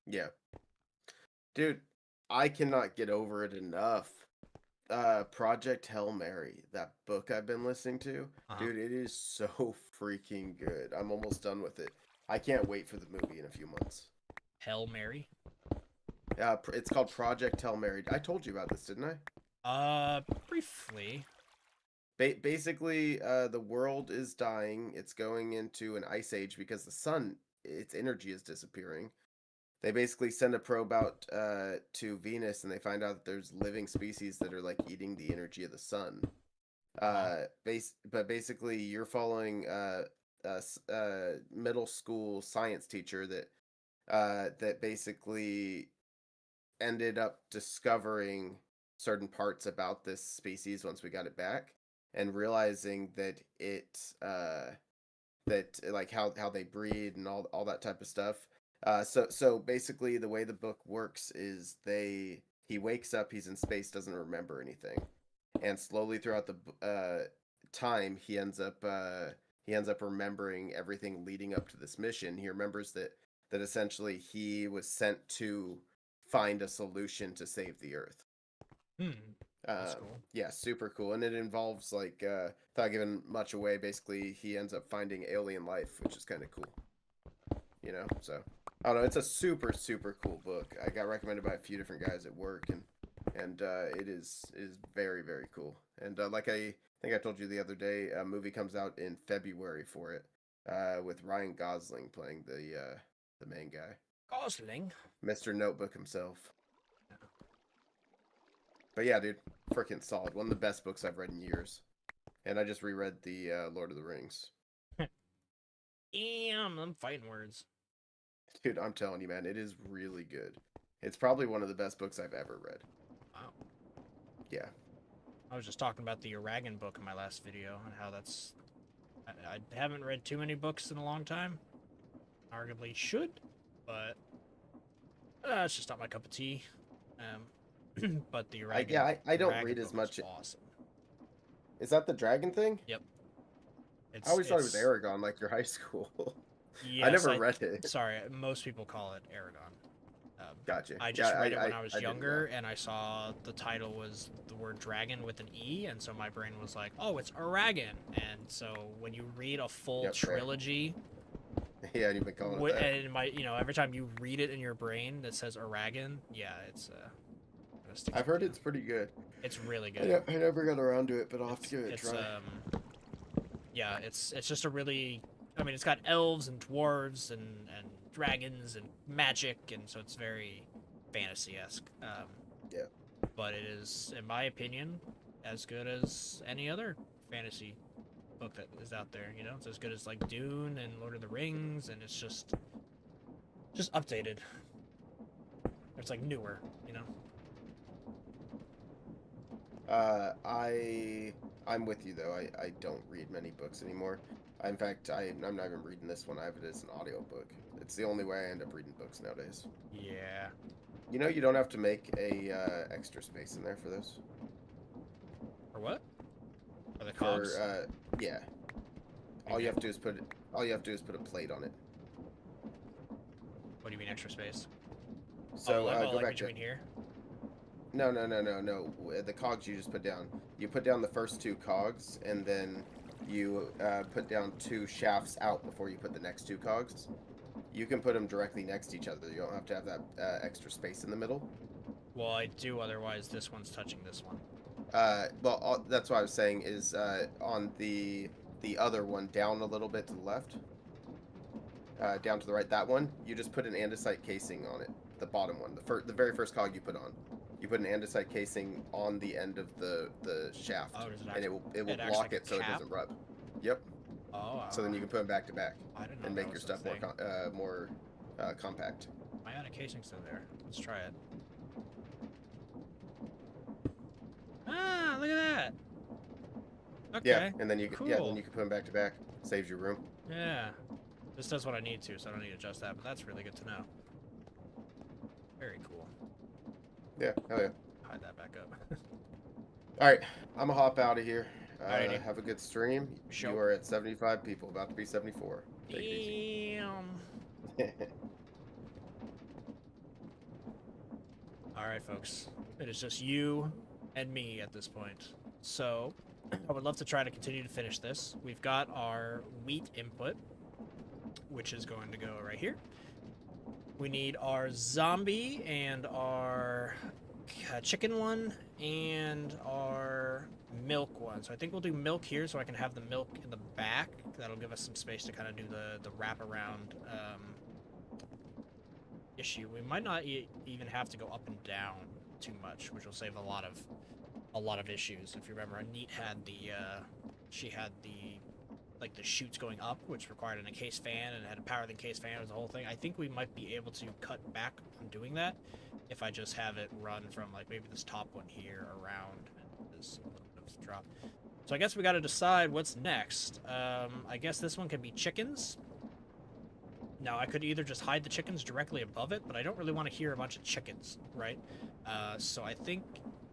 Yeah. Dude, I cannot get over it enough. Project Hail Mary, that book I've been listening to, dude, it is so freaking good. I'm almost done with it. I can't wait for the movie in a few months. Hail Mary? It's called Project Hail Mary. I told you about this, didn't I? Briefly. Basically, the world is dying. It's going into an ice age because the sun, its energy is disappearing. They basically send a probe out to Venus, and they find out that there's living species that are like eating the energy of the sun. But basically, you're following a middle school science teacher that basically ended up discovering certain parts about this species once we got it back, and realizing that that like how they breed and all that type of stuff. So basically, the way the book works is he wakes up, he's in space, doesn't remember anything, and slowly throughout the time, he ends up remembering everything leading up to this mission. He remembers that essentially he was sent to find a solution to save the Earth. That's cool. Yeah, super cool, and it involves like without giving much away. Basically, he ends up finding alien life, which is kind of cool. You know, so I don't know. It's a super cool book. I got recommended by a few different guys at work, and it is very cool. And like I think I told you the other day, a movie comes out in February for it, with Ryan Gosling playing the main guy. Gosling, Mr. Notebook himself. But yeah, dude, freaking solid. One of the best books I've read in years. And I just reread the Lord of the Rings. Damn, I'm fighting words. Dude, I'm telling you, man, it is really good. It's probably one of the best books I've ever read. Wow. Yeah. I was just talking about the Aragon book in my last video and how that's... I haven't read too many books in a long time. Arguably should, but it's just not my cup of tea. But the Aragon... I don't read as much. Awesome. Is that the dragon thing? Yep. I always thought it was Aragon, like your high school. Yes, I never read it. Sorry, most people call it Aragon. Gotcha. I just read it when I was younger, and I saw the title was the word dragon with an E, and so my brain was like, oh, it's Aragon. And so when you read a full trilogy... Yeah, you've been calling it that. And every time you read it in your brain that says Aragon, yeah, it's... I've heard it's pretty good. It's really good. I never got around to it, but I'll have to give it a try. Yeah, it's just a really... I mean, it's got elves and dwarves and dragons and magic, and so it's very fantasy-esque. Yeah. But it is, in my opinion, as good as any other fantasy book that is out there. You know, it's as good as like Dune and Lord of the Rings, and it's just updated. It's like newer, you know. I'm with you though. I don't read many books anymore. In fact, I'm not even reading this one. I have it as an audiobook. It's the only way I end up reading books nowadays. Yeah. You know, you don't have to make a extra space in there for those. For what? For the cogs? Yeah. All you have to do is put a plate on it. What do you mean extra space? So go like back between here. No, no, no, no, no. The cogs you just put down. You put down the first 2 cogs, and then you put down 2 shafts out before you put the next 2 cogs. You can put them directly next to each other. You don't have to have that extra space in the middle. Well, I do, otherwise this one's touching this one. Well, that's what I was saying is on the other one down a little bit to the left, down to the right. That one, you just put an andesite casing on it. The bottom one, the very first cog you put on. You put an andesite casing on the end of the shaft, Oh, does it and it will acts block like a it so it cap? doesn't rub. Yep. Oh, So then you can put them back to back I didn't know and that make your was a stuff thing. more compact. My ionic casing's still there. Let's try it. Ah, look at that. Okay. Yeah, and then Cool. then you can put them back to back. Saves you room. Yeah. This does what I need to, so I don't need to adjust that, but that's really good to know. Very cool. Yeah, hell yeah. Hide that back up. All right, I'm gonna hop out of here. Alrighty. Have a good stream. Sure. You are at 75 people, about to be 74. Take it easy. Damn. Alright, folks. It is just you and me at this point. So, I would love to try to continue to finish this. We've got our wheat input, which is going to go right here. We need our zombie and our chicken one and our milk one. So I think we'll do milk here so I can have the milk in the back. That'll give us some space to kind of do the wraparound issue. We might not even have to go up and down too much, which will save a lot of issues. If you remember, Anit had the she had the chutes going up, which required an encased fan and had to power the encased fan. It was the whole thing. I think we might be able to cut back on doing that if I just have it run from like maybe this top one here around this little bit of drop. So I guess we got to decide what's next. I guess this one can be chickens. Now I could either just hide the chickens directly above it, but I don't really want to hear a bunch of chickens, right? So I think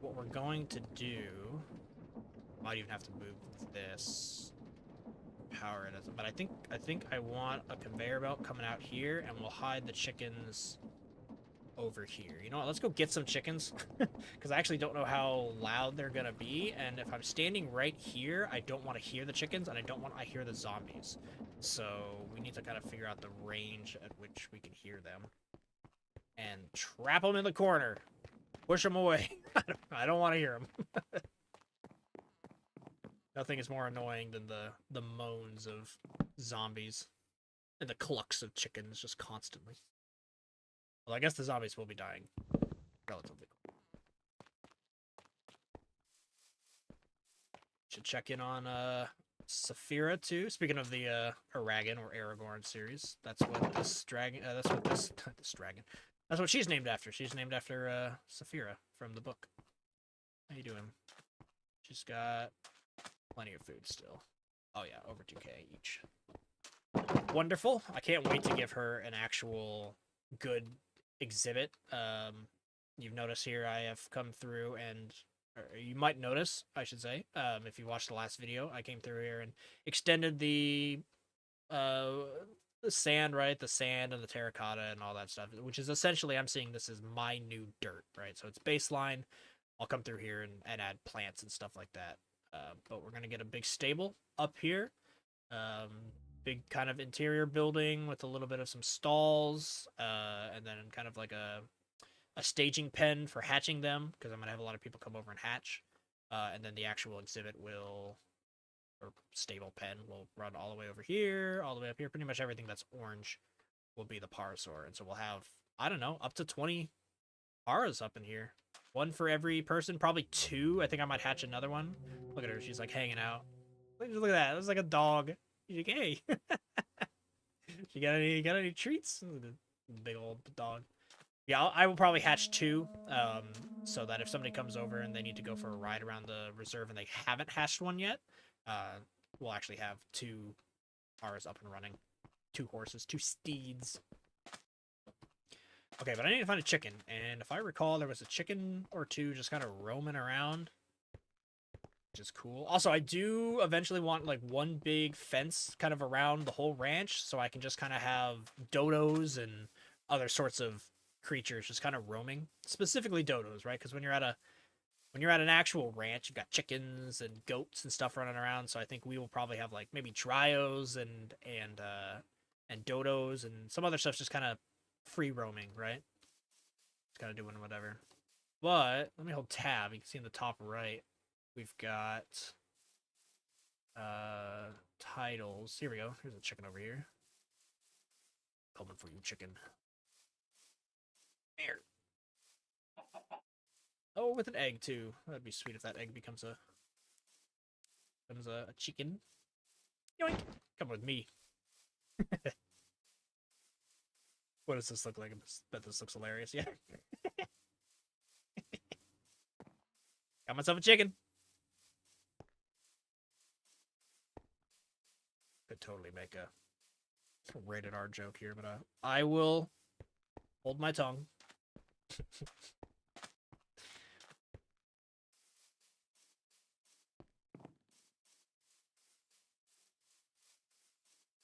what we're going to do, might even have to move this. Power it, but I think I want a conveyor belt coming out here, and we'll hide the chickens over here. You know what? Let's go get some chickens, because I actually don't know how loud they're gonna be, and if I'm standing right here, I don't want to hear the chickens, and I don't want to hear the zombies. So we need to kind of figure out the range at which we can hear them, and trap them in the corner, push them away. I don't want to hear them. Nothing is more annoying than the moans of zombies and the clucks of chickens just constantly. Well, I guess the zombies will be dying relatively quick. Should check in on Saphira too. Speaking of the Aragon or Aragorn series, that's what this dragon. That's what this dragon. That's what she's named after. She's named after Saphira from the book. How you doing? She's got plenty of food still. Oh yeah, over 2k each. Wonderful. I can't wait to give her an actual good exhibit. You've noticed here I have come through and, or you might notice, I should say, if you watched the last video, I came through here and extended the sand, right? The sand and the terracotta and all that stuff, which is essentially, I'm seeing this as my new dirt, right? So it's baseline. I'll come through here and add plants and stuff like that. But we're going to get a big stable up here. Big kind of interior building with a little bit of some stalls. And then kind of like a staging pen for hatching them, because I'm going to have a lot of people come over and hatch. And then the actual exhibit will, or stable pen, will run all the way over here, all the way up here. Pretty much everything that's orange will be the parasaur. And so we'll have, I don't know, up to 20 paras up in here. One for every person, probably 2. I think I might hatch another one. Look at her, she's like hanging out. Look at that, it was like a dog. She's like, hey. You got any treats? Big old dog. Yeah, I will probably hatch 2, so that if somebody comes over and they need to go for a ride around the reserve and they haven't hatched one yet, we'll actually have 2 paras up and running. 2 horses, 2 steeds. Okay, but I need to find a chicken, and if I recall, there was a chicken or 2 just kind of roaming around, which is cool. Also, I do eventually want, like, one big fence kind of around the whole ranch, so I can just kind of have dodos and other sorts of creatures just kind of roaming, specifically dodos, right? Because when you're at an actual ranch, you've got chickens and goats and stuff running around. So I think we will probably have like maybe trios and dodos and some other stuff's just kind of free roaming, right? It's kind of doing whatever. But let me hold tab. You can see in the top right, we've got titles. Here we go. Here's a chicken over here. Coming for you, chicken. Here. Oh, with an egg too. That'd be sweet if that egg becomes a chicken. Yoink! Come with me. What does this look like? I bet this looks hilarious. Yeah. Got myself a chicken. Could totally make a rated R joke here, but I will hold my tongue.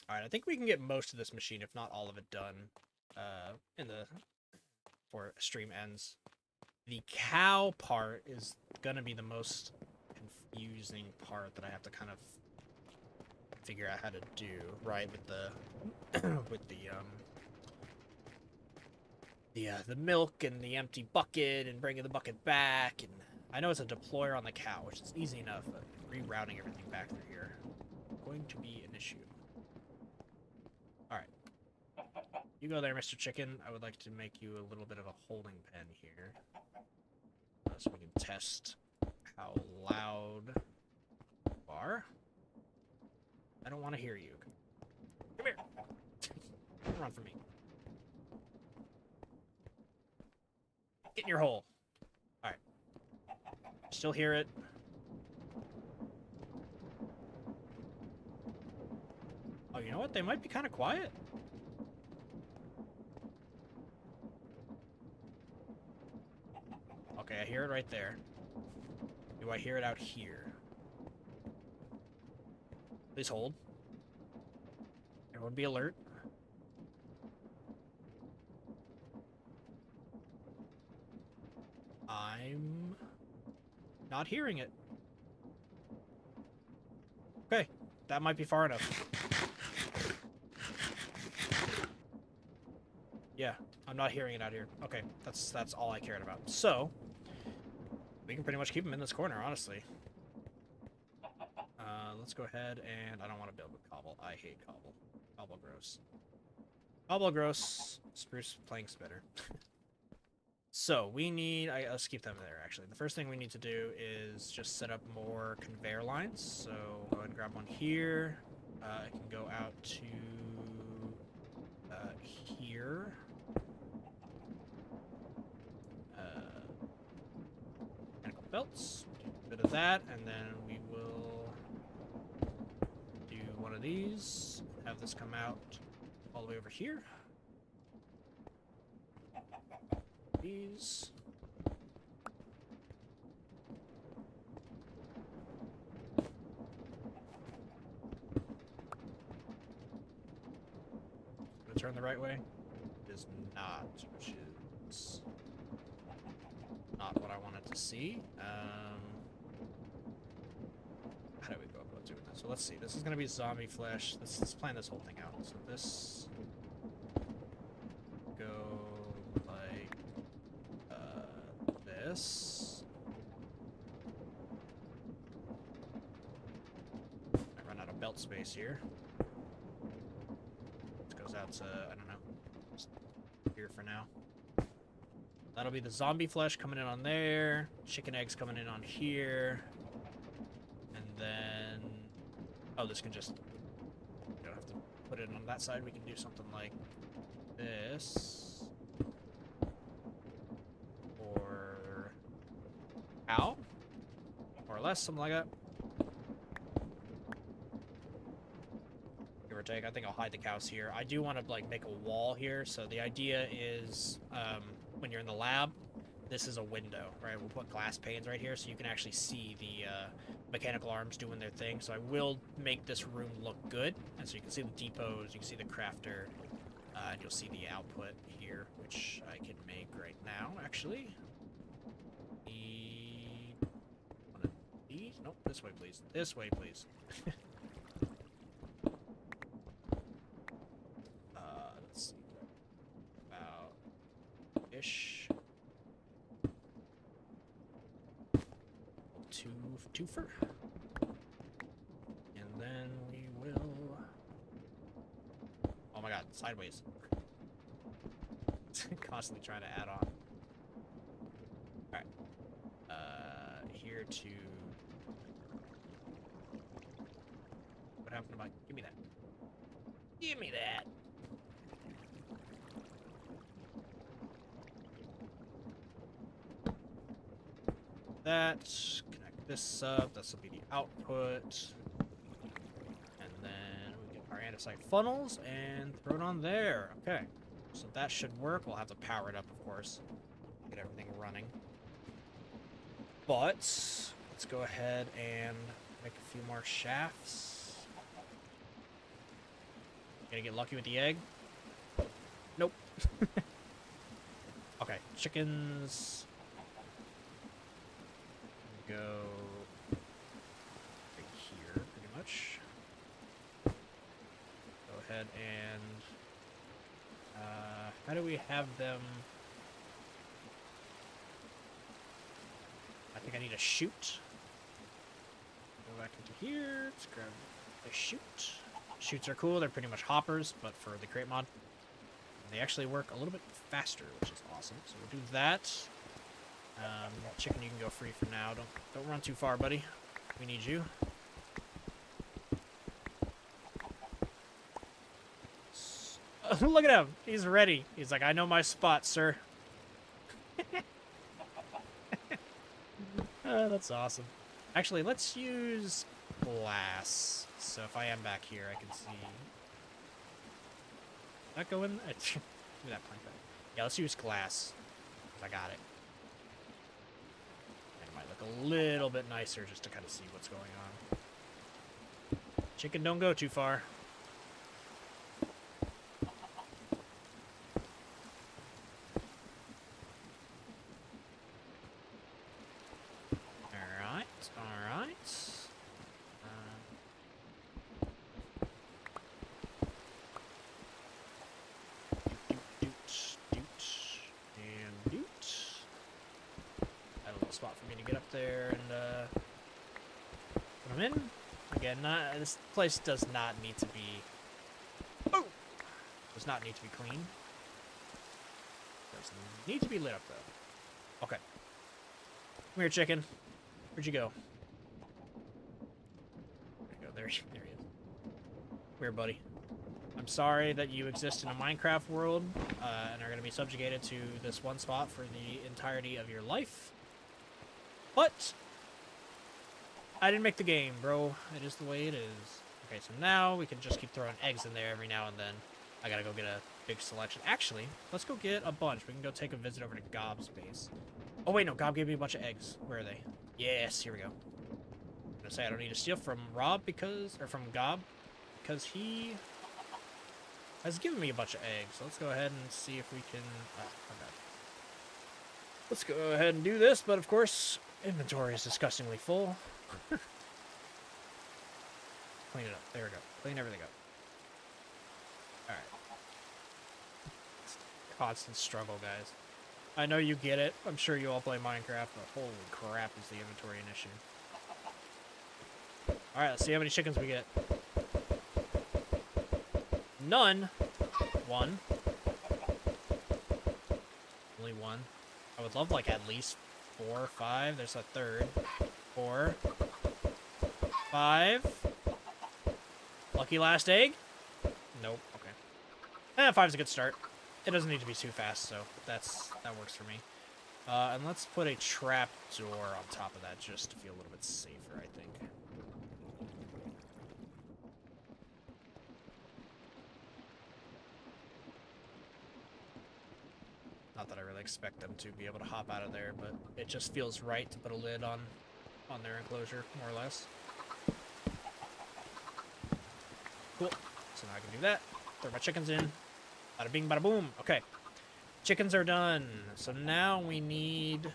Alright, I think we can get most of this machine, if not all of it, done before stream ends. The cow part is gonna be the most confusing part that I have to kind of figure out how to do, right, with the milk and the empty bucket and bringing the bucket back. And I know it's a deployer on the cow, which is easy enough, but rerouting everything back through here is going to be an issue. Alright. You go there, Mr. Chicken. I would like to make you a little bit of a holding pen here. So we can test how loud you are. I don't want to hear you. Come here. Don't run from me. Get in your hole. Alright. Still hear it. Oh, you know what? They might be kind of quiet. Okay, I hear it right there. Do I hear it out here? Please hold. Everyone be alert. I'm not hearing it. Okay, that might be far enough. Yeah, I'm not hearing it out here. Okay, that's all I cared about. So, we can pretty much keep them in this corner, honestly. Let's go ahead and I don't want to build with cobble. I hate cobble. Cobble gross. Cobble gross. Spruce planks better. So we need. Let's keep them there. Actually, the first thing we need to do is just set up more conveyor lines. So go ahead and grab one here. I can go out to here. Mechanical belts. Do a bit of that, and then we will do one of these. Have this come out all the way over here. These. Gonna turn the right way? It is not, which is not what I wanted to see. How do we go about doing this? So let's see. This is gonna be zombie flesh. Let's plan this whole thing out. So this go like this. I run out of belt space here. This goes out to, I don't know, just here for now. That'll be the zombie flesh coming in on there. Chicken eggs coming in on here. And then, oh, this can just, you don't have to put it on that side. We can do something like this. Or cow. Or less, something like that. Give or take. I think I'll hide the cows here. I do want to like make a wall here. So the idea is when you're in the lab, this is a window, right? We'll put glass panes right here so you can actually see the mechanical arms doing their thing. So I will make this room look good. And so you can see the depots, you can see the crafter. And you'll see the output here, which I can make right now, actually. One of these? Nope, this way, please. This way, please. Let's see. About ish. Twofer. And then we will. Oh my god, sideways. Constantly trying to add on. Alright. Here to. What happened to my. Give me that. Give me that. That. Connect this up. This will be the output. And then we get our andesite funnels and throw it on there. Okay. So that should work. We'll have to power it up, of course. Get everything running. But let's go ahead and make a few more shafts. Gonna get lucky with the egg? Nope. Okay, chickens. Go right here, pretty much. Go ahead and how do we have them? I think I need a chute. Go back into here. Let's grab a chute. Chutes are cool. They're pretty much hoppers, but for the crate mod, they actually work a little bit faster, which is awesome. So we'll do that. Chicken, you can go free for now. Don't run too far, buddy. We need you. Look at him. He's ready. He's like, I know my spot, sir. That's awesome. Actually, let's use glass. So if I am back here, I can see. That go in? Give me that plank back. Yeah, let's use glass. I got it. It might look a little bit nicer just to kind of see what's going on. Chicken, don't go too far. This place does not need to be. Oh, does not need to be clean. Does need to be lit up though. Okay. Come here, chicken. Where'd you go? There you go. There he is. Come here, buddy. I'm sorry that you exist in a Minecraft world and are going to be subjugated to this one spot for the entirety of your life. But I didn't make the game, bro. It is the way it is. Okay, so now we can just keep throwing eggs in there every now and then. I gotta go get a big selection. Actually, let's go get a bunch. We can go take a visit over to Gob's base. Oh, wait, no. Gob gave me a bunch of eggs. Where are they? Yes, here we go. I'm gonna say I don't need to steal from Rob because... Or from Gob. Because he has given me a bunch of eggs. So let's go ahead and see if we can... Oh, okay. Let's go ahead and do this, but of course, inventory is disgustingly full. Clean it up. There we go. Clean everything up. Alright. Constant struggle, guys. I know you get it. I'm sure you all play Minecraft, but holy crap is the inventory an issue. Alright, let's see how many chickens we get. None. One. Only one. I would love, like, at least 4 or 5. There's a third. 4. 5. Lucky last egg? Nope. Okay. 5's a good start. It doesn't need to be too fast, so that works for me. And let's put a trap door on top of that just to feel a little bit safer, I think. Not that I really expect them to be able to hop out of there, but it just feels right to put a lid on their enclosure, more or less. Cool. So now I can do that. Throw my chickens in. Bada bing, bada boom. Okay. Chickens are done. So now we need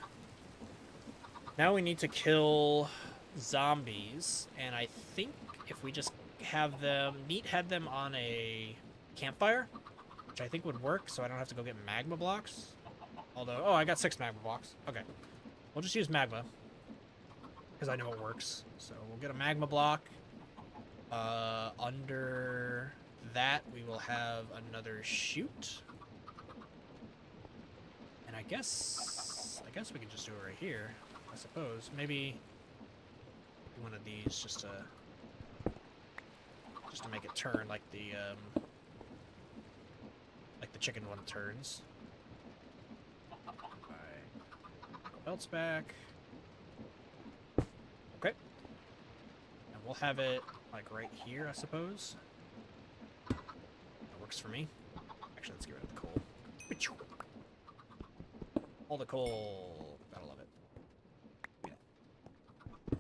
to kill zombies, and I think if we just have them had them on a campfire, which I think would work, so I don't have to go get magma blocks. Although, oh, I got 6 magma blocks. Okay. We'll just use magma because I know it works. So we'll get a magma block. Under that, we will have another chute. And I guess we can just do it right here. I suppose maybe one of these just to make it turn like the chicken one turns. Alright. Belts back. Okay. And we'll have it like right here, I suppose. That works for me. Actually, let's get rid of the coal. All the coal. Gotta love it. Yeah.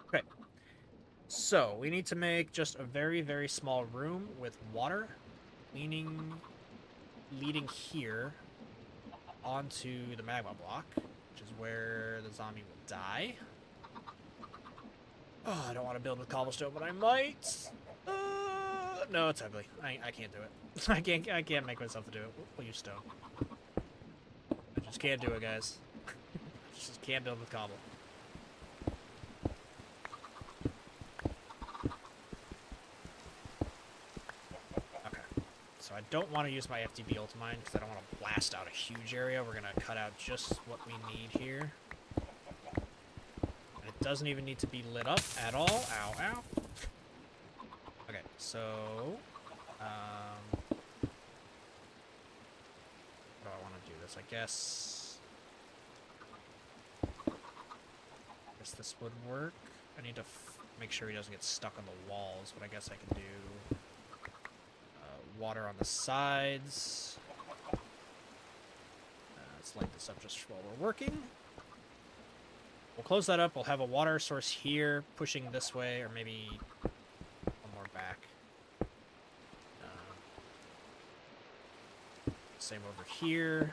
Okay. So, we need to make just a very, very small room with water leading here onto the magma block, which is where the zombie will die. Oh, I don't want to build with cobblestone, but I might. No, it's ugly. I can't do it. I can't make myself to do it. We'll use stone. I just can't do it, guys. Just can't build with cobble. Okay. So I don't want to use my FTB ultimine because I don't want to blast out a huge area. We're going to cut out just what we need here. And it doesn't even need to be lit up at all. Ow, ow. Okay, so... how do I want to do this? I guess this would work. I need to make sure he doesn't get stuck on the walls, but I guess I can do water on the sides. Let's light this up just while we're working. We'll close that up. We'll have a water source here pushing this way, or maybe one more back. Same over here.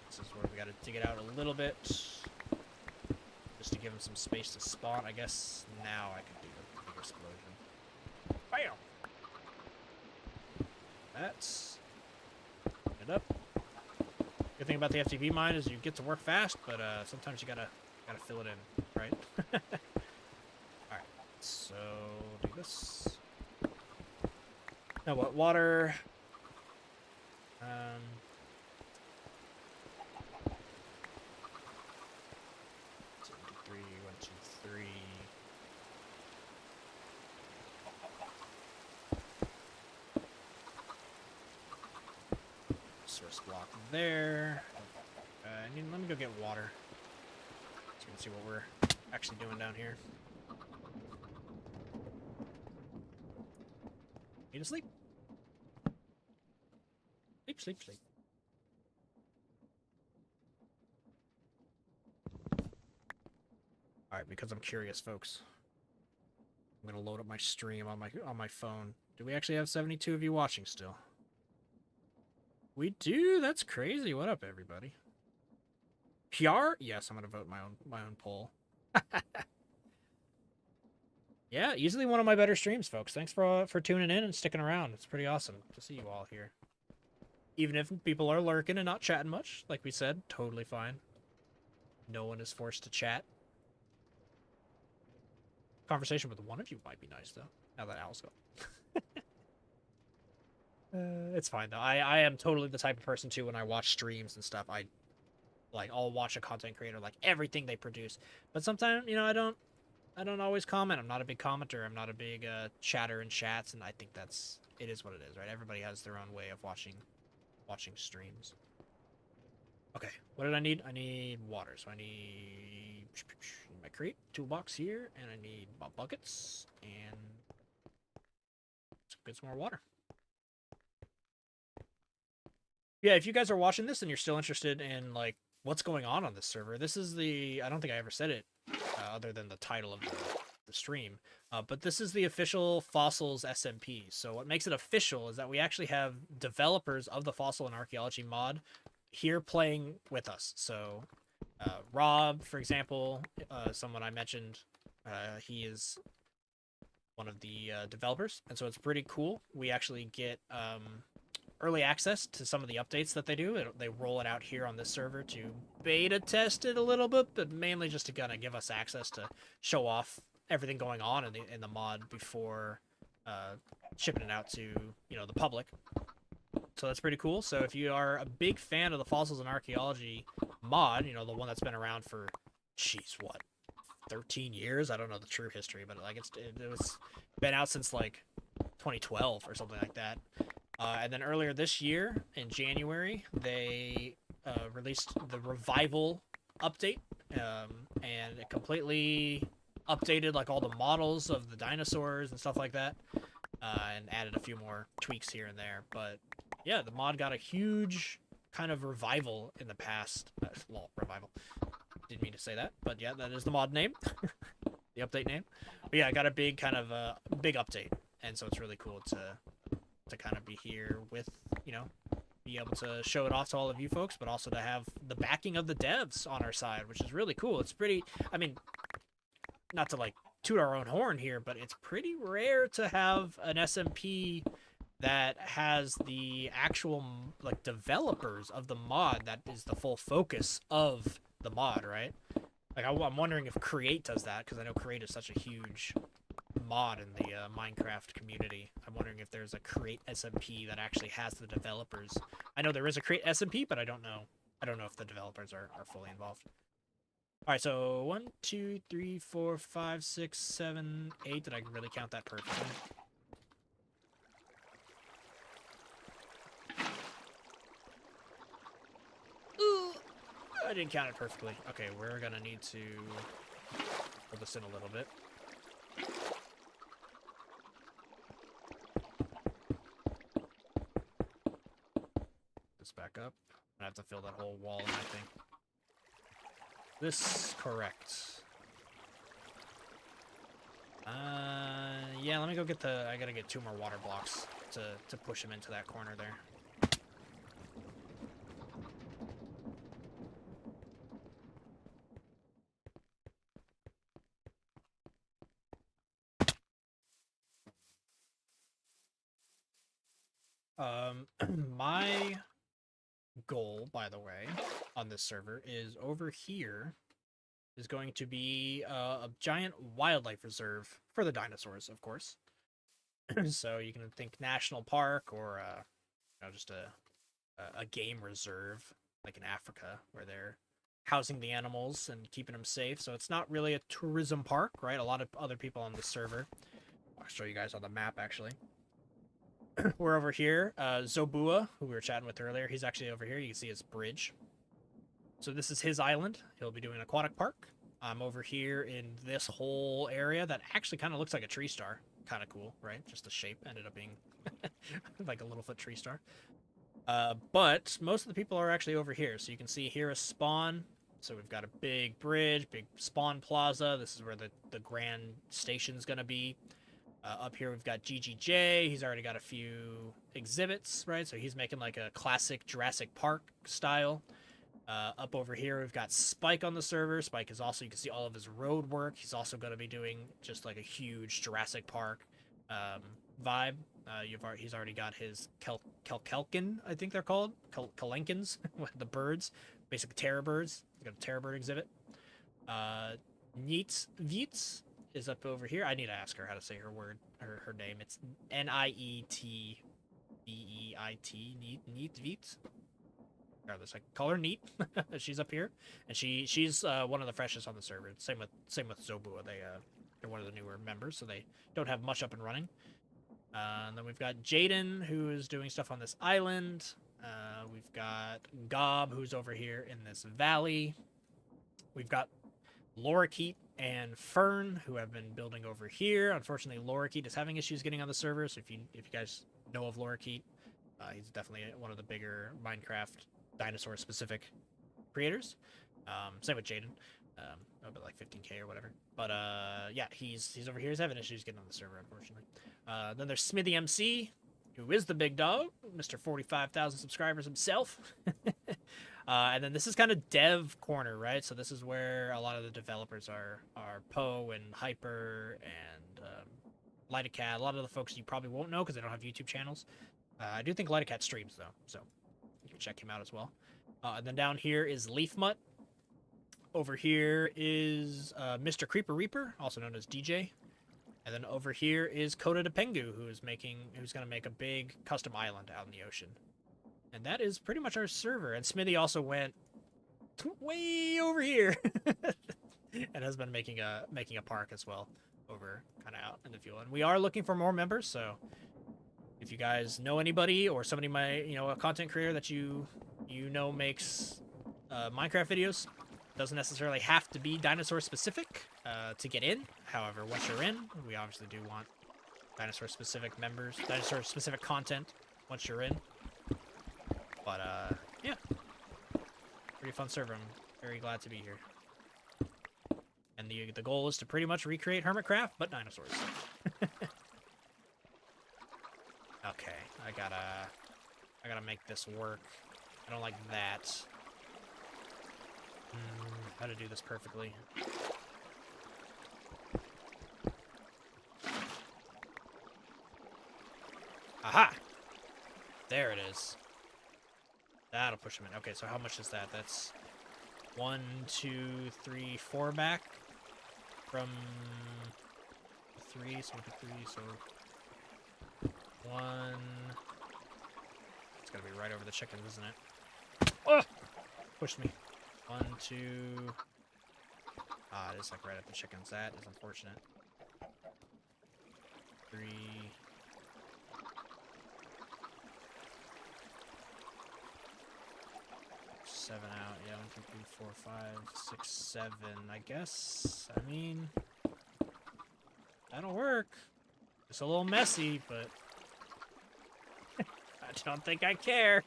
This is where we gotta dig it out a little bit. Just to give him some space to spawn. I guess now I can do the big explosion. Bam! That's it up. Good thing about the FTV mine is you get to work fast, but sometimes you gotta fill it in, right? Alright, so do this. Now what, water, 1, 2, 3, 1, 2, 3. Source block there. Let me go get water. So you can see what we're actually doing down here. Need to sleep. Sleep, sleep, sleep. Alright, because I'm curious, folks. I'm gonna load up my stream on my phone. Do we actually have 72 of you watching still? We do? That's crazy. What up, everybody? PR? Yes, I'm gonna vote my own poll. Yeah, easily one of my better streams, folks. Thanks for tuning in and sticking around. It's pretty awesome to see you all here. Even if people are lurking and not chatting much, like we said, totally fine. No one is forced to chat. Conversation with one of you might be nice, though, now that Al's gone. It's fine, though. I am totally the type of person, too, when I watch streams and stuff. I'll watch a content creator, like, everything they produce. But sometimes, you know, I don't always comment. I'm not a big commenter. I'm not a big chatter in chats, and I think it is what it is, right? Everybody has their own way of watching streams. Okay, what did I need? I need water, so I need my crate, toolbox here, and I need buckets, and let's get some more water. Yeah, if you guys are watching this and you're still interested in, like, what's going on this server, this is I don't think I ever said it, other than the title of the stream. But this is the official Fossils SMP. So what makes it official is that we actually have developers of the Fossil and Archaeology mod here playing with us. So Rob, for example, someone I mentioned, he is one of the developers, and so it's pretty cool. We actually get early access to some of the updates that they do. They roll it out here on this server to beta test it a little bit, but mainly just to kind of give us access to show off everything going on in the mod before shipping it out to the public. So that's pretty cool. So if you are a big fan of the Fossils and Archaeology mod, the one that's been around for, jeez, what, 13 years? I don't know the true history, but like it was been out since like 2012 or something like that. And then earlier this year, in January, they released the Revival update, and it completely updated like all the models of the dinosaurs and stuff like that, and added a few more tweaks here and there. But yeah, the mod got a huge kind of revival in the past. Revival. Didn't mean to say that, but yeah, that is the mod name, the update name. But yeah, it got a big kind of big update, and so it's really cool to kind of be here with, be able to show it off to all of you folks, but also to have the backing of the devs on our side, which is really cool. It's pretty, I mean, not to like toot our own horn here, but it's pretty rare to have an SMP that has the actual like developers of the mod that is the full focus of the mod, right? Like I'm wondering if Create does that, because I know Create is such a huge mod in the Minecraft community. I'm wondering if there's a Create SMP that actually has the developers. I know there is a Create SMP, but I don't know if the developers are fully involved. All right, so 1, 2, 3, 4, 5, 6, 7, 8. Did I really count that perfectly? Ooh, I didn't count it perfectly. Okay, we're gonna need to pull this in a little bit. Back up. I have to fill that whole wall in, I think. This correct. Yeah, let me go get I gotta get 2 more water blocks to push him into that corner there. My goal, by the way, on this server is over here is going to be a giant wildlife reserve for the dinosaurs, of course. So you can think national park or just a game reserve like in Africa where they're housing the animals and keeping them safe. So it's not really a tourism park, right? A lot of other people on this server. I'll show you guys on the map actually. We're over here. Zobua, who we were chatting with earlier, he's actually over here. You can see his bridge. So this is his island. He'll be doing an aquatic park. I'm over here in this whole area that actually kind of looks like a tree star. Kind of cool, right? Just the shape ended up being like a Littlefoot tree star. But most of the people are actually over here. So you can see here a spawn. So we've got a big bridge, big spawn plaza. This is where the grand station's going to be. Up here we've got GGJ. He's already got a few exhibits, right? So he's making like a classic Jurassic Park style. Up over here we've got Spike on the server. Spike is also, you can see all of his road work. He's also going to be doing just like a huge Jurassic Park vibe. He's already got his Kelkelkin, I think they're called. Kelenkins, with the birds. Basically terror birds. He's got a terror bird exhibit. Nietz is up over here. I need to ask her how to say her name. It's Nietbeeit. Neat. Regardless, I call her Neat. She's up here, and she's one of the freshest on the server. Same with Zobua. They're one of the newer members, so they don't have much up and running. And then we've got Jaden, who is doing stuff on this island. We've got Gob, who's over here in this valley. We've got Lorikeet and Fern, who have been building over here. Unfortunately, Lorikeet is having issues getting on the server, so if you guys know of Lorikeet, he's definitely one of the bigger Minecraft dinosaur-specific creators. Same with Jaden. A bit like 15K or whatever. But yeah, he's over here. He's having issues getting on the server, unfortunately. Then there's Smithy MC, who is the big dog, Mr. 45,000 subscribers himself. And then this is kind of dev corner, right? So this is where a lot of the developers are Poe and Hyper and Lightacat. A lot of the folks you probably won't know because they don't have YouTube channels. I do think Lightacat streams though, so you can check him out as well. And then down here is Leafmutt. Over here is Mr. Creeper Reaper, also known as DJ. And then over here is Coda de Pengu, who's going to make a big custom island out in the ocean. And that is pretty much our server. And Smithy also went way over here and has been making a park as well over kind of out in the field. And we are looking for more members, so if you guys know anybody or somebody might, a content creator that you know makes Minecraft videos, doesn't necessarily have to be dinosaur specific to get in. However, once you're in, we obviously do want dinosaur specific members, dinosaur specific content once you're in. But yeah, pretty fun server. I'm very glad to be here. And the goal is to pretty much recreate Hermitcraft, but dinosaurs. Okay, I gotta make this work. I don't like that. How to do this perfectly. Aha! There it is. That'll push him in. Okay, so how much is that? That's 1, 2, 3, 4 back from 3, so 3, so 1. It's gotta be right over the chickens, isn't it? Oh! Pushed me. 1, 2. Ah, it is like right at the chickens. That is unfortunate. 3. 7 out. Yeah, 1, 2, 3, 4, 5, 6, 7. I guess. I mean, that'll work. It's a little messy, but I don't think I care.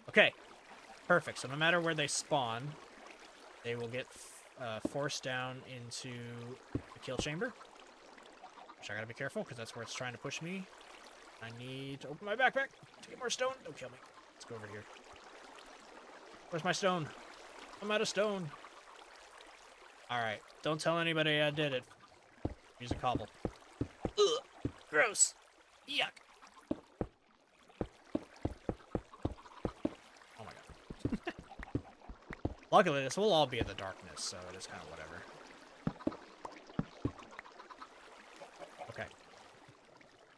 Okay. Perfect. So no matter where they spawn, they will get forced down into the kill chamber. Which I gotta be careful, because that's where it's trying to push me. I need to open my backpack to get more stone. Don't kill me. Let's go over here. Where's my stone? I'm out of stone. Alright. Don't tell anybody I did it. Use a cobble. Ugh. Gross. Yuck. Oh my god. Luckily, this will all be in the darkness, so it is kind of whatever. Okay.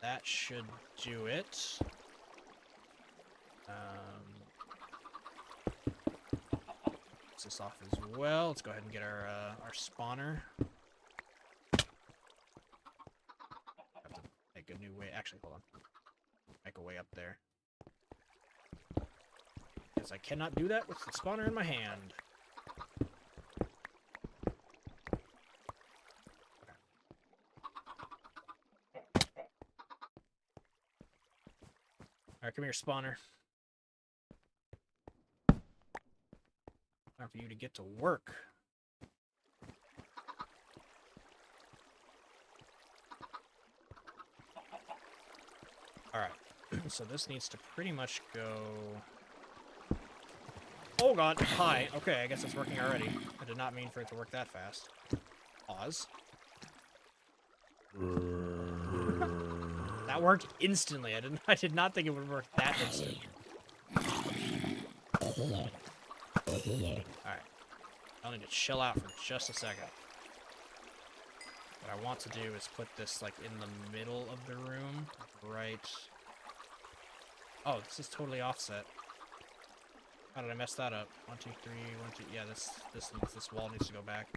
That should do it. This off as well. Let's go ahead and get our spawner. Have to make a new way. Actually, hold on. Make a way up there. Because I cannot do that with the spawner in my hand. Okay. Alright, come here, spawner. Time for you to get to work. Alright, so this needs to pretty much go... Oh god, hi. Okay, I guess it's working already. I did not mean for it to work that fast. Pause. That worked instantly. I did not think it would work that instant. Alright. I'll need to chill out for just a second. What I want to do is put this, like, in the middle of the room. Right... Oh, this is totally offset. How did I mess that up? 1, 2, 3, 1, 2... Yeah, this wall needs to go back.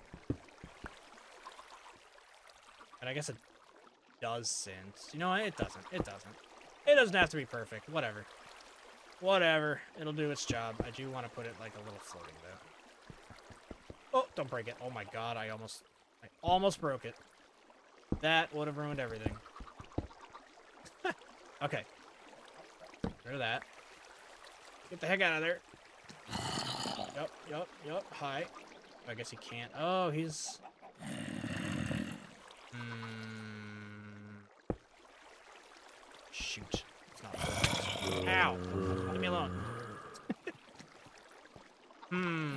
And I guess it doesn't. You know what? It doesn't. It doesn't. It doesn't have to be perfect. Whatever. Whatever. It'll do its job. I do want to put it, like, a little floating, though. Oh, don't break it. Oh my god, I almost broke it. That would have ruined everything. Okay. Rid of that. Get the heck out of there. Yup. Hi. I guess he can't. Oh, he's... Shoot. It's not perfect. Ow! Leave me alone.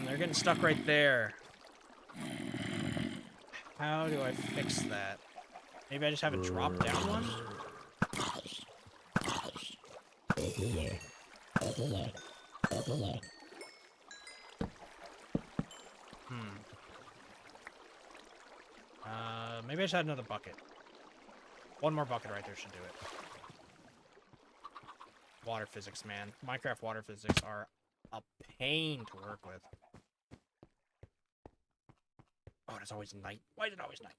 They're getting stuck right there. How do I fix that? Maybe I just have it drop down one? Maybe I just had another bucket. One more bucket right there should do it. Water physics, man. Minecraft water physics are a pain to work with. Oh, it's always night. Why is it always night?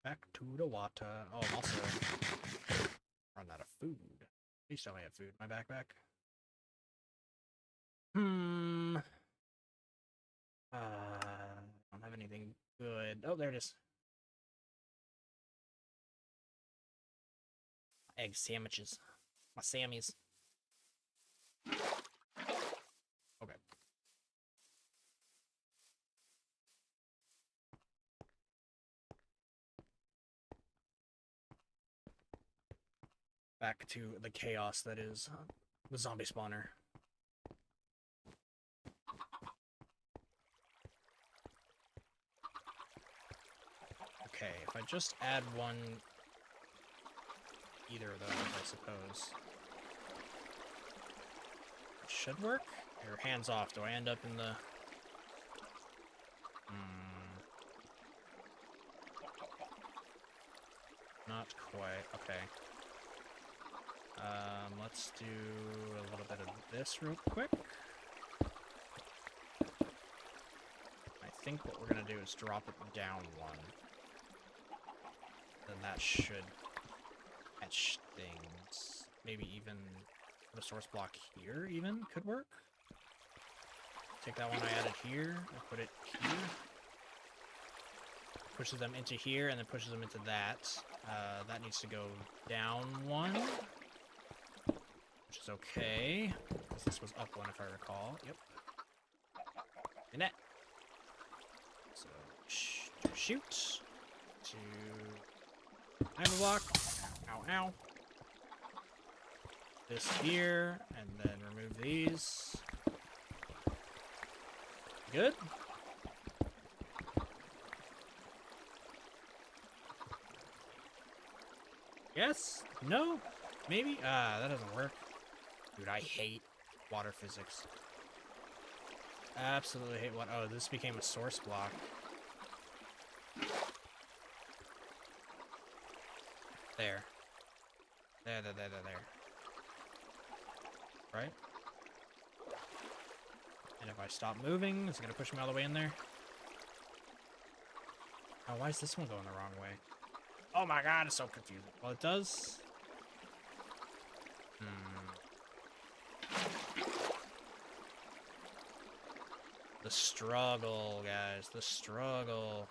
Back to the water. Oh, I'm also run out of food. Please tell me I have food in my backpack. I don't have anything good. Oh, there it is. Egg sandwiches. My Sammies. Okay. Back to the chaos that is the zombie spawner. Okay, if I just add one, either of those, I suppose. It should work? Or hands off, do I end up in the... Not quite, okay. Let's do a little bit of this real quick. I think what we're gonna do is drop it down one. Then that should catch things. Maybe even put a source block here even could work. Take that one I added here and put it here. Pushes them into here and then pushes them into that. That needs to go down one. Which is okay. Because this was up one if I recall. Yep. And that. So, shoot. To iron block. Ow, ow. This here, and then remove these. Good. Yes? No? Maybe? That doesn't work. Dude, I hate water physics. Absolutely hate water. Oh, this became a source block. There. There. Right? And if I stop moving, is it gonna push me all the way in there? Oh, why is this one going the wrong way? Oh my god, it's so confusing. Well, it does. The struggle, guys. The struggle.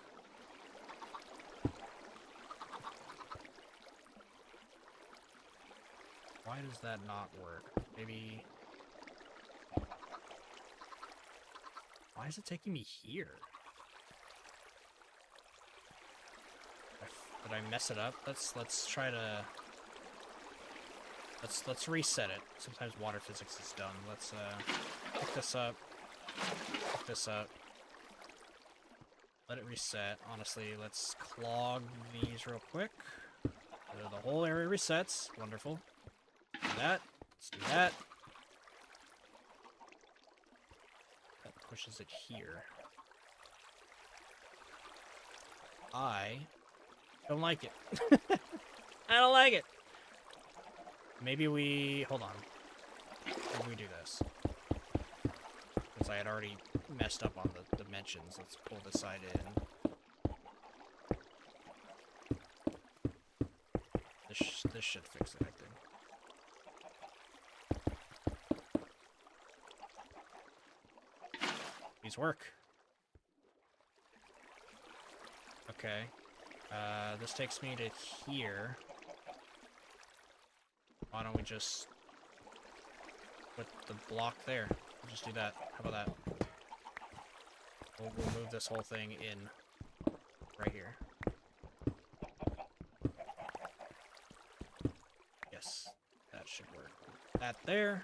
Why does that not work? Maybe... Why is it taking me here? Did I mess it up? Let's try to... Let's reset it. Sometimes water physics is dumb. Let's pick this up. Pick this up. Let it reset. Honestly, let's clog these real quick. The whole area resets. Wonderful. Do that. Let's do that. That pushes it here. I don't like it. I don't like it. Maybe we... Hold on. Maybe we do this. Since I had already messed up on the dimensions, let's pull this side in. This should fix it, I think. These work. Okay. This takes me to here. Why don't we just put the block there? We'll just do that. How about that? We'll move this whole thing in right here. Yes, that should work. That there.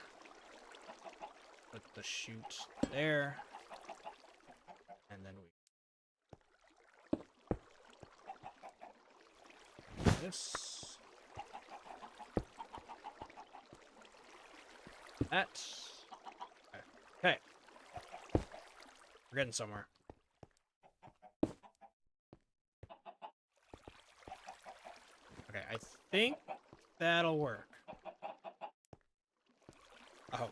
Put the chute there. And then we... this. That. Okay. We're getting somewhere. Okay, I think that'll work. Oh.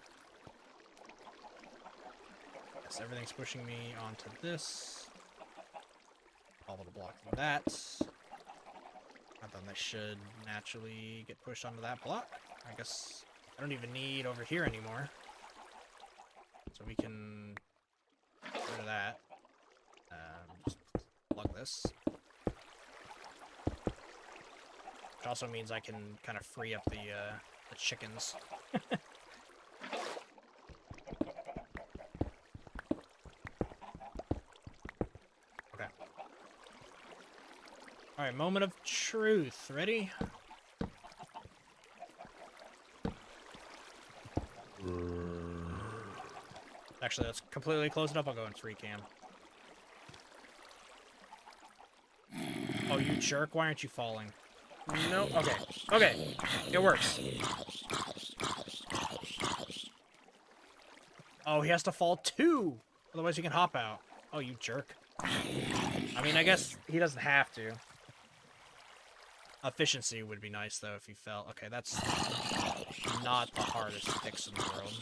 Yes, everything's pushing me onto this. All of the blocking that. And then they should naturally get pushed onto that block. I guess I don't even need over here anymore. So we can get rid of that. Just plug this. Which also means I can kind of free up the chickens. Okay. Alright, moment of truth. Ready? Actually, let's completely close it up. I'll go in free cam. Oh, you jerk. Why aren't you falling? No. Okay. Okay. It works. Oh, he has to fall too. Otherwise, he can hop out. Oh, you jerk. I mean, I guess he doesn't have to. Efficiency would be nice, though, if he fell. Okay, that's not the hardest fix in the world.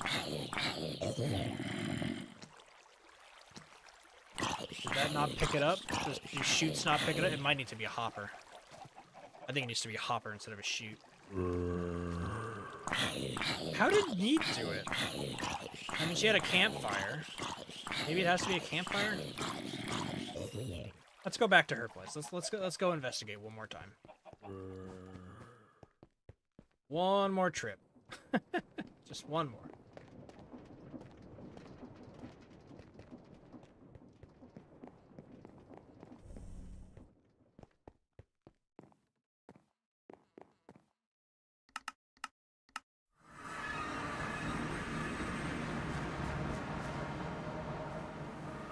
Did that not pick it up? Does these chutes not pick it up? It might need to be a hopper. I think it needs to be a hopper instead of a chute. How did Neat do it? I mean, she had a campfire. Maybe it has to be a campfire? Let's go back to her place. Let's go investigate one more time. One more trip. Just one more.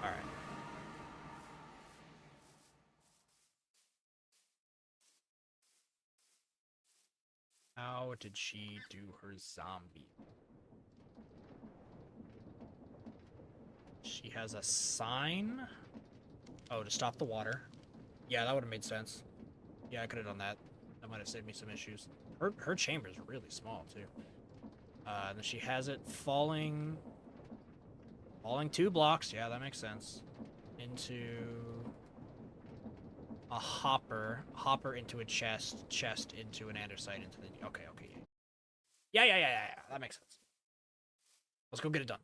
Alright. How did she do her zombie? She has a sign. Oh, to stop the water. Yeah, that would have made sense. Yeah, I could have done that. That might have saved me some issues. Her chamber is really small, too. And then she has it falling 2 blocks. Yeah, that makes sense. Into a hopper into a chest into an andesite into the... Okay. Yeah. That makes sense. Let's go get it done.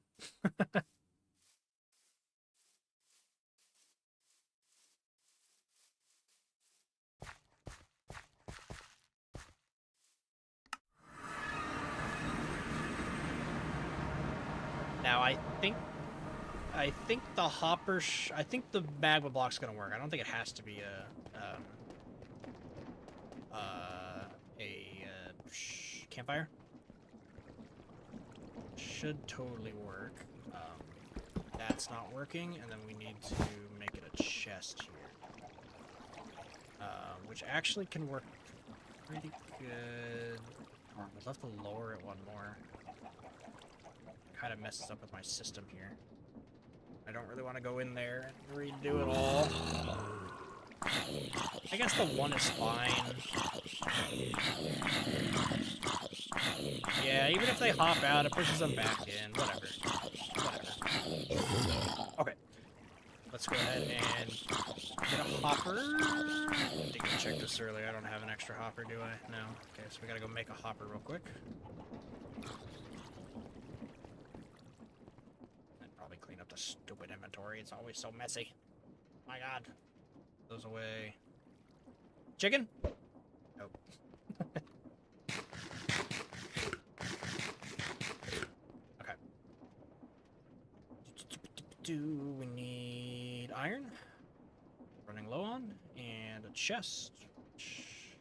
Now, I think the hopper... I think the magma block's gonna work. I don't think it has to be a campfire. Should totally work. That's not working, and then we need to make it a chest here. Which actually can work pretty good. We'll have to lower it one more. Kind of messes up with my system here. I don't really want to go in there and redo it all. I guess the one is fine. Yeah, even if they hop out, it pushes them back in. Whatever. Okay. Let's go ahead and get a hopper. I did go check this earlier. I don't have an extra hopper, do I? No. Okay, so we gotta go make a hopper real quick. And probably clean up the stupid inventory. It's always so messy. My god. Those away. Chicken? Nope. Okay. Do we need iron? Running low on, and a chest. Which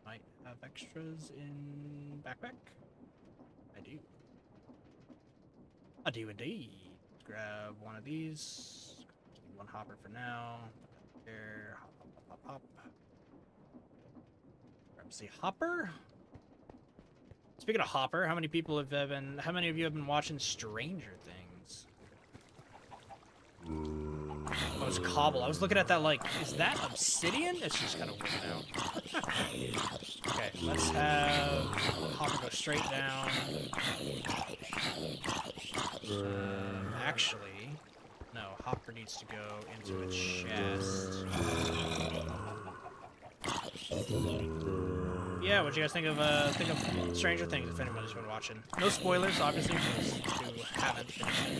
might have extras in backpack. I do. I do indeed. Let's grab one of these. One hopper for now. Put that there. Hop, hop, hop, hop, hop. Grab the hopper. Speaking of hopper, how many of you have been watching Stranger Things? Oh, it's cobble. I was looking at that like, is that obsidian? It's just kind of weird out. Okay, let's have hopper go straight down. Actually, no, hopper needs to go into a chest. Yeah, what'd you guys think of Stranger Things, if anybody's been watching? No spoilers, obviously, for those who haven't finished it.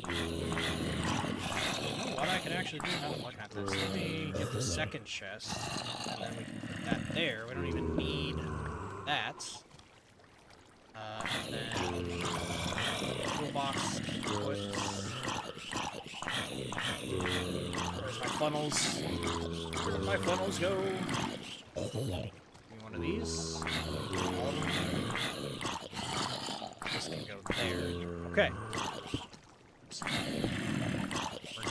You know what I can actually do now that I'm looking at this? Let me get the second chest, and then we can put that there. We don't even need that. And then toolbox, put... Where's my funnels? Where'd my funnels go? Give me one of these. All of them. This can go there. Okay. We're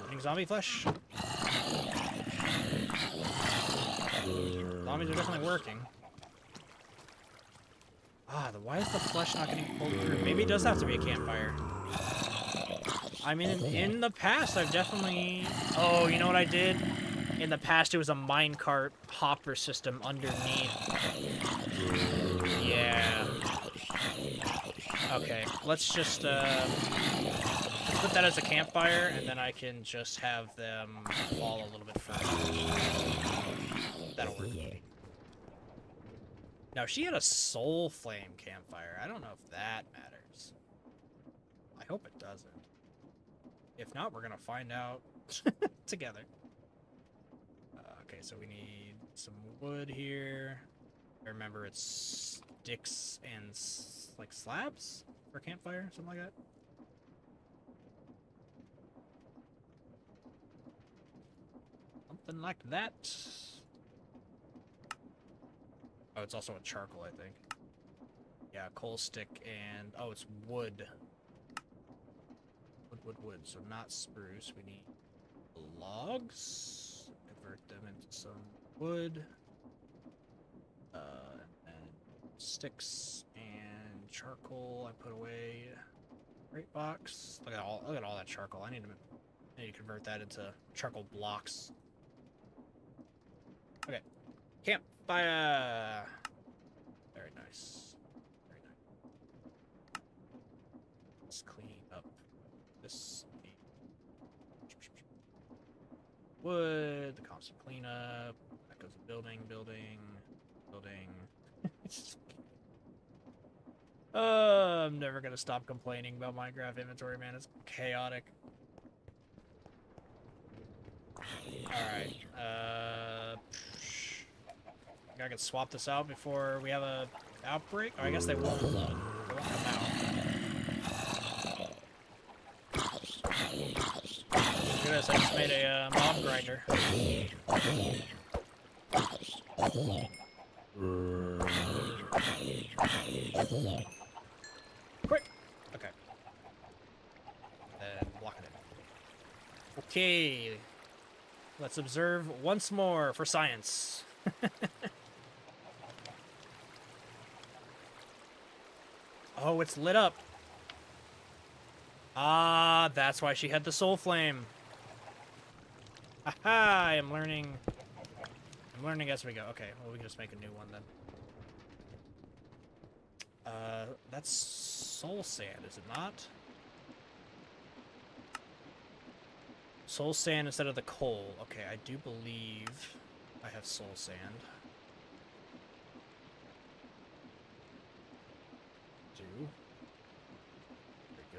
getting zombie flesh. Zombies are definitely working. Ah, why is the flesh not getting pulled through? Maybe it does have to be a campfire. I mean, in the past, I've definitely... Oh, you know what I did? In the past, it was a minecart hopper system underneath. Yeah. Okay, let's just put that as a campfire, and then I can just have them fall a little bit further. That'll work. Now, she had a soul flame campfire. I don't know if that matters. I hope it doesn't. If not, we're gonna find out together. Okay, so we need some wood here. I remember it's sticks and like slabs for campfire, something like that. Something like that. Oh, it's also a charcoal, I think. Yeah, coal stick and... Oh, it's wood. Wood. So not spruce. We need logs. Convert them into some wood. And sticks and charcoal I put away. Great box. Look at all that charcoal. I need to convert that into charcoal blocks. Okay. Campfire. Very nice. Very nice. Let's clean up this wood, the constant cleanup. That goes to building. I'm never gonna stop complaining about Minecraft inventory, man. It's chaotic. Alright. I can swap this out before we have a outbreak. Oh, I guess they won't come out. Look at this, I just made a mob grinder. Quick! Okay. And blocking it. Okay. Let's observe once more for science. Oh, it's lit up. Ah, that's why she had the soul flame. Aha, I'm learning as we go. Okay, well, we can just make a new one then. That's soul sand, is it not? Soul sand instead of the coal. Okay, I do believe I have soul sand.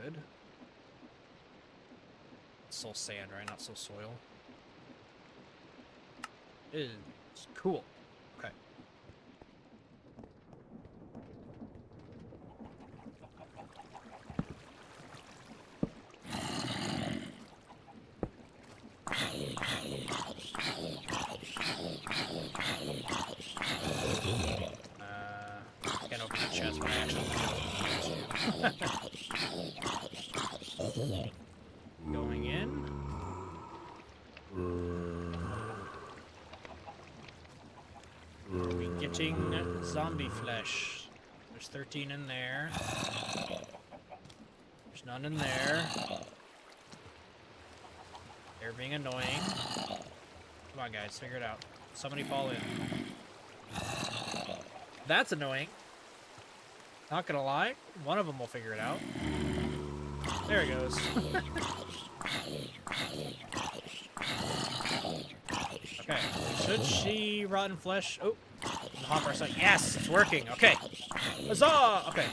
good. Soul sand, right? Not soul soil. Is cool. Okay. Can't open the chest when I actually need to. Going in. Are we getting zombie flesh? There's 13 in there. There's none in there. They're being annoying. Come on, guys, figure it out. Somebody fall in. That's annoying. Not gonna lie, one of them will figure it out. There he goes. Okay, should she rotten flesh? Oh, the hopper side. Yes, it's working. Okay, huzzah! Okay.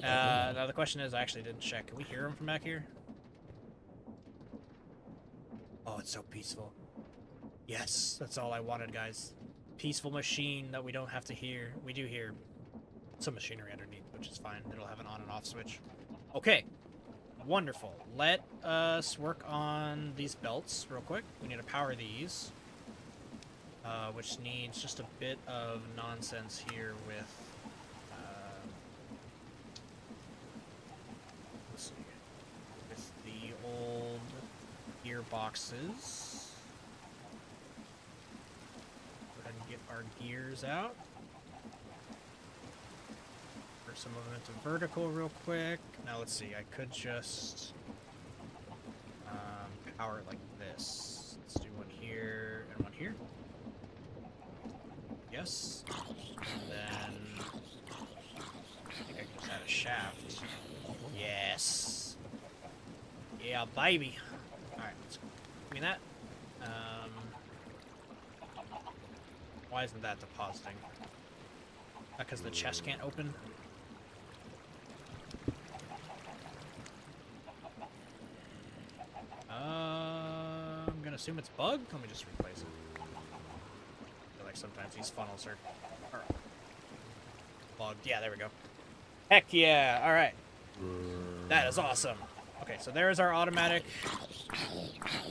Now the question is, I actually didn't check. Can we hear him from back here? Oh, it's so peaceful. Yes, that's all I wanted, guys. Peaceful machine that we don't have to hear. We do hear some machinery underneath, which is fine. It'll have an on and off switch. Okay. Wonderful. Let us work on these belts real quick. We need to power these. Which needs just a bit of nonsense here with... let's see. With the old gearboxes. Go ahead and get our gears out. Some of them into vertical real quick. Now let's see, I could just power it like this. Let's do one here and one here. Yes. And then I think I can just add a shaft. Yes. Yeah, baby. Alright, let's go. Give me that. Why isn't that depositing? Because the chest can't open? I'm gonna assume it's bugged. Let me just replace it. I feel like sometimes these funnels are bugged. Yeah, there we go. Heck yeah! All right, that is awesome. Okay, so there's our automatic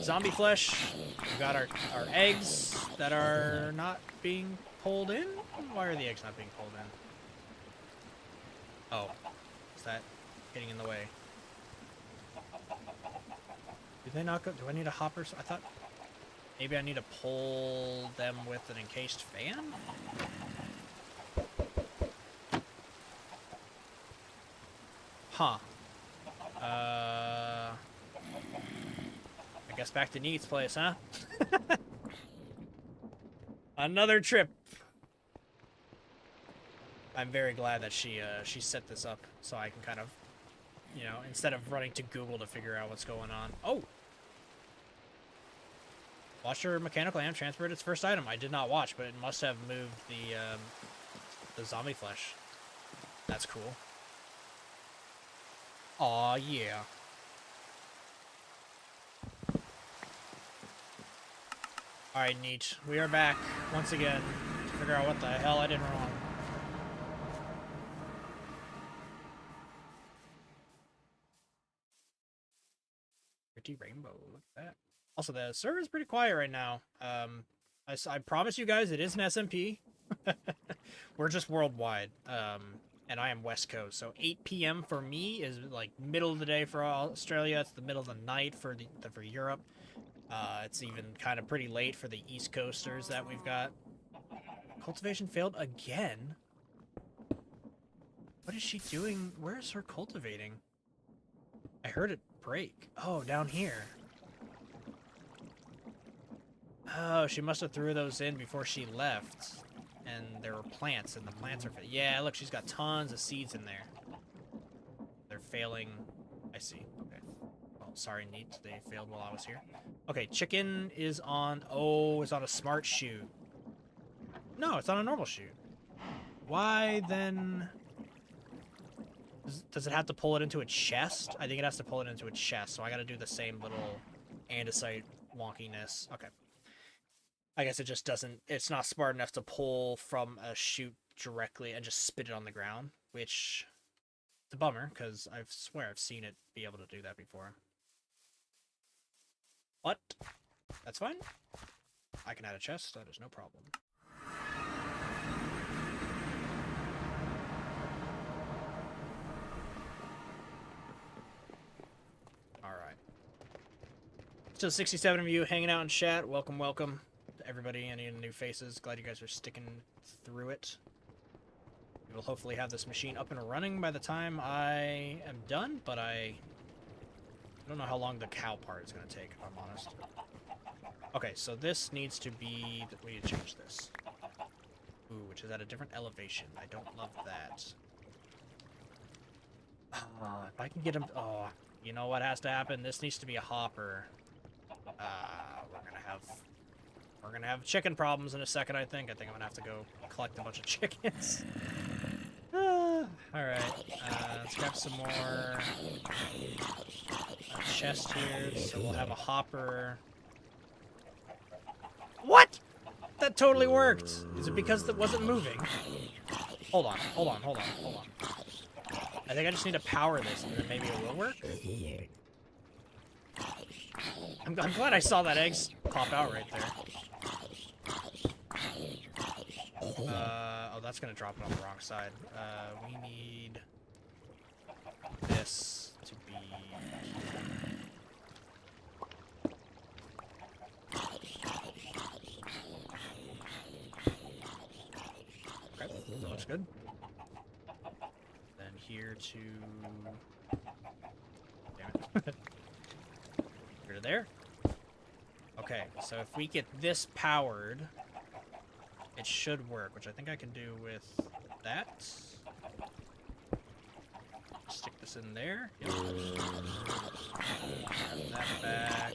zombie flesh. We've got our eggs that are not being pulled in. Why are the eggs not being pulled in? Oh, is that getting in the way? Do they not go? Do I need a hopper? I thought maybe I need to pull them with an encased fan? Huh. I guess back to Neat's place, huh? Another trip. I'm very glad that she set this up so I can kind of, you know, instead of running to Google to figure out what's going on. Oh! Watch your mechanical amp transferred its first item. I did not watch, but it must have moved the zombie flesh. That's cool. Aw, yeah. Alright, Neat. We are back once again to figure out what the hell I did wrong. Pretty rainbow, look at that. Also, the server is pretty quiet right now. I promise you guys, it is an SMP. We're just worldwide. And I am West Coast, so 8 p.m. for me is like middle of the day for Australia. It's the middle of the night for for Europe. It's even kind of pretty late for the East Coasters that we've got. Cultivation failed again? What is she doing? Where is her cultivating? I heard it break. Oh, down here. Oh, she must have threw those in before she left. And there were plants, and the plants are... Yeah, look, she's got tons of seeds in there. They're failing. I see. Okay. Well, sorry, Neat. They failed while I was here. Okay, chicken is on... Oh, it's on a smart shoot. No, it's on a normal shoot. Why then... Does it have to pull it into a chest? I think it has to pull it into a chest, so I gotta do the same little andesite wonkiness. Okay. I guess it just doesn't... It's not smart enough to pull from a chute directly and just spit it on the ground, which... It's a bummer, because I swear I've seen it be able to do that before. But that's fine. I can add a chest, that is no problem. Alright. So 67 of you hanging out in chat. Welcome, welcome to everybody. Any new faces. Glad you guys are sticking through it. We will hopefully have this machine up and running by the time I am done, but I don't know how long the cow part is going to take, if I'm honest. Okay, so this needs to be... We need to change this. Ooh, which is at a different elevation. I don't love that. If I can get him... Oh, you know what has to happen? This needs to be a hopper. We're gonna have chicken problems in a second, I think. I think I'm gonna have to go collect a bunch of chickens. Alright, let's grab some more chest here, so we'll have a hopper. What? That totally worked! Is it because it wasn't moving? Hold on. I think I just need to power this, and then maybe it will work? I'm glad I saw that egg pop out right there. Oh, that's gonna drop it on the wrong side. We need this to be... Okay, that looks good. Then here to... Damn it. Here to there. Okay, so if we get this powered... It should work, which I think I can do with that. Stick this in there. Yep. Grab that back.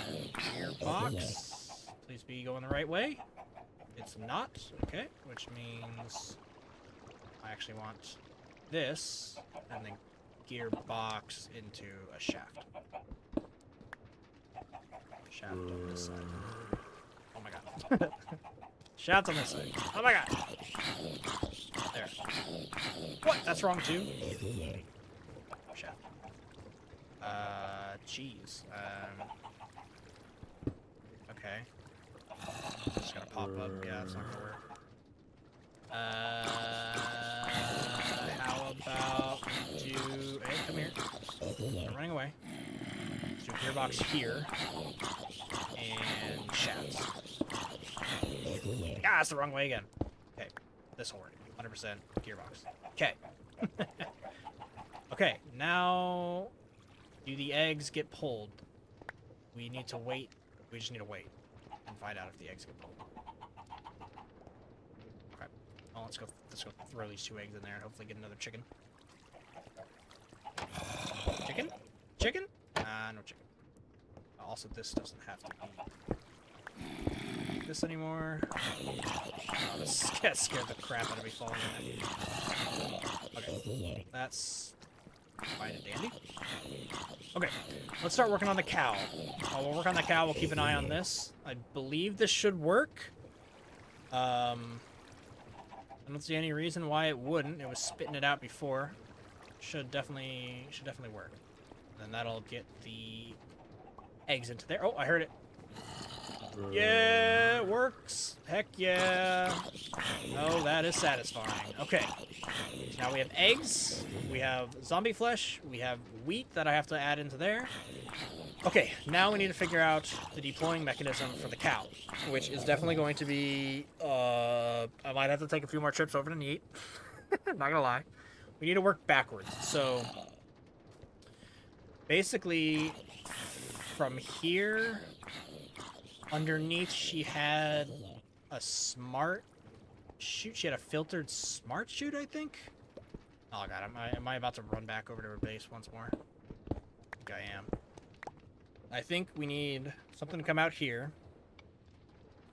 And gearbox. Please be going the right way. It's not. Okay, which means I actually want this and then gearbox into a shaft. Shaft on this side. Oh my god. Shaft on this side. Oh my god! There. What? That's wrong too? Shaft. Jeez. Okay. Just gonna pop up. Yeah, it's not gonna work. How about we do... Hey, come here. I'm running away. Let's do gearbox here. And shafts. Ah, it's the wrong way again. Okay, this will work. 100% gearbox. Okay. Okay, now do the eggs get pulled? We need to wait. We just need to wait and find out if the eggs get pulled. Okay. Well, let's go throw these 2 eggs in there and hopefully get another chicken. Chicken? Chicken? No chicken. Also, this doesn't have to be this anymore. Oh, this scared the crap out of me falling in it. Okay, that's fine and dandy. Okay, let's start working on the cow. While we'll work on the cow, we'll keep an eye on this. I believe this should work. I don't see any reason why it wouldn't. It was spitting it out before. Should definitely work. Then that'll get the eggs into there. Oh, I heard it. Yeah, it works. Heck yeah. Oh, that is satisfying. Okay. So now we have eggs. We have zombie flesh. We have wheat that I have to add into there. Okay, now we need to figure out the deploying mechanism for the cow, which is definitely going to be... I might have to take a few more trips over to Neat. Not gonna lie. We need to work backwards. So, basically, from here... Underneath, she had a smart chute. She had a filtered smart chute, I think. Oh god, am I about to run back over to her base once more? I think I am. I think we need something to come out here.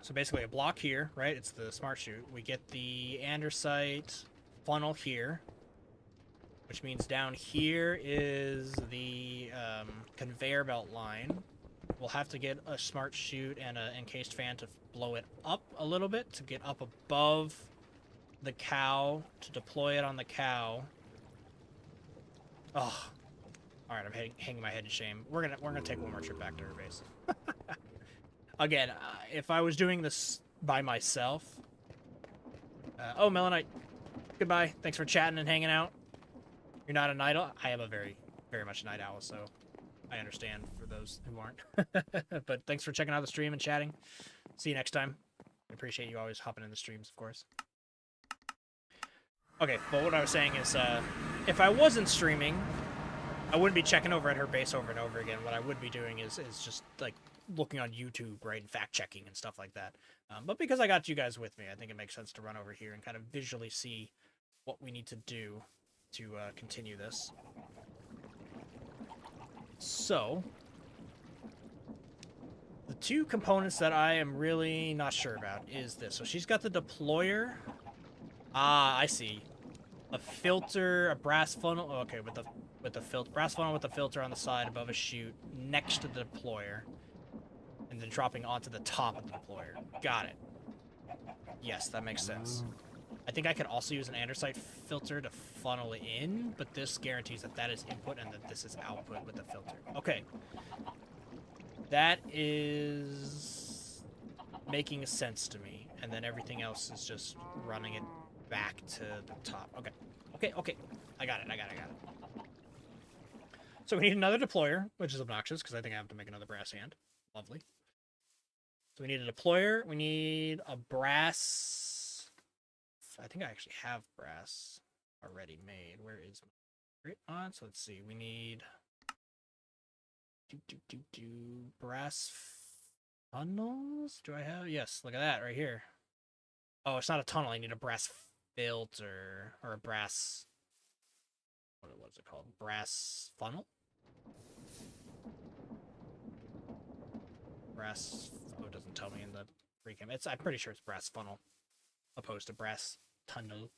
So basically a block here, right? It's the smart chute. We get the andesite funnel here. which means down here is the conveyor belt line. We'll have to get a smart chute and an encased fan to blow it up a little bit to get up above the cow, to deploy it on the cow. Oh, all right. I'm hanging my head in shame. We're gonna take one more trip back to her base. Again, if I was doing this by myself. Oh, Melanite. Goodbye. Thanks for chatting and hanging out. You're not a night owl. I am a very, very much a night owl, so I understand for those who aren't. But thanks for checking out the stream and chatting. See you next time. I appreciate you always hopping in the streams, of course. Okay, but what I was saying is, if I wasn't streaming, I wouldn't be checking over at her base over and over again. What I would be doing is just, like, looking on YouTube, right, and fact-checking and stuff like that. But because I got you guys with me, I think it makes sense to run over here and kind of visually see what we need to do to continue this. So, the two components that I am really not sure about is this. So she's got the deployer. Ah, I see. A filter, a brass funnel. Oh, okay, with the filter, brass funnel with the filter on the side above a chute next to the deployer, and then dropping onto the top of the deployer. Got it. Yes, that makes sense. I think I could also use an andesite filter to funnel it in, but this guarantees that that is input and that this is output with the filter. Okay. That is making sense to me, and then everything else is just running it back to the top. Okay. Okay. I got it. So we need another deployer, which is obnoxious, because I think I have to make another brass hand. Lovely. So we need a deployer. We need a brass... I think I actually have brass already made. Where is my... on? So let's see. We need... brass funnels? Do I have... Yes, look at that right here. Oh, it's not a tunnel. I need a brass filter. Or a brass... what was it called? Brass funnel? Brass... oh, it doesn't tell me in the recam. I'm pretty sure it's brass funnel, opposed to brass tunnel.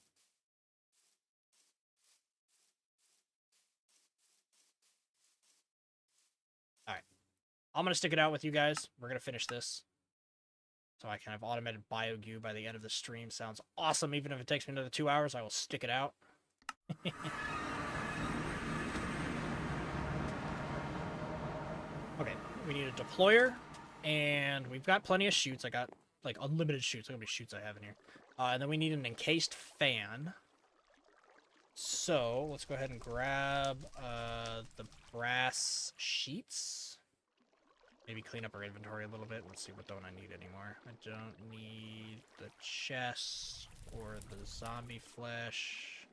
Alright. I'm going to stick it out with you guys. We're going to finish this. So I can have automated bio-goo by the end of the stream. Sounds awesome. Even if it takes me another 2 hours, I will stick it out. Okay, we need a deployer. And we've got plenty of chutes. I got, like, unlimited chutes. Look how many chutes I have in here. And then we need an encased fan. So, let's go ahead and grab the brass sheets. Maybe clean up our inventory a little bit. Let's see, what don't I need anymore? I don't need the chest or the zombie flesh.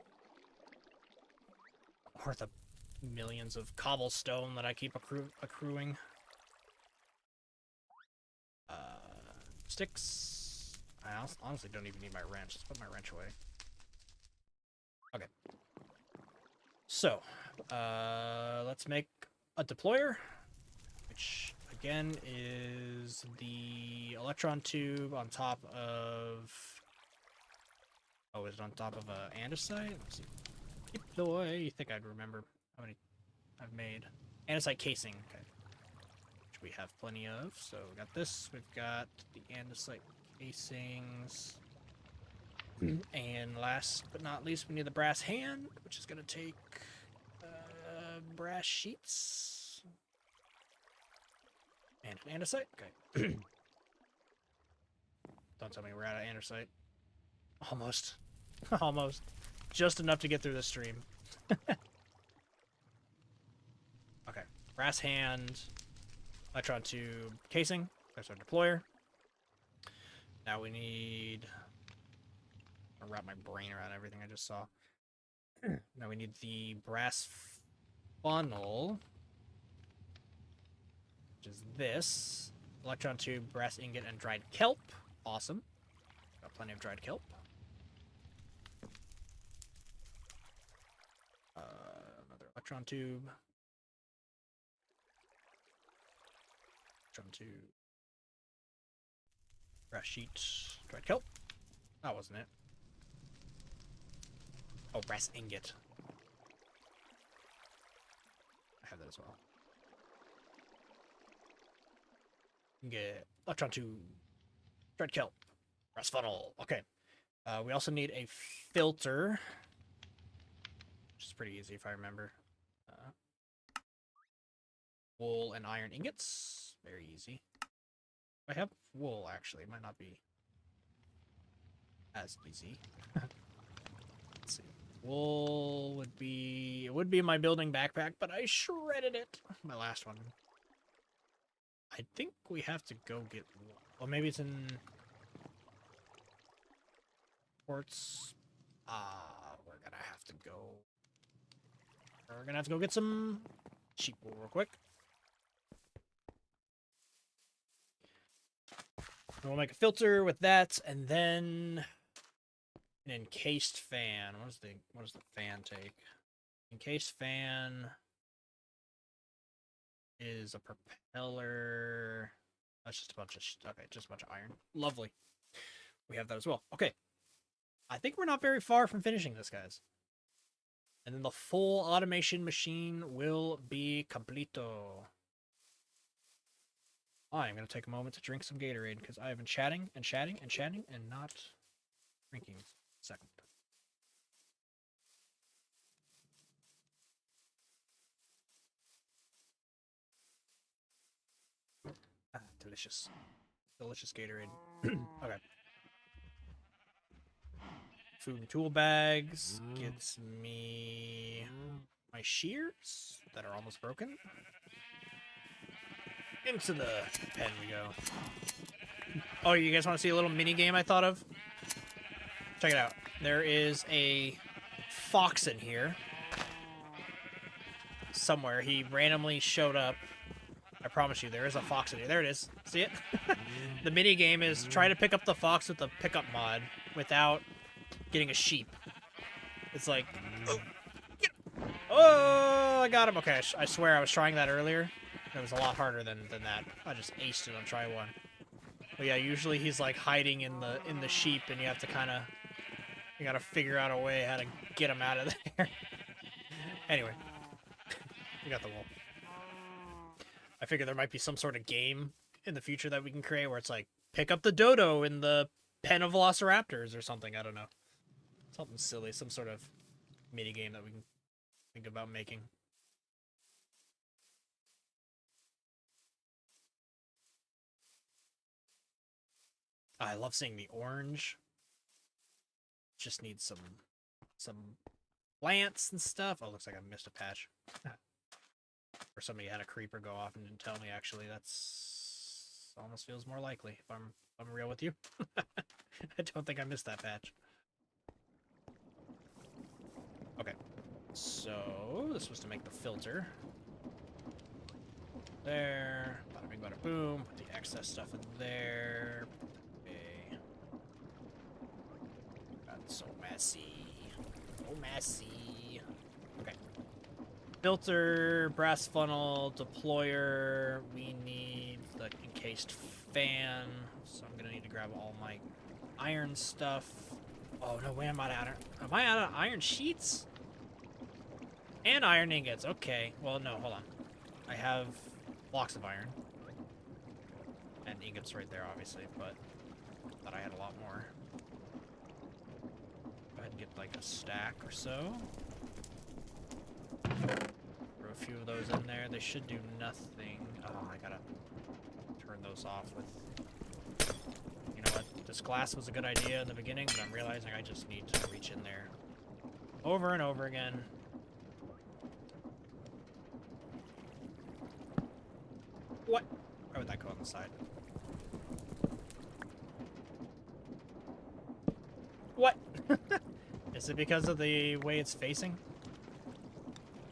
Or the millions of cobblestone that I keep accruing. Sticks. I honestly don't even need my wrench. Let's put my wrench away. Okay. So, let's make a deployer, which again is the electron tube on top of... oh, is it on top of a andesite? Let's see. Deploy. You think I'd remember how many I've made? Andesite casing. Okay. Which we have plenty of. So we got this. We've got the andesite casings. And last but not least, we need the brass hand, which is going to take brass sheets. And an andesite. Okay. Don't tell me we're out of andesite. Almost. Almost. Just enough to get through this stream. Okay. Brass hand. Electron tube casing. There's our deployer. Now we need... I'll wrap my brain around everything I just saw. Now we need the brass funnel. Which is this. Electron tube, brass ingot, and dried kelp. Awesome. Got plenty of dried kelp. Another electron tube. Electron tube. Brass sheets. Dried kelp. That wasn't it. Oh, brass ingot. as well. Get electron tube, dread kelp, brass funnel. Okay. We also need a filter, which is pretty easy if I remember. Wool and iron ingots, very easy. I have wool actually. It might not be as easy. Let's see. Wool would be in my building backpack, but I shredded it. My last one. I think we have to go get wool. Well, maybe it's in ports. We're gonna have to go. We're gonna have to go get some cheap wool real quick. And we'll make a filter with that, and then an encased what does the fan take? Encased fan is a propeller. That's just a bunch of just a bunch of iron. Lovely. We have that as well. Okay. I think we're not very far from finishing this, guys. And then the full automation machine will be completo. I'm going to take a moment to drink some Gatorade because I have been chatting and chatting and chatting and not drinking. Second. Delicious. Delicious Gatorade. Okay. Food and tool bags gets me my shears that are almost broken. Into the pen we go. Oh, you guys want to see a little mini game I thought of? Check it out. There is a fox in here. Somewhere. He randomly showed up. I promise you, there is a fox in here. There it is. See it? The mini game is try to pick up the fox with the pickup mod without getting a sheep. It's like, oh, I got him. Okay, I swear I was trying that earlier. It was a lot harder than that. I just aced it on try one. But yeah, usually he's like hiding in the sheep, and you have to you gotta figure out a way how to get him out of there. Anyway, we got the wool. I figure there might be some sort of game in the future that we can create where it's like, pick up the dodo in the pen of velociraptors or something. I don't know. Something silly, some sort of mini game that we can think about making. I love seeing the orange. Just need some plants and stuff. Oh, looks like I missed a patch. Or somebody had a creeper go off and didn't tell me. Actually, that's almost feels more likely if I'm real with you. I don't think I missed that patch. Okay, so this was to make the filter. There, bada bing, bada boom. Put the excess stuff in there. Okay. God, so messy. So messy. Okay. Filter, brass funnel, deployer. We need the encased fan. So I'm gonna need to grab all my iron stuff. Oh no way! Am I out of iron sheets? And iron ingots. Okay. Well, no. Hold on. I have blocks of iron and ingots right there, obviously, but I thought I had a lot more. Go ahead and get like a stack or so. Throw a few of those in there. They should do nothing. Oh, I gotta turn those off with. You know what? This glass was a good idea in the beginning, but I'm realizing I just need to reach in there over and over again. What? Why would that go on the side? What? Is it because of the way it's facing?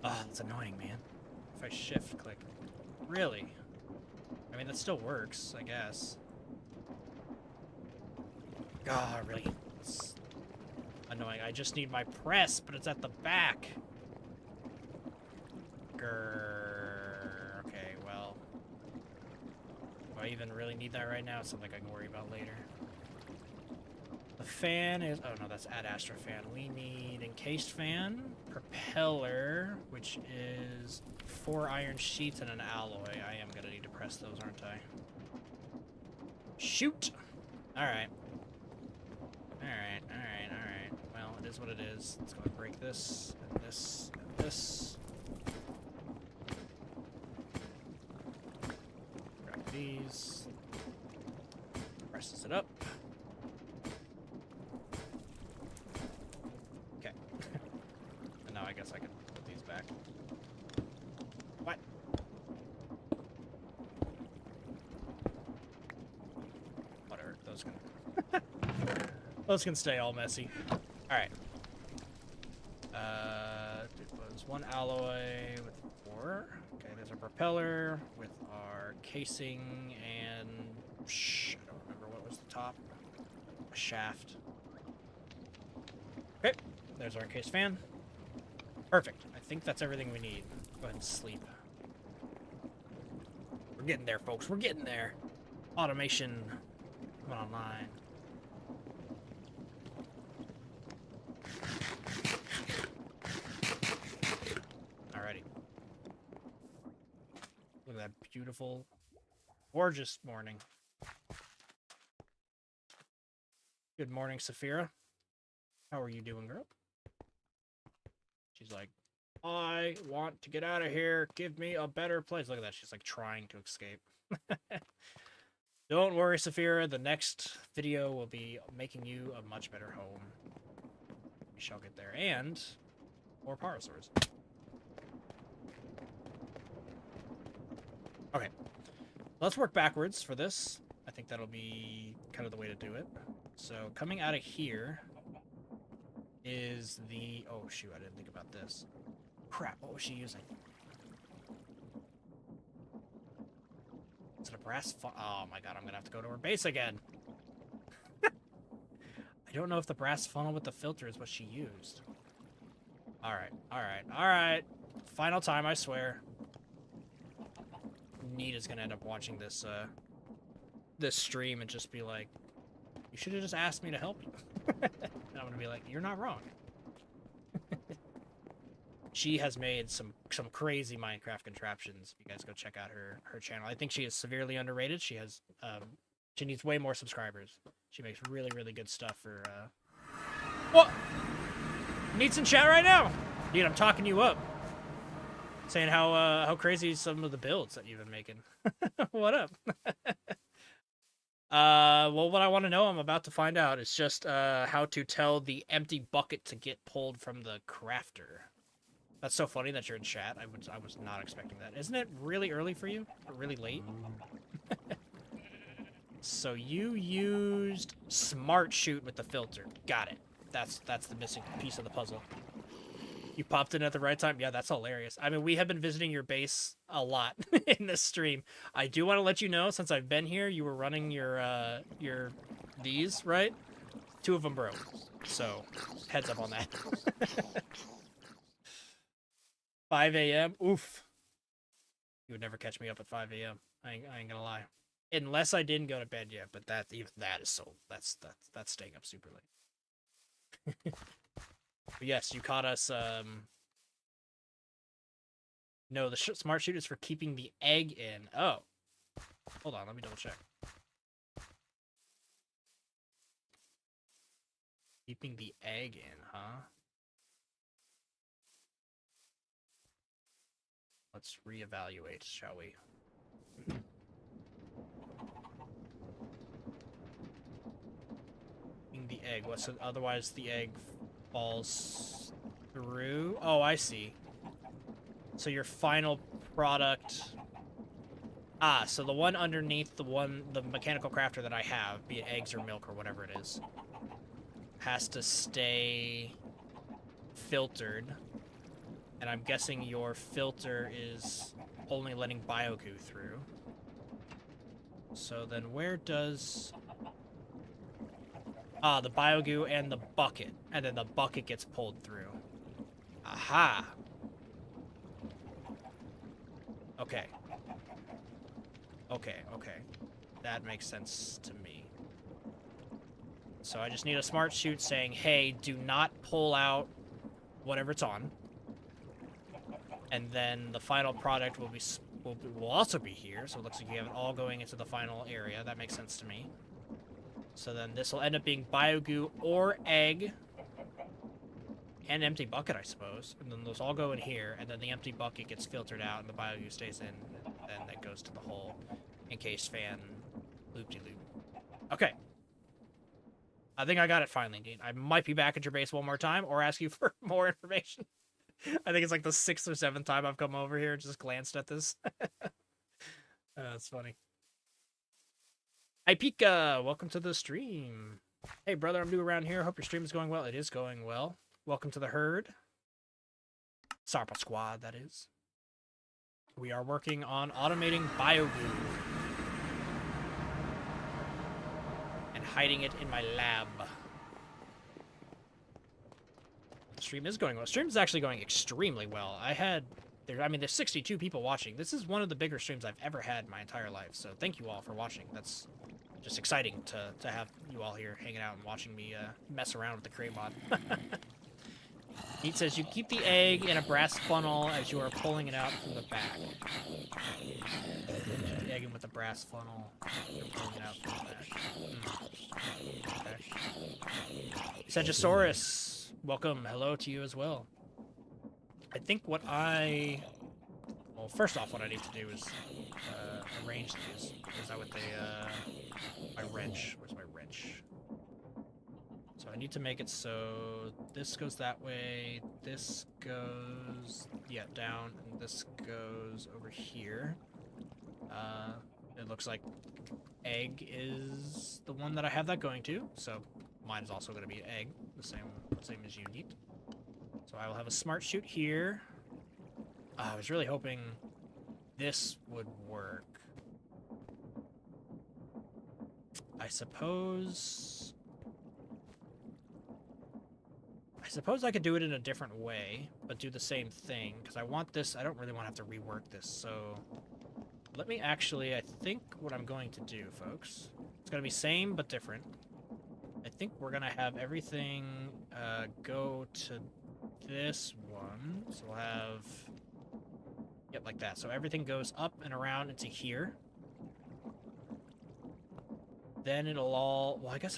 Oh, that's annoying, man. If I shift click. Really? I mean, that still works, I guess. God, really? It's annoying. I just need my press, but it's at the back. Grrr. Okay, well. Do I even really need that right now? It's something I can worry about later. The fan is... Oh, no, that's ad astra fan. We need encased fan. propeller, which is 4 iron sheets and an alloy. I am gonna need to press those, aren't I? Shoot! Alright. Alright. Well, it is what it is. Let's go and break this, and this, and this. Grab these. Presses it up. Okay. And now I guess I can put these back. What? Whatever. Those can... Those can stay all messy. Alright. It was 1 alloy with 4. Okay, there's a propeller with our casing and... I don't remember what was the top. A shaft. Okay, there's our case fan. Perfect. I think that's everything we need. Go ahead and sleep. We're getting there, folks. We're getting there. Automation coming online. Alrighty. Look at that beautiful, gorgeous morning. Good morning, Saphira. How are you doing, girl? She's like, I want to get out of here. Give me a better place. Look at that. She's like trying to escape. Don't worry, Saphira. The next video will be making you a much better home. We shall get there. And more parasaurs. Okay. Let's work backwards for this. I think that'll be kind of the way to do it. So coming out of here is the... Oh, shoot. I didn't think about this. Crap. What was she using? Is it a brass... Oh, my God. I'm going to have to go to her base again. I don't know if the brass funnel with the filter is what she used. Alright. Final time, I swear. Nita's gonna end up watching this, this stream and just be like, you should have just asked me to help you. And I'm gonna be like, you're not wrong. She has made some crazy Minecraft contraptions. You guys go check out her channel. I think she is severely underrated. She has, she needs way more subscribers. She makes really, really good stuff for, What? Neat's in chat right now! Dude, I'm talking you up. Saying how crazy some of the builds that you've been making. What up? Well, what I want to know, I'm about to find out, is just, how to tell the empty bucket to get pulled from the crafter. That's so funny that you're in chat. I was not expecting that. Isn't it really early for you? Or really late? So you used Smart Shoot with the filter. Got it. That's the missing piece of the puzzle. You popped in at the right time. Yeah, that's hilarious. I mean, we have been visiting your base a lot in this stream. I do want to let you know, since I've been here, you were running your these, right? 2 of them broke. So, heads up on that. 5 a.m. Oof. You would never catch me up at 5 a.m. I ain't gonna lie. Unless I didn't go to bed yet, but even that is so... That's staying up super late. But yes, you caught us, No, the Smart Shoot is for keeping the egg in. Oh. Hold on, let me double check. Keeping the egg in, huh? Let's reevaluate, shall we? Keeping the egg. What's it? Otherwise the egg falls through. Oh, I see. So your final product... Ah, so the one underneath the mechanical crafter that I have, be it eggs or milk or whatever it is, has to stay filtered. And I'm guessing your filter is only letting biogoo through. So then where does... Ah, the biogoo and the bucket. And then the bucket gets pulled through. Aha! Okay. Okay. That makes sense to me. So I just need a Smart Shoot saying, hey, do not pull out whatever it's on. And then the final product will also be here. So it looks like you have it all going into the final area. That makes sense to me. So then this will end up being biogoo or egg and empty bucket, I suppose. And then those all go in here, and then the empty bucket gets filtered out, and the biogoo stays in, and then that goes to the whole encased fan loop-de-loop. Okay. I think I got it finally, Dean. I might be back at your base one more time, or ask you for more information. I think it's like the 6th or 7th time I've come over here and just glanced at this. That's funny. Hi, Pika! Welcome to the stream. Hey, brother, I'm new around here. Hope your stream is going well. It is going well. Welcome to the herd. Sauropod squad, that is. We are working on automating biogoo. And hiding it in my lab. The stream is going well. Stream is actually going extremely well. There's 62 people watching. This is one of the bigger streams I've ever had in my entire life. So thank you all for watching. That's just exciting to have you all here hanging out and watching me mess around with the crate mod. Pete says you keep the egg in a brass funnel as you are pulling it out from the back. Keep the egg in with a brass funnel. You're pulling it out from the back. Okay. Sagisaurus, welcome. Hello to you as well. I think well, first off, what I need to do is arrange these. Is that with my wrench? Where's my wrench? So I need to make it so this goes that way, this goes, down, and this goes over here. It looks like egg is the one that I have that going to, so mine is also going to be egg, the same as you need. So I will have a smart chute here. I was really hoping this would work. I suppose I could do it in a different way, but do the same thing, because I want this, I don't really want to have to rework this, so let me actually, I think what I'm going to do, folks, it's going to be same but different. I think we're going to have everything go to this one, so we'll have, like that, so everything goes up and around into here. Then it'll all, I guess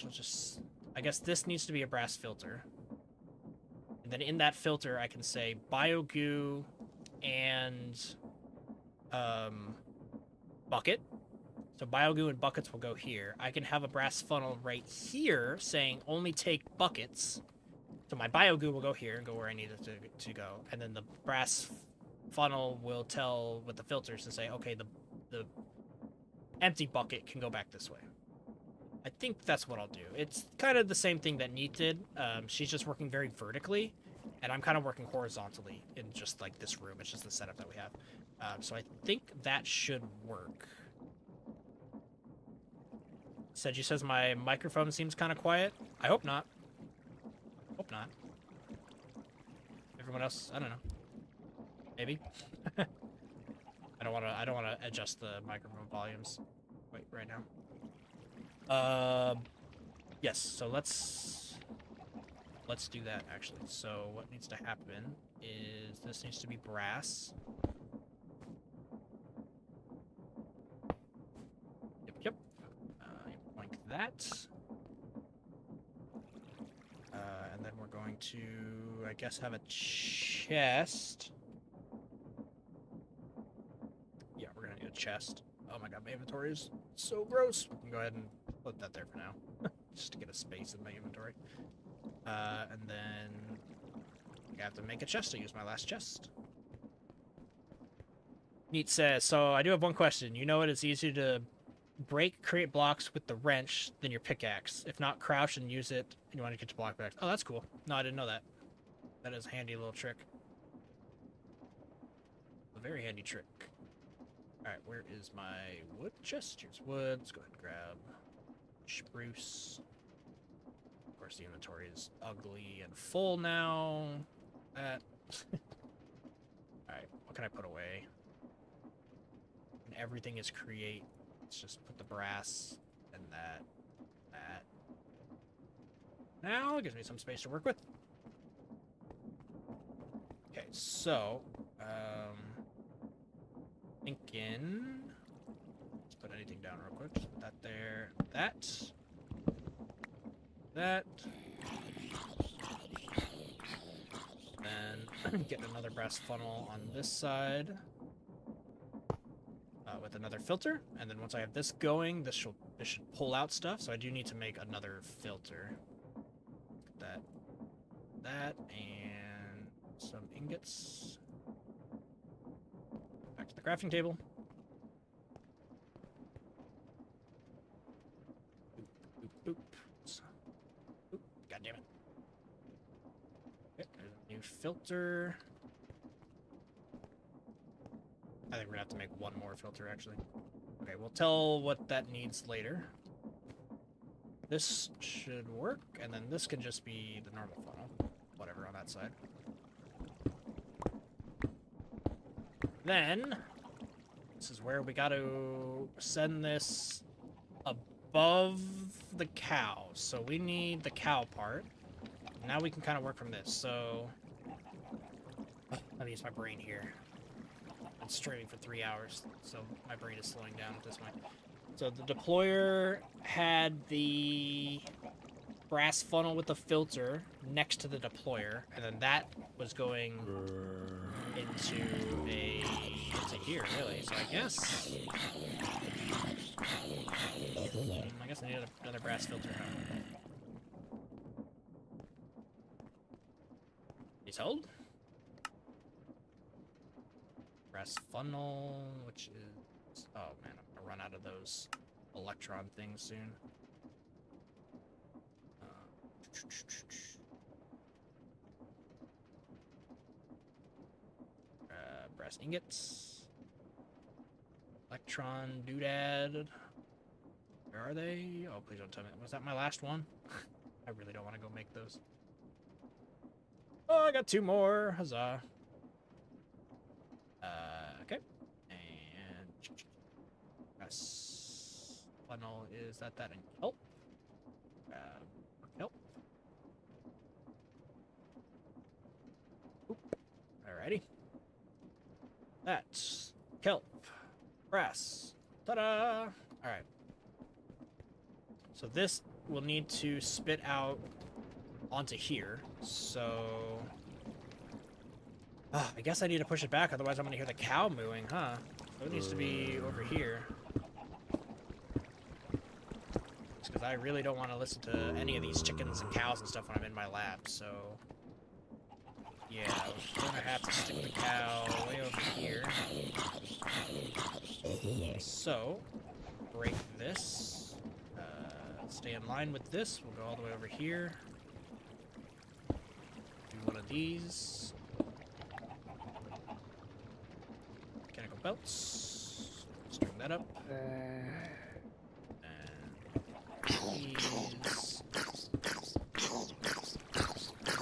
this needs to be a brass filter. And then in that filter, I can say biogoo and bucket. So biogoo and buckets will go here. I can have a brass funnel right here saying only take buckets. So my biogoo will go here and go where I need it to go. And then the brass funnel will tell with the filters to say, okay, the empty bucket can go back this way. I think that's what I'll do. It's kind of the same thing that Neat did. She's just working very vertically, and I'm kind of working horizontally in just like this room. It's just the setup that we have. So I think that should work. Seiji says my microphone seems kind of quiet. I hope not. Hope not. Everyone else, I don't know. Maybe. I don't want to adjust the microphone volumes right now. Yes, so let's do that, actually. So what needs to happen is this needs to be brass. Yep. Like that. And then we're going to, I guess, have a chest. Yeah, we're gonna need a chest. Oh my god, my inventory is so gross. We can go ahead and put that there for now. Just to get a space in my inventory. And then I have to make a chest to use my last chest. Neat says, so I do have one question. You know it is easier to create blocks with the wrench than your pickaxe. If not, crouch and use it and you want to get your block back. Oh, that's cool. No, I didn't know that. That is a handy little trick. A very handy trick. Alright, where is my wood chest? Here's wood. Let's go ahead and grab spruce. Of course, the inventory is ugly and full now. That. Alright, what can I put away? And everything is create. Let's just put the brass and that. Now it gives me some space to work with. Okay, so thinking. Let's put anything down real quick. Just put that there. That. Then get another brass funnel on this side with another filter, and then once I have this going, this should pull out stuff. So I do need to make another filter. That and some ingots. Back to the crafting table. Boop. Oop, God damn it. Okay, there's a new filter. I think we're gonna have to make one more filter, actually. Okay, we'll tell what that needs later. This should work, and then this can just be the normal funnel. Whatever, on that side. Then, this is where we gotta send this above the cow. So we need the cow part. Now we can kind of work from this. So, let me use my brain here. Been streaming for 3 hours, so my brain is slowing down at this point. So the deployer had the brass funnel with the filter next to the deployer, and then that was going into here, really. So I guess I need another brass filter. He's hold. Brass funnel, which is... Oh, man, I'm gonna run out of those electron things soon. Brass ingots. Electron doodad. Where are they? Oh, please don't tell me. Was that my last one? I really don't want to go make those. Oh, I got 2 more. Huzzah. Okay. And brass funnel is that and kelp. Kelp. Oop. Alrighty. That's kelp. Brass. Ta-da! Alright. So this will need to spit out onto here. So... I guess I need to push it back, otherwise I'm going to hear the cow mooing, huh? So it needs to be over here. Just because I really don't want to listen to any of these chickens and cows and stuff when I'm in my lab, so... Yeah, we're going to have to stick the cow way over here. So, break this. Stay in line with this. We'll go all the way over here. Do one of these. Mechanical belts. String that up. And these.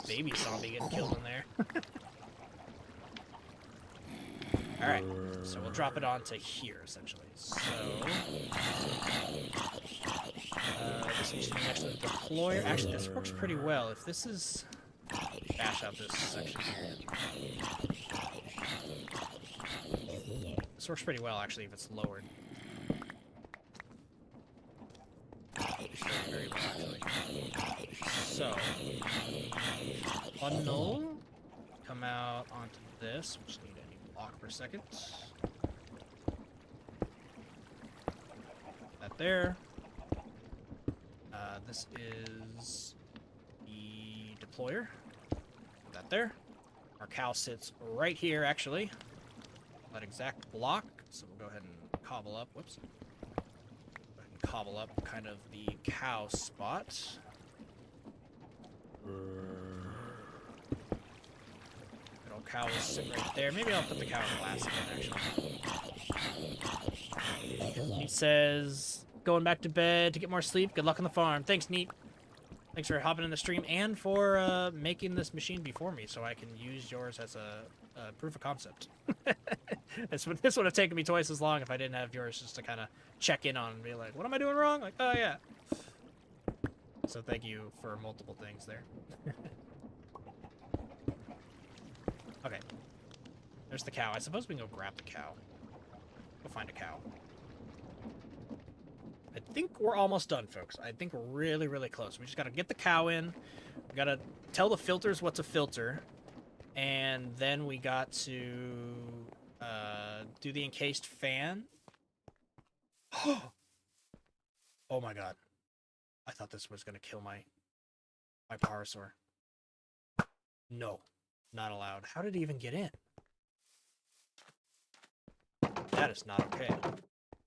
Baby zombie getting killed in there. Alright, so we'll drop it onto here, essentially. So, this needs to be next to the deployer. Actually, this works pretty well. If this is... Bash out this section here. This works pretty well, actually, if it's lowered. Very well, actually. So, funnel, come out onto this. We just need a new block for a second. That there. This is the deployer. That there. Our cow sits right here, actually. That exact block. So we'll go ahead and cobble up. Whoops. Cobble up kind of the cow spot. Good old cow will sit right there. Maybe I'll put the cow in glass again, actually. He says, going back to bed to get more sleep. Good luck on the farm. Thanks, Neat. Thanks for hopping in the stream and for making this machine before me so I can use yours as a proof of concept. This would have taken me twice as long if I didn't have yours just to kind of check in on and be like, what am I doing wrong? Like, oh, yeah. So thank you for multiple things there. Okay, There's the cow. I suppose we can go grab the cow. Go find a cow. I think we're almost done, folks. I think we're really, really close. We just gotta get the cow in. We gotta tell the filters what to filter. And then we got to do the encased fan. Oh my god. I thought this was gonna kill my parasaur. No. Not allowed. How did he even get in? That is not okay.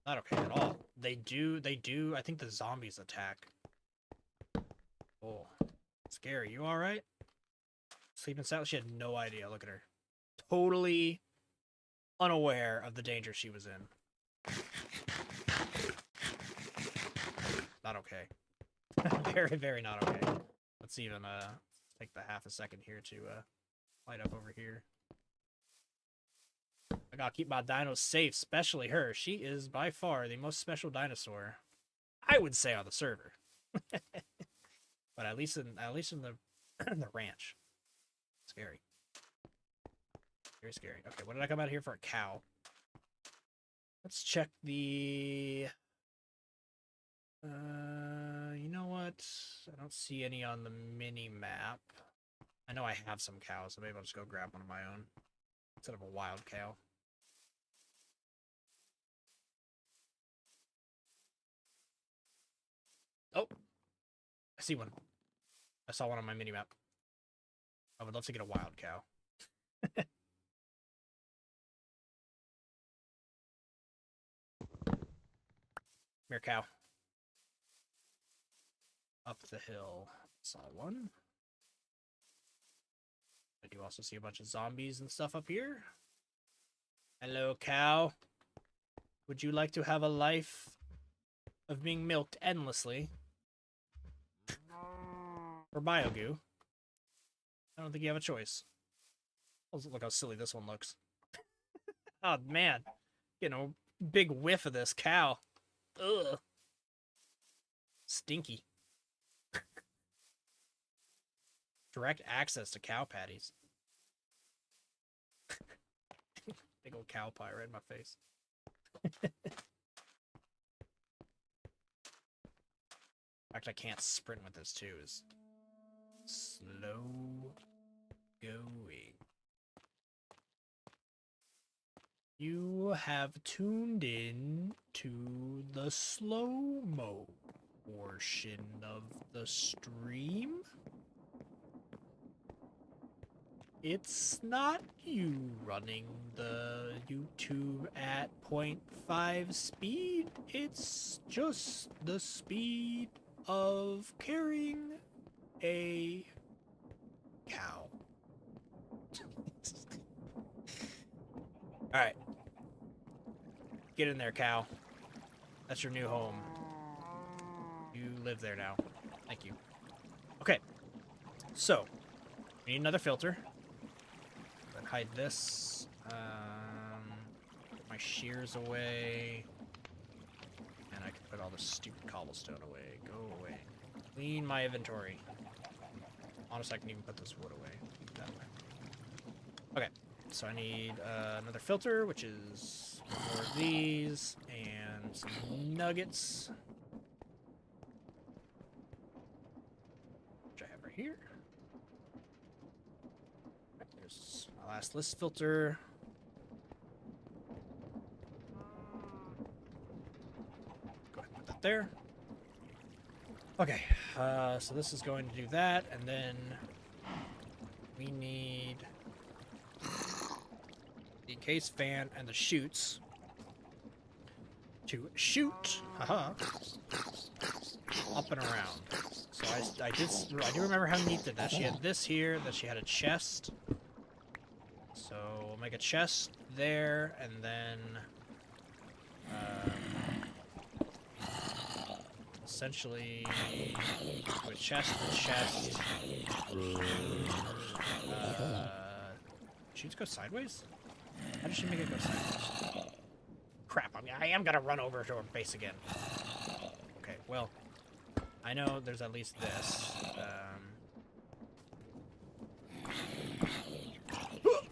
Not okay at all. They do, I think the zombies attack. Oh. Scary. You alright? Sleeping sound? She had no idea. Look at her. Totally unaware of the danger she was in. Not okay. Very, very not okay. Let's even take the half a second here to light up over here. I gotta keep my dinos safe, especially her. She is by far the most special dinosaur, I would say, on the server. But at least in the the ranch. Scary. Very scary. Okay, what did I come out here for? A cow. Let's check the... you know what? I don't see any on the mini-map. I know I have some cows, so maybe I'll just go grab one of my own. Instead of a wild cow. Oh! I see one. I saw one on my mini-map. I would love to get a wild cow. Come here, cow. Up the hill. Saw one. I do also see a bunch of zombies and stuff up here. Hello, cow. Would you like to have a life of being milked endlessly? Or biogoo? I don't think you have a choice. Oh, look how silly this one looks. Oh, man. Getting a big whiff of this cow. Ugh. Stinky. Direct access to cow patties. Big old cow pie right in my face. In fact, I can't sprint with this too. Is slow going. You have tuned in to the slow-mo portion of the stream. It's not you running the YouTube at 0.5 speed, it's just the speed of carrying a cow. Alright. Get in there, cow. That's your new home. You live there now. Thank you. Okay. So, we need another filter. Hide this. Put my shears away. And I can put all this stupid cobblestone away. Go away. Clean my inventory. Honestly, I can even put this wood away. That way. Okay. So I need another filter, which is more of these, and some nuggets. Which I have right here. There's my last list filter. Go ahead and put that there. Okay, so this is going to do that, and then we need the encased fan and the chutes to shoot, haha, up and around. So I do remember how neat did that. She had this here, then she had a chest. So we'll make a chest there, and then essentially do a chest, chutes go sideways? How did she make it go sideways? Crap, I am gonna run over to her base again. Okay, well, I know there's at least this.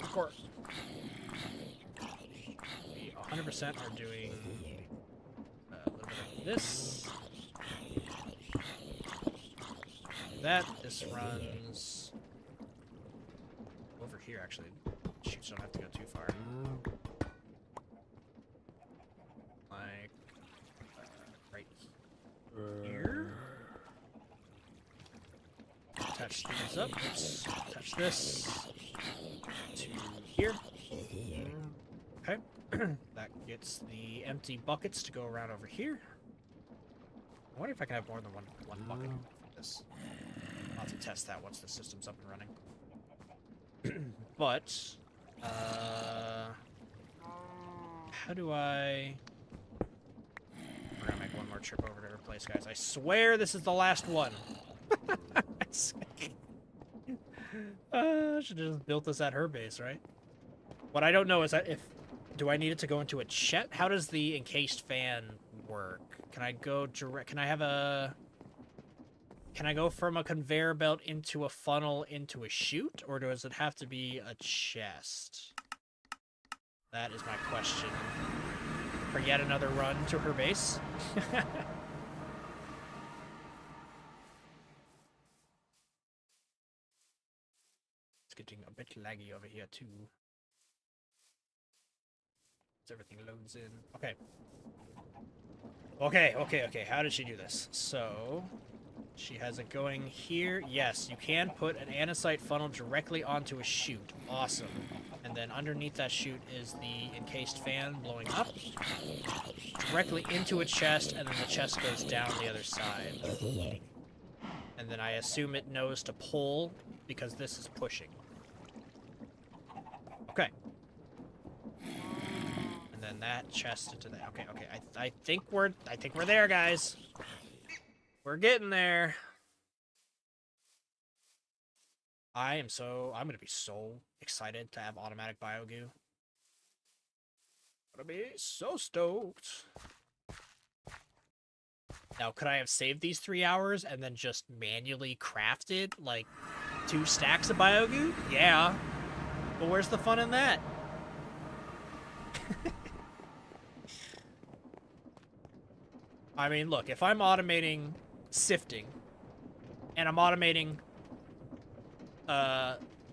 Of course. 100% are doing a little bit of this. That. This runs over here, actually. Shoots don't have to go too far. Like, right here. Touch these up. Oops. Touch this to here. Okay. That gets the empty buckets to go around over here. I wonder if I can have more than one bucket for this. I'll have to test that once the system's up and running. But, how do I... We're gonna make one more trip over to her place, guys. I swear this is the last one. Should have just built this at her base, right? What I don't know is that if... Do I need it to go into a chest? How does the encased fan work? Can I go direct... Can I have a... Can I go from a conveyor belt into a funnel into a chute? Or does it have to be a chest? That is my question. For yet another run to her base. It's getting a bit laggy over here too. As everything loads in. Okay. Okay. How did she do this? So... She has it going here. Yes, you can put an andesite funnel directly onto a chute. Awesome. And then underneath that chute is the encased fan blowing up. Directly into a chest, and then the chest goes down the other side. And then I assume it knows to pull, because this is pushing. Okay. And then that chest into that. Okay. I think we're there, guys. We're getting there. I'm gonna be so excited to have automatic biogoo. I'm gonna be so stoked. Now, could I have saved these 3 hours and then just manually crafted, like, 2 stacks of biogoo? Yeah. But where's the fun in that? I mean, look, if I'm automating sifting, and I'm automating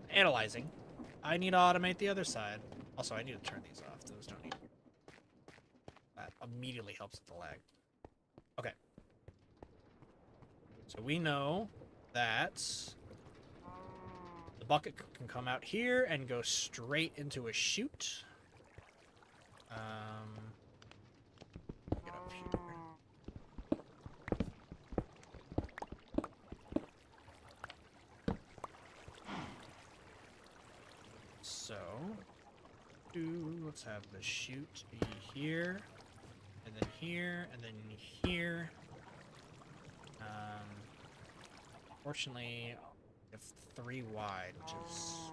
analyzing, I need to automate the other side. Also, I need to turn these off. Those don't need... That immediately helps with the lag. Okay. So we know that the bucket can come out here and go straight into a chute. Get up here. So, let's have the chute be here, and then here, and then here. Fortunately, we have 3 wide, which is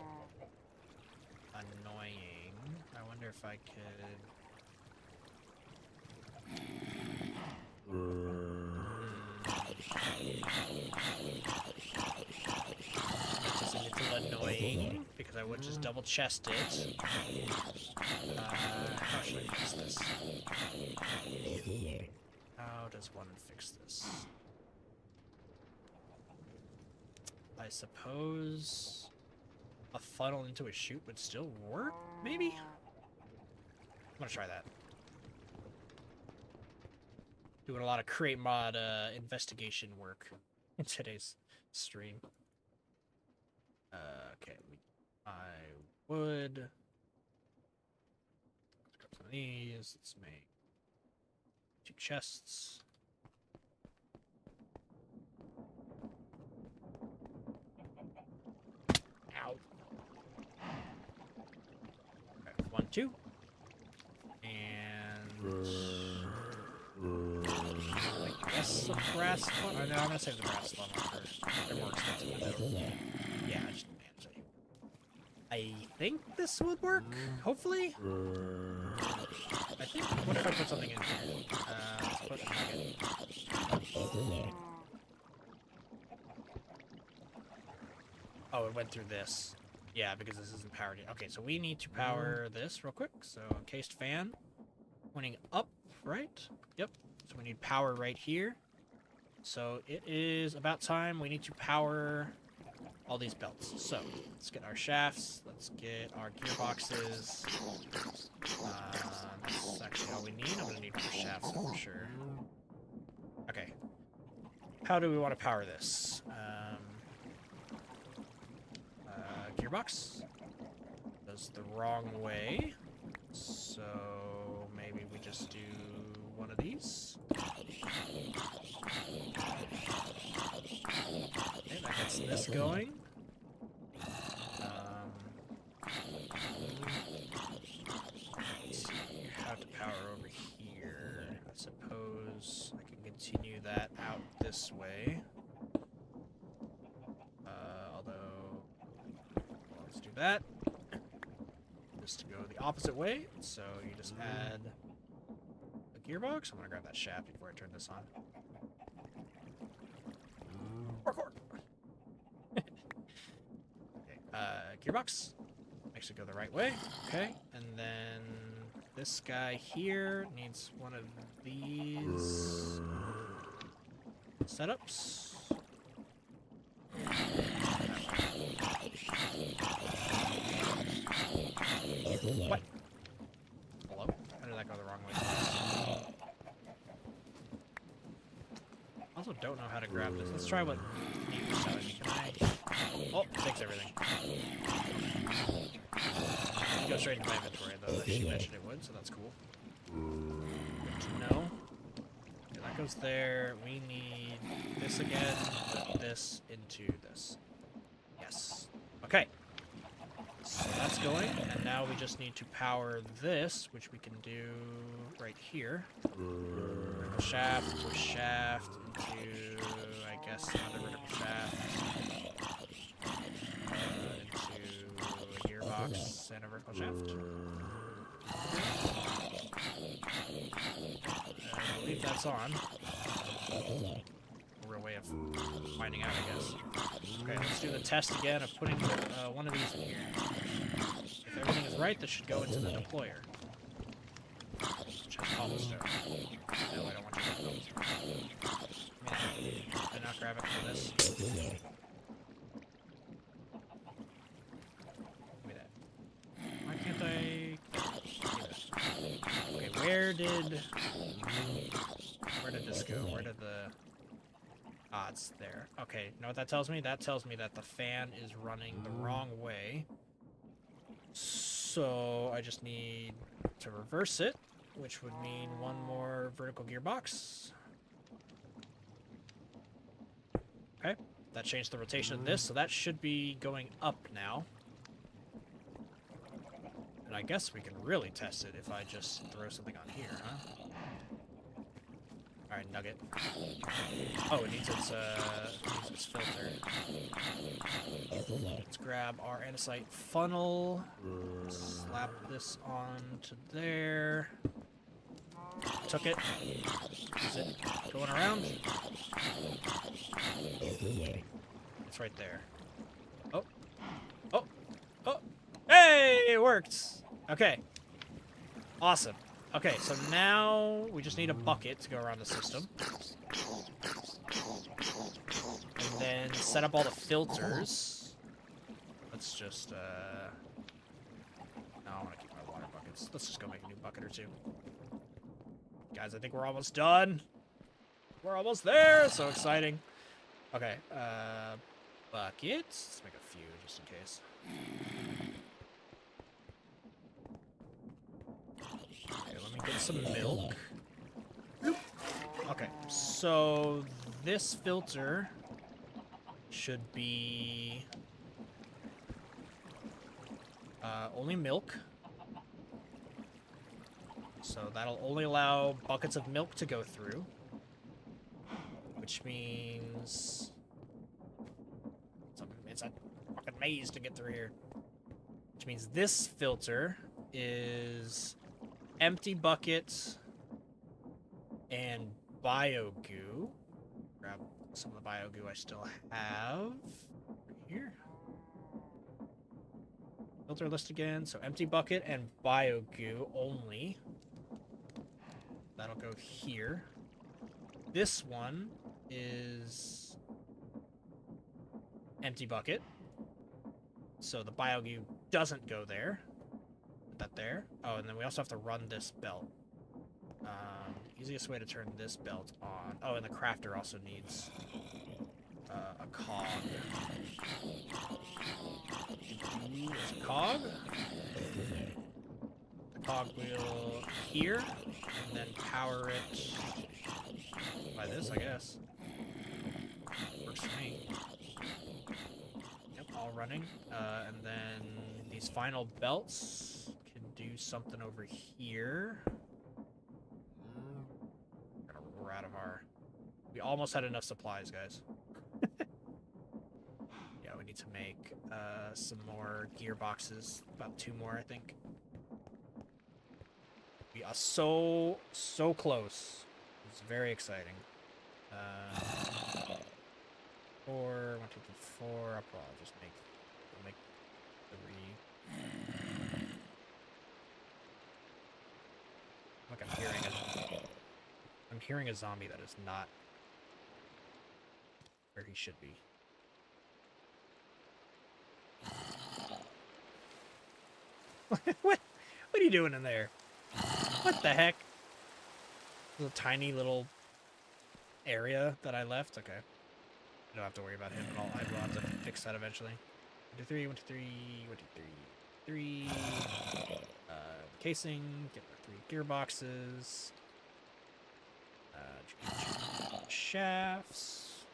annoying. I wonder if I could... Which is a little annoying, because I would just double chest it. How should I fix this? How does one fix this? I suppose a funnel into a chute would still work, maybe? I'm gonna try that. Doing a lot of create mod investigation work in today's stream. Okay, I would... Let's grab some of these. Let's make 2 chests. Ow. Okay, 1, 2. And... I guess a brass funnel. No, I'm gonna save the brass funnel first. They're more expensive than that. Yeah, I just manage it. I think this would work. Hopefully. I think. What if I put something in here? Let's put a nugget. Oh, it went through this. Yeah, because this isn't powered yet. Okay, so we need to power this real quick. So, encased fan. pointing up, right? Yep. So we need power right here. So it is about time we need to power all these belts. So let's get our shafts. Let's get our gearboxes. That's actually all we need. I'm gonna need more shafts for sure. Okay. How do we want to power this? Gearbox goes the wrong way. So maybe we just do one of these. Okay, that gets this going. Let's see how to power over here. I suppose I can continue that out this way. Although, let's do that. Just to go the opposite way. So you just add a gearbox. I'm gonna grab that shaft before I turn this on. Parkour. Okay, gearbox. Makes it go the right way. Okay, and then this guy here needs one of these setups. What? Hello? How did that go the wrong way? Also don't know how to grab this. Let's try what Nate was telling me. Can I? Oh, it takes everything. It goes straight into my inventory, though. That she mentioned it would, so that's cool. Good to know. Okay, that goes there. We need this again. Put this into this. Yes. Okay. So that's going, and now we just need to power this, which we can do right here. Vertical shaft to a shaft into, I guess, another vertical shaft. Into a gearbox and a vertical shaft. I believe that's on. A real way of finding out, I guess. Okay, let's do the test again of putting one of these in here. If everything is right, this should go into the deployer. Which has cobblestone. No, I don't want to grab cobblestone. Man, did I not grab it for this? Give me that. Why can't I... Okay, where did this go? Where did the... Ah, it's there. Okay, you know what that tells me? That tells me that the fan is running the wrong way. So I just need to reverse it, which would mean one more vertical gearbox. Okay, that changed the rotation of this, so that should be going up now. And I guess we can really test it if I just throw something on here, huh? Alright, nugget. Oh, it needs its filter. Let's grab our andesite funnel. Slap this onto there. Took it. Is it going around? It's right there. Oh. Oh. Oh. Hey! It worked! Okay. Awesome. Okay, so now we just need a bucket to go around the system. And then set up all the filters. Let's just, No, I want to keep my water buckets. Let's just go make a new bucket or two. Guys, I think we're almost done. We're almost there! So exciting. Okay, buckets. Let's make a few just in case. Okay, let me get some milk. Okay, so this filter should be only milk. So that'll only allow buckets of milk to go through. Which means it's a fucking maze to get through here. Which means this filter is empty buckets and bio goo. Grab some of the bio goo I still have. Right here. Filter list again. So empty bucket and bio goo only. That'll go here. This one is empty bucket. So the biogoo doesn't go there. Put that there. Oh, and then we also have to run this belt. Easiest way to turn this belt on. Oh, and the crafter also needs a cog. There's a cog. The cog wheel here, and then power it by this, I guess. Works for me. Yep, all running. And then these final belts can do something over here. We're out of our... We almost had enough supplies, guys. Yeah, we need to make some more gearboxes. About 2 more, I think. We are so close. It's very exciting. 4, 1, 2, 3, 4. I'll just make 3. Look, I'm hearing a zombie that is not where he should be. What are you doing in there? What the heck? There's a tiny little area that I left. Okay. I don't have to worry about him at all. I will have to fix that eventually. 1, 2, 3, 1, 2, 3, 1, 2, 3, 3. Casing, get our 3 gearboxes. Shafts.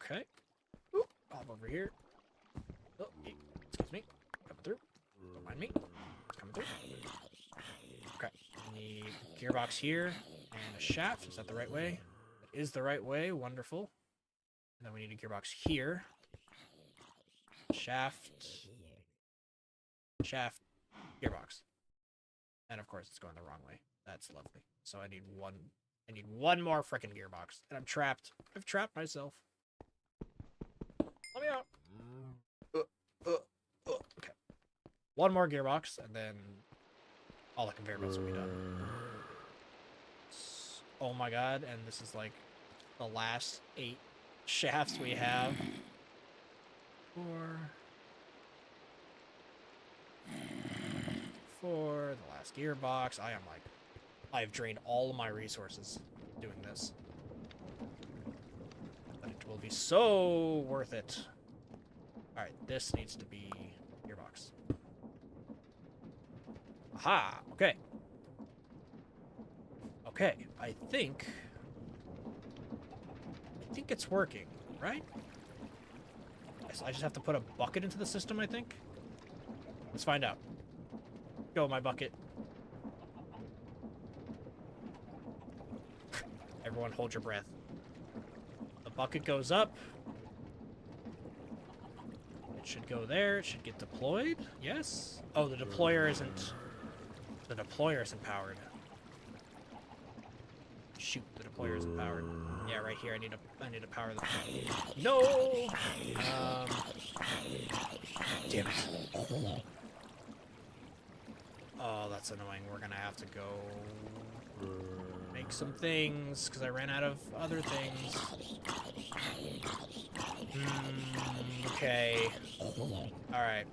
Okay. Oop, hop over here. Oh, excuse me. Coming through. Don't mind me. Coming through. Okay. We need a gearbox here and a shaft. Is that the right way? That is the right way. Wonderful. And then we need a gearbox here. Shaft. Shaft. Gearbox. And of course, it's going the wrong way. That's lovely. So I need one more frickin' gearbox. And I'm trapped. I've trapped myself. Let me out. Okay. One more gearbox, and then all the conveyor belts will be done. Oh my god, and this is like the last 8 shafts we have. 4, the last gearbox. I've drained all of my resources doing this. But it will be so worth it. Alright, this needs to be gearbox. Aha! Okay. Okay, I think it's working, right? I just have to put a bucket into the system, I think. Let's find out. Go, my bucket. Everyone hold your breath. The bucket goes up. It should go there. It should get deployed. Yes. Oh, the deployer isn't powered. Shoot, the deployer isn't powered. Yeah, right here. I need to power the... No! Damn it. Oh, that's annoying. We're gonna have to go make some things because I ran out of other things. Okay. Alright.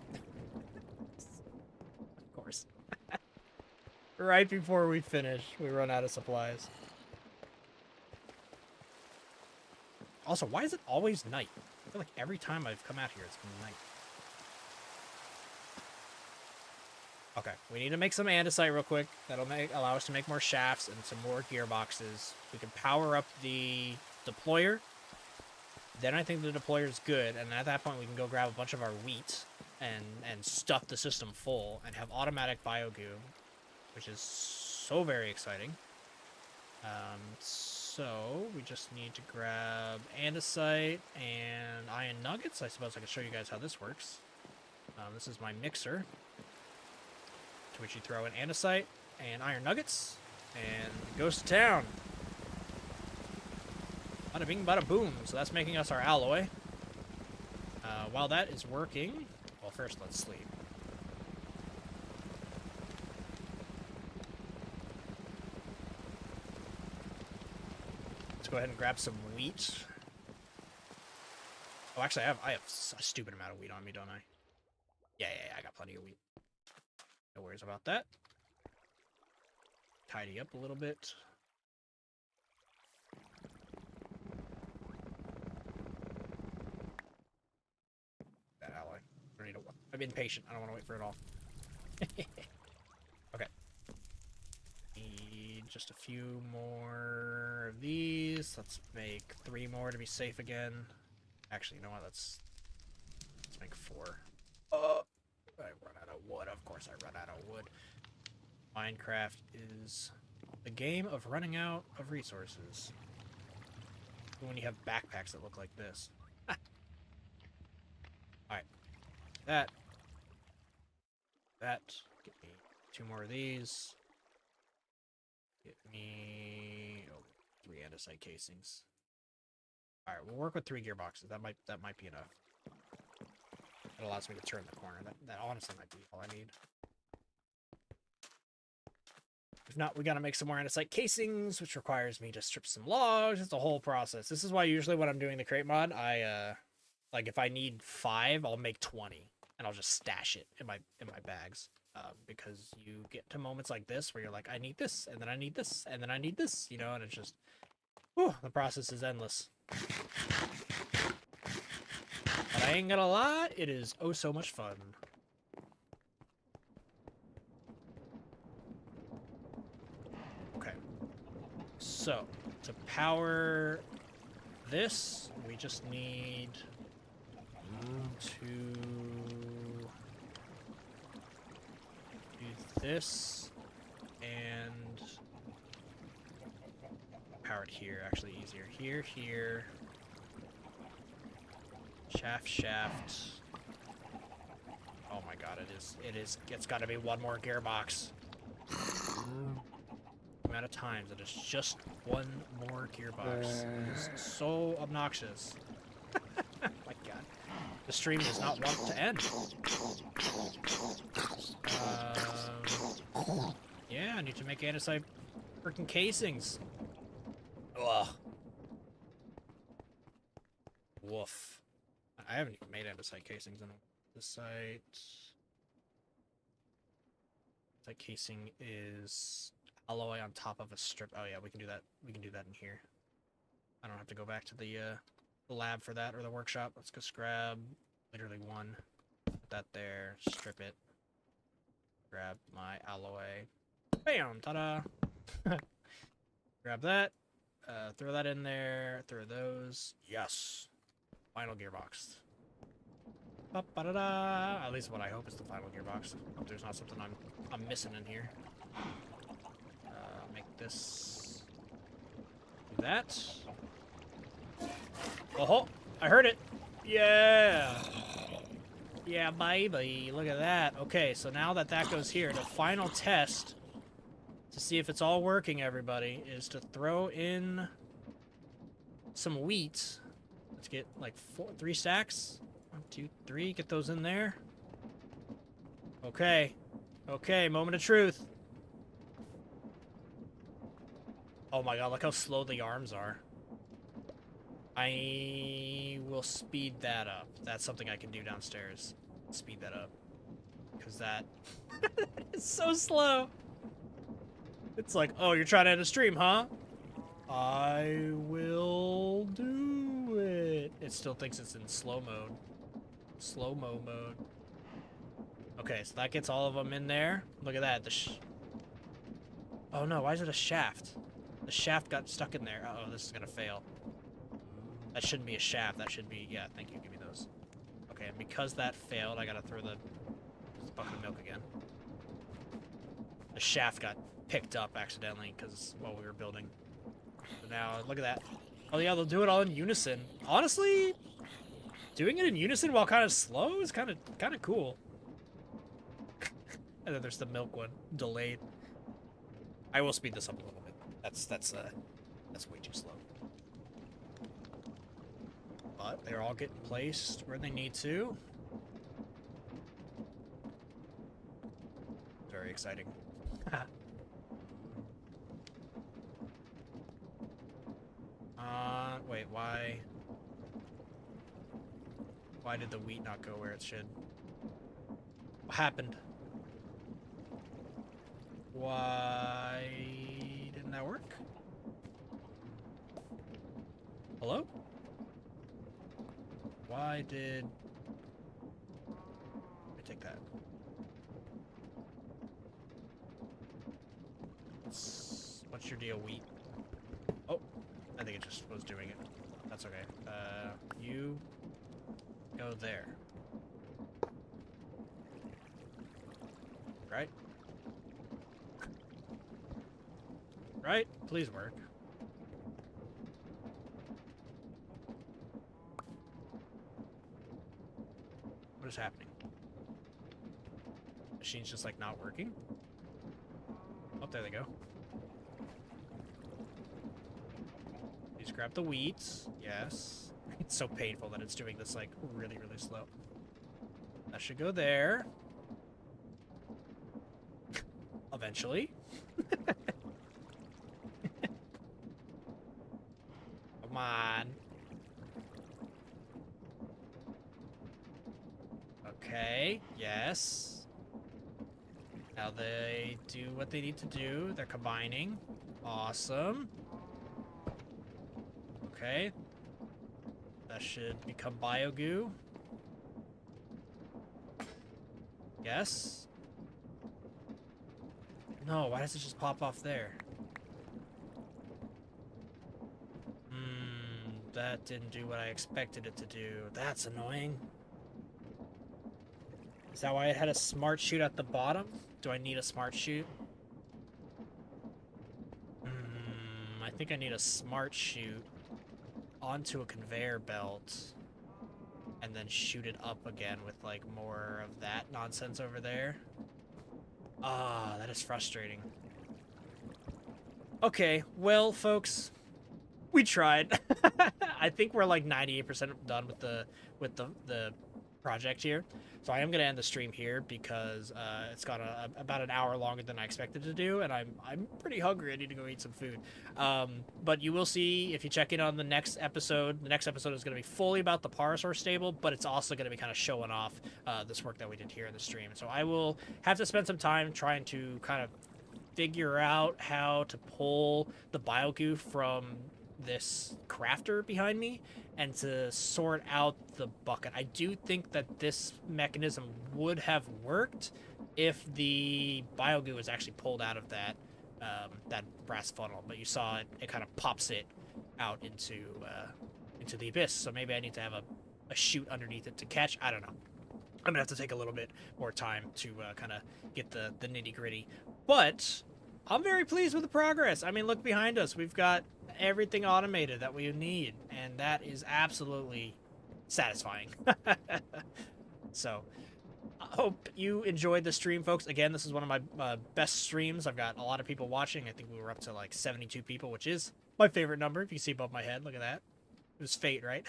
Of course. Right before we finish, we run out of supplies. Also, why is it always night? I feel like every time I've come out here, it's been night. Okay, we need to make some andesite real quick. That'll allow us to make more shafts and some more gearboxes. We can power up the deployer. Then I think the deployer is good, and at that point we can go grab a bunch of our wheat and stuff the system full and have automatic biogoo, which is so very exciting. So we just need to grab andesite and iron nuggets. I suppose I can show you guys how this works. This is my mixer, to which you throw in andesite and iron nuggets, and it goes to town. Bada bing, bada boom. So that's making us our alloy. While that is working, well, first let's sleep. go ahead and grab some wheat. Oh, actually, I have a stupid amount of wheat on me, don't I? Yeah, I got plenty of wheat. No worries about that. Tidy up a little bit. That alloy. I don't need to. I'm impatient. I don't want to wait for it all. Okay. Need just a few more of these. Let's make 3 more to be safe again. Actually, you know what? Let's make 4. Oh, I run out of wood. Of course, I run out of wood. Minecraft is the game of running out of resources. When you have backpacks that look like this. Alright. That. Get me 2 more of these. Get me 3 andesite casings. Alright, we'll work with 3 gearboxes. That might be enough. It allows me to turn the corner. That honestly might be all I need. If not, we gotta make some more andesite casings, which requires me to strip some logs. It's a whole process. This is why usually when I'm doing the crate mod, I like if I need 5, I'll make 20, and I'll just stash it in my bags. Because you get to moments like this where you're like, I need this, and then I need this, and then I need this, you know, and it's just, whew, the process is endless. But I ain't gonna lie, it is oh so much fun. Okay. So, to power this, we just need to do this and power it here, actually easier. Here. Shaft. Oh my god, it's gotta be 1 more gearbox. The amount of times it is just 1 more gearbox. It is so obnoxious. My god. The stream does not want to end. Yeah, I need to make andesite freaking casings. Ugh. Woof. I haven't even made andesite casings in this site. That casing is alloy on top of a strip. Oh yeah, we can do that. We can do that in here. I don't have to go back to the lab for that or the workshop. Let's just grab literally 1. Put that there. Strip it. Grab my alloy. Bam! Ta-da! Grab that. Throw that in there. Throw those. Yes. Final gearbox. Ba-ba-da-da. At least what I hope is the final gearbox. Hope there's not something I'm missing in here. Make this. Do that. Oh, I heard it. Yeah. Yeah, baby. Look at that. Okay, so now that goes here, the final test to see if it's all working, everybody, is to throw in some wheat. Let's get like 3 stacks. 1, 2, 3. Get those in there. Okay. Okay, moment of truth. Oh my god, look how slow the arms are. I will speed that up. That's something I can do downstairs. Speed that up. Because that is so slow. It's like, oh, you're trying to end a stream, huh? I will do it. It still thinks it's in slow mode. Slow-mo mode. Okay, so that gets all of them in there. Look at that. Oh no, why is it a shaft? The shaft got stuck in there. Uh-oh, this is gonna fail. That shouldn't be a shaft. That should be... Yeah, thank you. Give me those. Okay, and because that failed, I gotta throw the bucket of milk again. The shaft got picked up accidentally because while we were building. So now, look at that. Oh yeah, they'll do it all in unison. Honestly, doing it in unison while kind of slow is kind of cool. And then there's the milk one, delayed. I will speed this up a little bit. That's way too slow. But they're all getting placed where they need to. Very exciting. Wait, why? Why did the wheat not go where it should? What happened? Why didn't that work? Hello? Why did... Let me take that. What's your deal, wheat? Oh, I think it just was doing it. That's okay. You go there. Right? Right? Please work. What is happening? Machine's just like not working? Oh, there they go. Please grab the wheats. Yes. It's so painful that it's doing this like really, really slow. That should go there. Eventually. Come on. Okay, yes. Now they do what they need to do. They're combining. Awesome. Okay. That should become biogoo. Yes. No, why does it just pop off there? That didn't do what I expected it to do. That's annoying. Is that why it had a smart chute at the bottom? Do I need a smart chute? I think I need a smart chute onto a conveyor belt and then shoot it up again with like more of that nonsense over there. Ah, that is frustrating. Okay, well, folks, we tried. I think we're like 98% done with the project here. So I am going to end the stream here because it's got about an hour longer than I expected to do, and I'm pretty hungry. I need to go eat some food. But you will see if you check in on the next episode. The next episode is going to be fully about the Parasaur stable, but it's also going to be kind of showing off this work that we did here in the stream. So I will have to spend some time trying to kind of figure out how to pull the biogoo from this crafter behind me and to sort out the bucket. I do think that this mechanism would have worked if the biogoo was actually pulled out of that that brass funnel, but you saw it kind of pops it out into the abyss. So maybe I need to have a chute underneath it to catch. I don't know. I'm gonna have to take a little bit more time to kind of get the nitty gritty, but I'm very pleased with the progress. I mean, look behind us. We've got everything automated that we need, and that is absolutely satisfying. So, I hope you enjoyed the stream, folks. Again, this is one of my best streams. I've got a lot of people watching. I think we were up to like 72 people, which is my favorite number. If you see above my head, look at that. It was fate, right?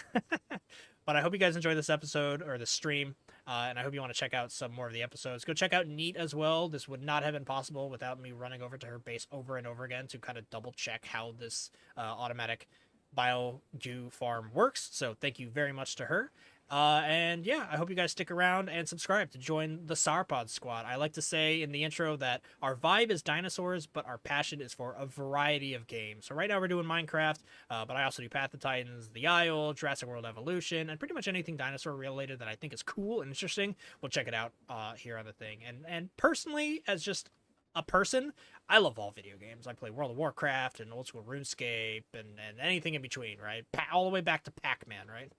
But I hope you guys enjoyed this episode or the stream, and I hope you want to check out some more of the episodes. Go check out Neat as well. This would not have been possible without me running over to her base over and over again to kind of double check how this automatic biogoo farm works. So thank you very much to her. And yeah, I hope you guys stick around and subscribe to join the Sauropod squad. I like to say in the intro that our vibe is dinosaurs, but our passion is for a variety of games. So right now we're doing Minecraft, but I also do Path of Titans, The Isle, Jurassic World Evolution, and pretty much anything dinosaur related that I think is cool and interesting. We'll check it out here on the thing. And personally, as just a person, I love all video games. I play World of Warcraft and old school RuneScape and anything in between, right? All the way back to Pac-Man, right?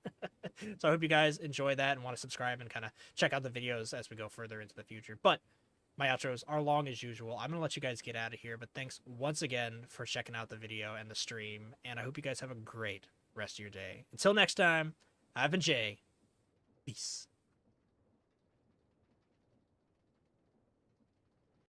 So I hope you guys enjoy that and want to subscribe and kind of check out the videos as we go further into the future. But my outros are long as usual. I'm going to let you guys get out of here, but thanks once again for checking out the video and the stream, and I hope you guys have a great rest of your day. Until next time, I've been Jay. Peace.